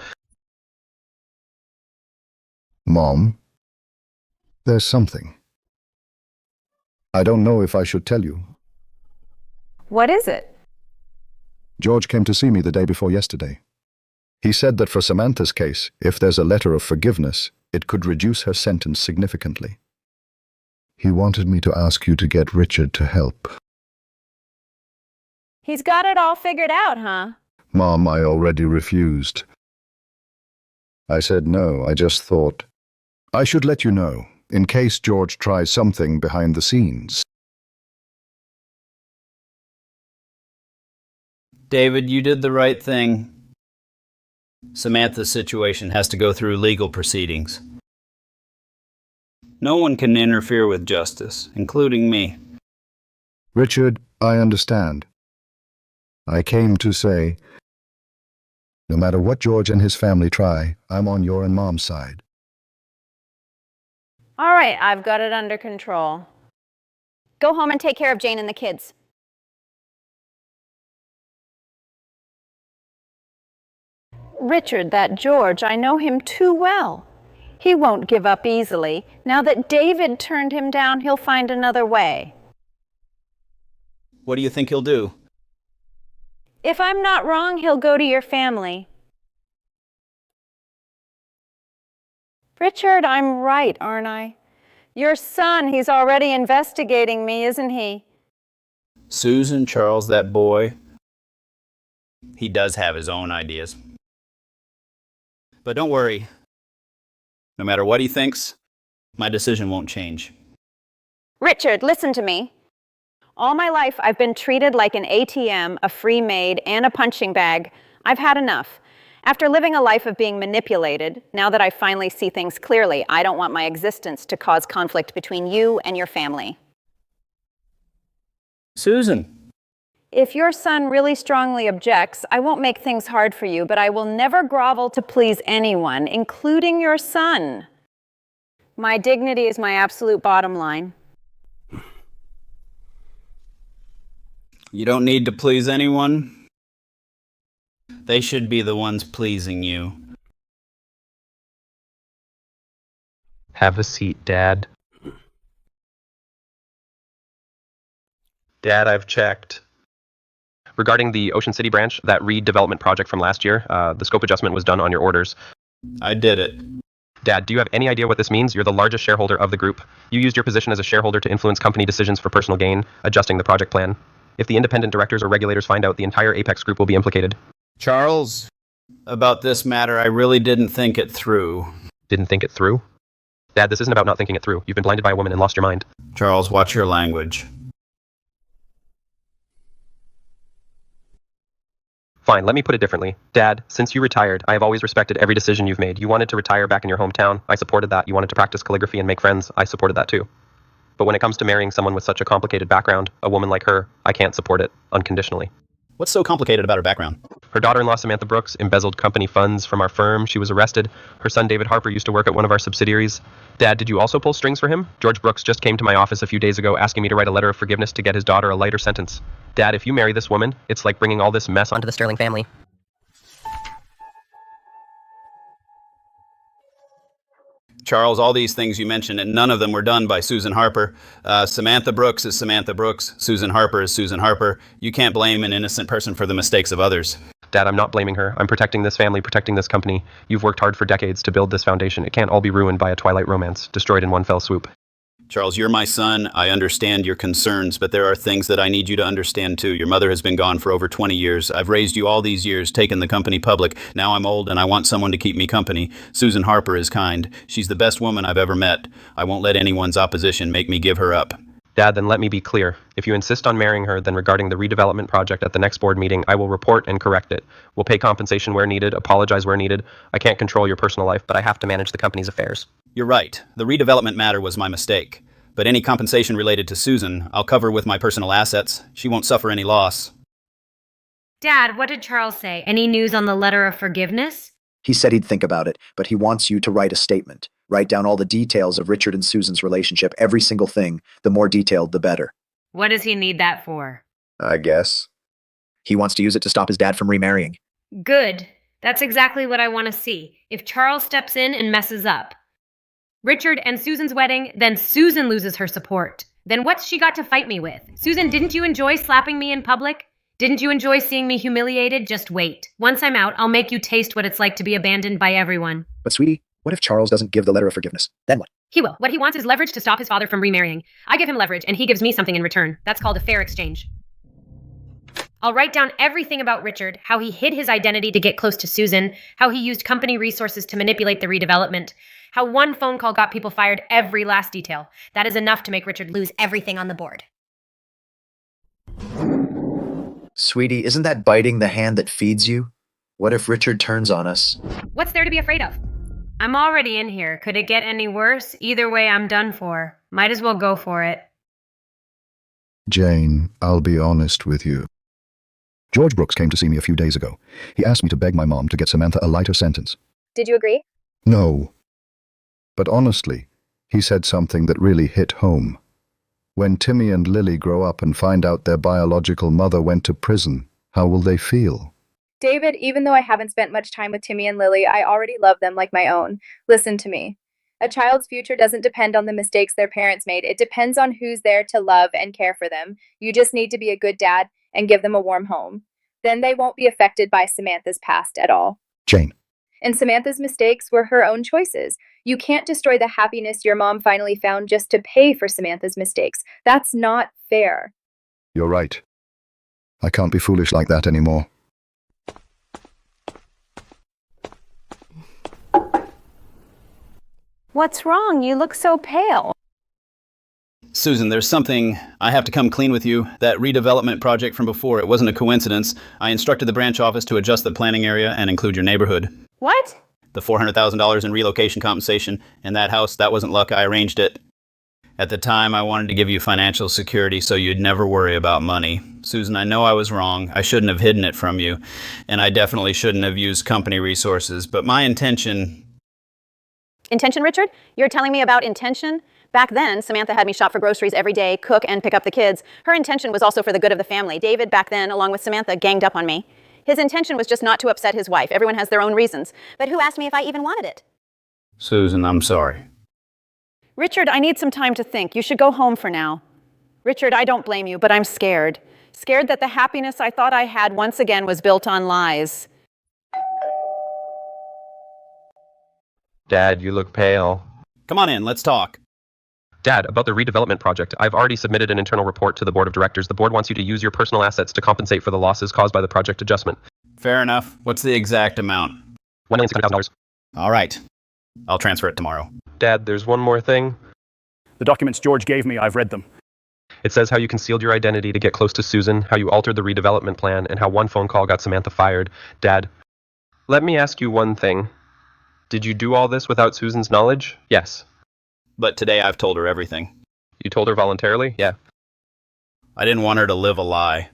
Mom, there's something. I don't know if I should tell you. What is it? George came to see me the day before yesterday. He said that for Samantha's case, if there's a letter of forgiveness, it could reduce her sentence significantly. He wanted me to ask you to get Richard to help. He's got it all figured out, huh? Mom, I already refused. I said no, I just thought I should let you know, in case George tries something behind the scenes. David, you did the right thing. Samantha's situation has to go through legal proceedings. No one can interfere with justice, including me. Richard, I understand. I came to say, no matter what George and his family try, I'm on your and Mom's side. All right, I've got it under control. Go home and take care of Jane and the kids. Richard, that George, I know him too well. He won't give up easily. Now that David turned him down, he'll find another way. What do you think he'll do? If I'm not wrong, he'll go to your family. Richard, I'm right, aren't I? Your son, he's already investigating me, isn't he? Susan, Charles, that boy. He does have his own ideas. But don't worry. No matter what he thinks, my decision won't change. Richard, listen to me. All my life, I've been treated like an ATM, a free maid, and a punching bag. I've had enough. After living a life of being manipulated, now that I finally see things clearly, I don't want my existence to cause conflict between you and your family. Susan. If your son really strongly objects, I won't make things hard for you, but I will never grovel to please anyone, including your son. My dignity is my absolute bottom line. You don't need to please anyone. They should be the ones pleasing you. Have a seat, Dad. Dad, I've checked. Regarding the Ocean City branch, that redevelopment project from last year, the scope adjustment was done on your orders. I did it. Dad, do you have any idea what this means? You're the largest shareholder of the group. You used your position as a shareholder to influence company decisions for personal gain, adjusting the project plan. If the independent directors or regulators find out, the entire Apex group will be implicated. Charles, about this matter, I really didn't think it through. Didn't think it through? Dad, this isn't about not thinking it through. You've been blinded by a woman and lost your mind. Charles, watch your language. Fine, let me put it differently. Dad, since you retired, I have always respected every decision you've made. You wanted to retire back in your hometown. I supported that. You wanted to practice calligraphy and make friends. I supported that too. But when it comes to marrying someone with such a complicated background, a woman like her, I can't support it unconditionally. What's so complicated about her background? Her daughter-in-law, Samantha Brooks, embezzled company funds from our firm. She was arrested. Her son, David Harper, used to work at one of our subsidiaries. Dad, did you also pull strings for him? George Brooks just came to my office a few days ago asking me to write a letter of forgiveness to get his daughter a lighter sentence. Dad, if you marry this woman, it's like bringing all this mess onto the Sterling family. Charles, all these things you mentioned, and none of them were done by Susan Harper. Samantha Brooks is Samantha Brooks. Susan Harper is Susan Harper. You can't blame an innocent person for the mistakes of others. Dad, I'm not blaming her. I'm protecting this family, protecting this company. You've worked hard for decades to build this foundation. It can't all be ruined by a twilight romance, destroyed in one fell swoop. Charles, you're my son. I understand your concerns, but there are things that I need you to understand too. Your mother has been gone for over 20 years. I've raised you all these years, taken the company public. Now I'm old and I want someone to keep me company. Susan Harper is kind. She's the best woman I've ever met. I won't let anyone's opposition make me give her up. Dad, then let me be clear. If you insist on marrying her, then regarding the redevelopment project at the next board meeting, I will report and correct it. We'll pay compensation where needed, apologize where needed. I can't control your personal life, but I have to manage the company's affairs. You're right. The redevelopment matter was my mistake. But any compensation related to Susan, I'll cover with my personal assets. She won't suffer any loss. Dad, what did Charles say? Any news on the letter of forgiveness? He said he'd think about it, but he wants you to write a statement. Write down all the details of Richard and Susan's relationship, every single thing. The more detailed, the better. What does he need that for? I guess. He wants to use it to stop his dad from remarrying. Good. That's exactly what I want to see. If Charles steps in and messes up Richard and Susan's wedding, then Susan loses her support. Then what's she got to fight me with? Susan, didn't you enjoy slapping me in public? Didn't you enjoy seeing me humiliated? Just wait. Once I'm out, I'll make you taste what it's like to be abandoned by everyone. But sweetie, what if Charles doesn't give the letter of forgiveness? Then what? He will. What he wants is leverage to stop his father from remarrying. I give him leverage, and he gives me something in return. That's called a fair exchange. I'll write down everything about Richard, how he hid his identity to get close to Susan, how he used company resources to manipulate the redevelopment, how one phone call got people fired, every last detail. That is enough to make Richard lose everything on the board. Sweetie, isn't that biting the hand that feeds you? What if Richard turns on us? What's there to be afraid of? I'm already in here. Could it get any worse? Either way, I'm done for. Might as well go for it. Jane, I'll be honest with you. George Brooks came to see me a few days ago. He asked me to beg my mom to get Samantha a lighter sentence. Did you agree? No. But honestly, he said something that really hit home. When Timmy and Lily grow up and find out their biological mother went to prison, how will they feel? David, even though I haven't spent much time with Timmy and Lily, I already love them like my own. Listen to me. A child's future doesn't depend on the mistakes their parents made. It depends on who's there to love and care for them. You just need to be a good dad and give them a warm home. Then they won't be affected by Samantha's past at all. Jane. And Samantha's mistakes were her own choices. You can't destroy the happiness your mom finally found just to pay for Samantha's mistakes. That's not fair. You're right. I can't be foolish like that anymore. What's wrong? You look so pale. Susan, there's something. I have to come clean with you. That redevelopment project from before, it wasn't a coincidence. I instructed the branch office to adjust the planning area and include your neighborhood. What? The $400,000 in relocation compensation. And that house, that wasn't luck. I arranged it. At the time, I wanted to give you financial security so you'd never worry about money. Susan, I know I was wrong. I shouldn't have hidden it from you. And I definitely shouldn't have used company resources. But my intention... Intention, Richard? You're telling me about intention? Back then, Samantha had me shop for groceries every day, cook, and pick up the kids. Her intention was also for the good of the family. David, back then, along with Samantha, ganged up on me. His intention was just not to upset his wife. Everyone has their own reasons. But who asked me if I even wanted it? Susan, I'm sorry. Richard, I need some time to think. You should go home for now. Richard, I don't blame you, but I'm scared. Scared that the happiness I thought I had once again was built on lies. Dad, you look pale. Come on in, let's talk. Dad, about the redevelopment project, I've already submitted an internal report to the board of directors. The board wants you to use your personal assets to compensate for the losses caused by the project adjustment. Fair enough. What's the exact amount? $1,600,000. All right. I'll transfer it tomorrow. Dad, there's one more thing. The documents George gave me, I've read them. It says how you concealed your identity to get close to Susan, how you altered the redevelopment plan, and how one phone call got Samantha fired. Dad, let me ask you one thing. Did you do all this without Susan's knowledge? Yes. But today I've told her everything. You told her voluntarily? Yeah. I didn't want her to live a lie.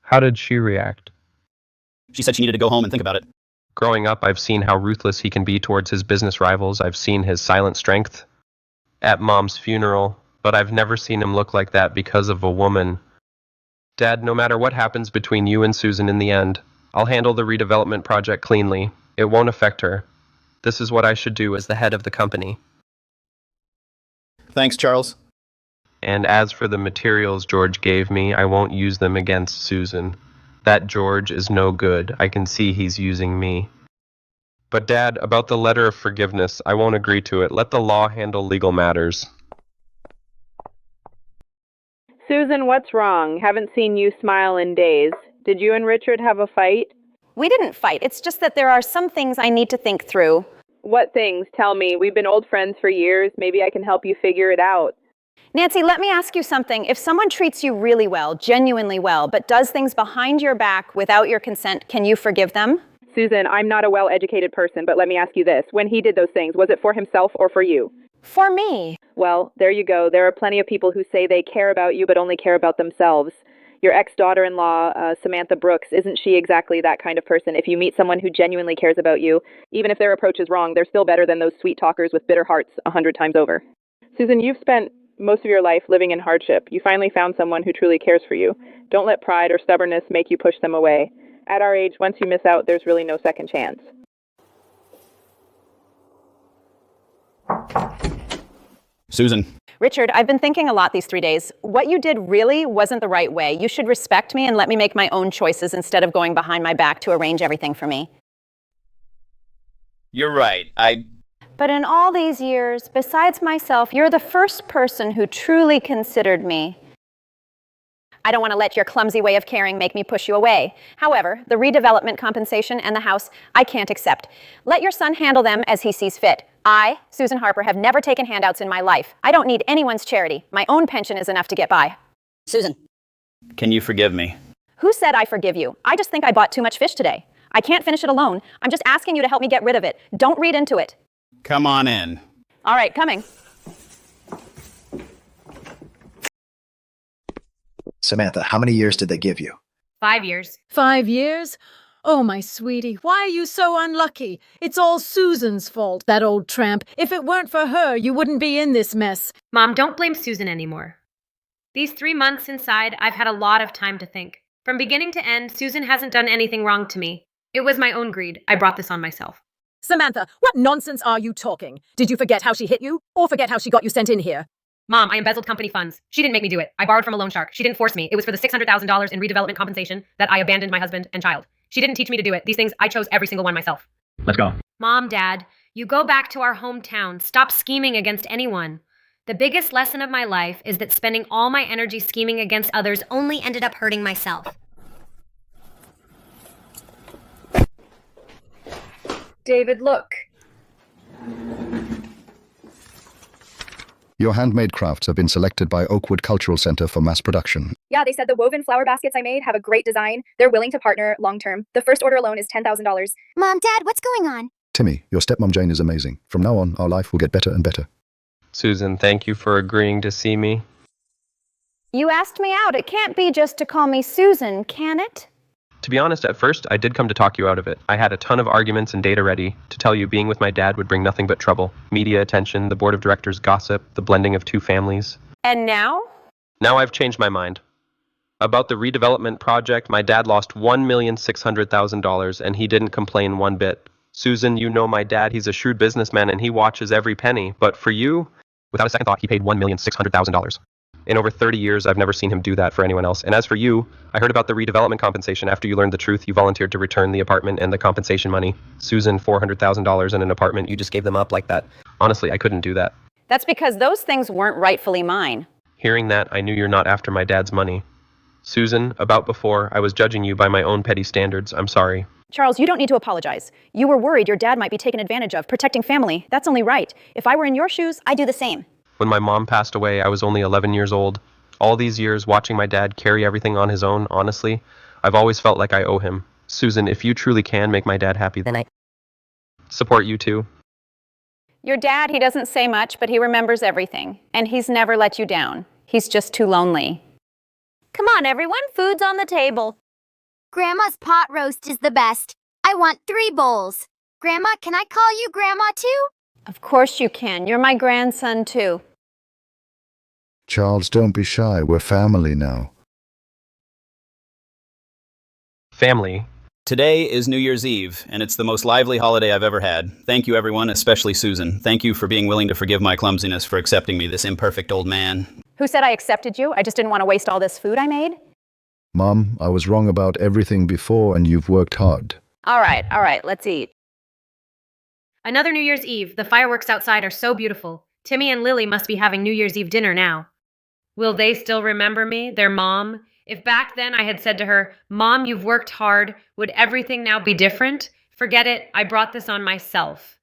How did she react? She said she needed to go home and think about it. Growing up, I've seen how ruthless he can be towards his business rivals. I've seen his silent strength at Mom's funeral, but I've never seen him look like that because of a woman. Dad, no matter what happens between you and Susan in the end, I'll handle the redevelopment project cleanly. It won't affect her. This is what I should do as the head of the company. Thanks, Charles. And as for the materials George gave me, I won't use them against Susan. That George is no good. I can see he's using me. But Dad, about the letter of forgiveness, I won't agree to it. Let the law handle legal matters. Susan, what's wrong? Haven't seen you smile in days. Did you and Richard have a fight? We didn't fight. It's just that there are some things I need to think through. What things? Tell me. We've been old friends for years. Maybe I can help you figure it out. Nancy, let me ask you something. If someone treats you really well, genuinely well, but does things behind your back without your consent, can you forgive them? Susan, I'm not a well-educated person, but let me ask you this. When he did those things, was it for himself or for you? For me. Well, there you go. There are plenty of people who say they care about you, but only care about themselves. Your ex-daughter-in-law, Samantha Brooks, isn't she exactly that kind of person? If you meet someone who genuinely cares about you, even if their approach is wrong, they're still better than those sweet talkers with bitter hearts 100 times over. Susan, you've spent most of your life living in hardship. You finally found someone who truly cares for you. Don't let pride or stubbornness make you push them away. At our age, once you miss out, there's really no second chance. Susan. Richard, I've been thinking a lot these 3 days. What you did really wasn't the right way. You should respect me and let me make my own choices instead of going behind my back to arrange everything for me. You're right. But in all these years, besides myself, you're the first person who truly considered me. I don't want to let your clumsy way of caring make me push you away. However, the redevelopment compensation and the house, I can't accept. Let your son handle them as he sees fit. I, Susan Harper, have never taken handouts in my life. I don't need anyone's charity. My own pension is enough to get by. Susan. Can you forgive me? Who said I forgive you? I just think I bought too much fish today. I can't finish it alone. I'm just asking you to help me get rid of it. Don't read into it. Come on in. All right, coming. Samantha, how many years did they give you? 5 years. 5 years? Oh, my sweetie, why are you so unlucky? It's all Susan's fault, that old tramp. If it weren't for her, you wouldn't be in this mess. Mom, don't blame Susan anymore. These 3 months inside, I've had a lot of time to think. From beginning to end, Susan hasn't done anything wrong to me. It was my own greed. I brought this on myself. Samantha, what nonsense are you talking? Did you forget how she hit you? Or forget how she got you sent in here? Mom, I embezzled company funds. She didn't make me do it. I borrowed from a loan shark. She didn't force me. It was for the $600,000 in redevelopment compensation that I abandoned my husband and child. She didn't teach me to do it. These things, I chose every single one myself. Let's go. Mom, Dad, you go back to our hometown. Stop scheming against anyone. The biggest lesson of my life is that spending all my energy scheming against others only ended up hurting myself. David, look. Your handmade crafts have been selected by Oakwood Cultural Center for mass production. Yeah, they said the woven flower baskets I made have a great design. They're willing to partner long term. The first order alone is $10,000. Mom, Dad, what's going on? Timmy, your stepmom Jane is amazing. From now on, our life will get better and better. Susan, thank you for agreeing to see me. You asked me out. It can't be just to call me Susan, can it? To be honest, at first, I did come to talk you out of it. I had a ton of arguments and data ready to tell you being with my dad would bring nothing but trouble. Media attention, the board of directors gossip, the blending of two families. And now? Now I've changed my mind. About the redevelopment project, my dad lost $1,600,000 and he didn't complain one bit. Susan, you know my dad, he's a shrewd businessman and he watches every penny. But for you, without a second thought, he paid $1,600,000. In over 30 years, I've never seen him do that for anyone else. And as for you, I heard about the redevelopment compensation. After you learned the truth, you volunteered to return the apartment and the compensation money. Susan, $400,000 in an apartment, you just gave them up like that. Honestly, I couldn't do that. That's because those things weren't rightfully mine. Hearing that, I knew you're not after my dad's money. Susan, about before, I was judging you by my own petty standards. I'm sorry. Charles, you don't need to apologize. You were worried your dad might be taken advantage of, protecting family. That's only right. If I were in your shoes, I'd do the same. When my mom passed away, I was only 11 years old. All these years watching my dad carry everything on his own, honestly, I've always felt like I owe him. Susan, if you truly can make my dad happy, then I support you too. Your dad, he doesn't say much, but he remembers everything. And he's never let you down. He's just too lonely. Come on, everyone, food's on the table. Grandma's pot roast is the best. I want 3 bowls. Grandma, can I call you Grandma too? Of course you can. You're my grandson too. Charles, don't be shy. We're family now. Family. Today is New Year's Eve, and it's the most lively holiday I've ever had. Thank you, everyone, especially Susan. Thank you for being willing to forgive my clumsiness, for accepting me, this imperfect old man. Who said I accepted you? I just didn't want to waste all this food I made. Mom, I was wrong about everything before and you've worked hard. All right, let's eat. Another New Year's Eve. The fireworks outside are so beautiful. Timmy and Lily must be having New Year's Eve dinner now. Will they still remember me, their mom? If back then I had said to her, Mom, you've worked hard, would everything now be different? Forget it, I brought this on myself.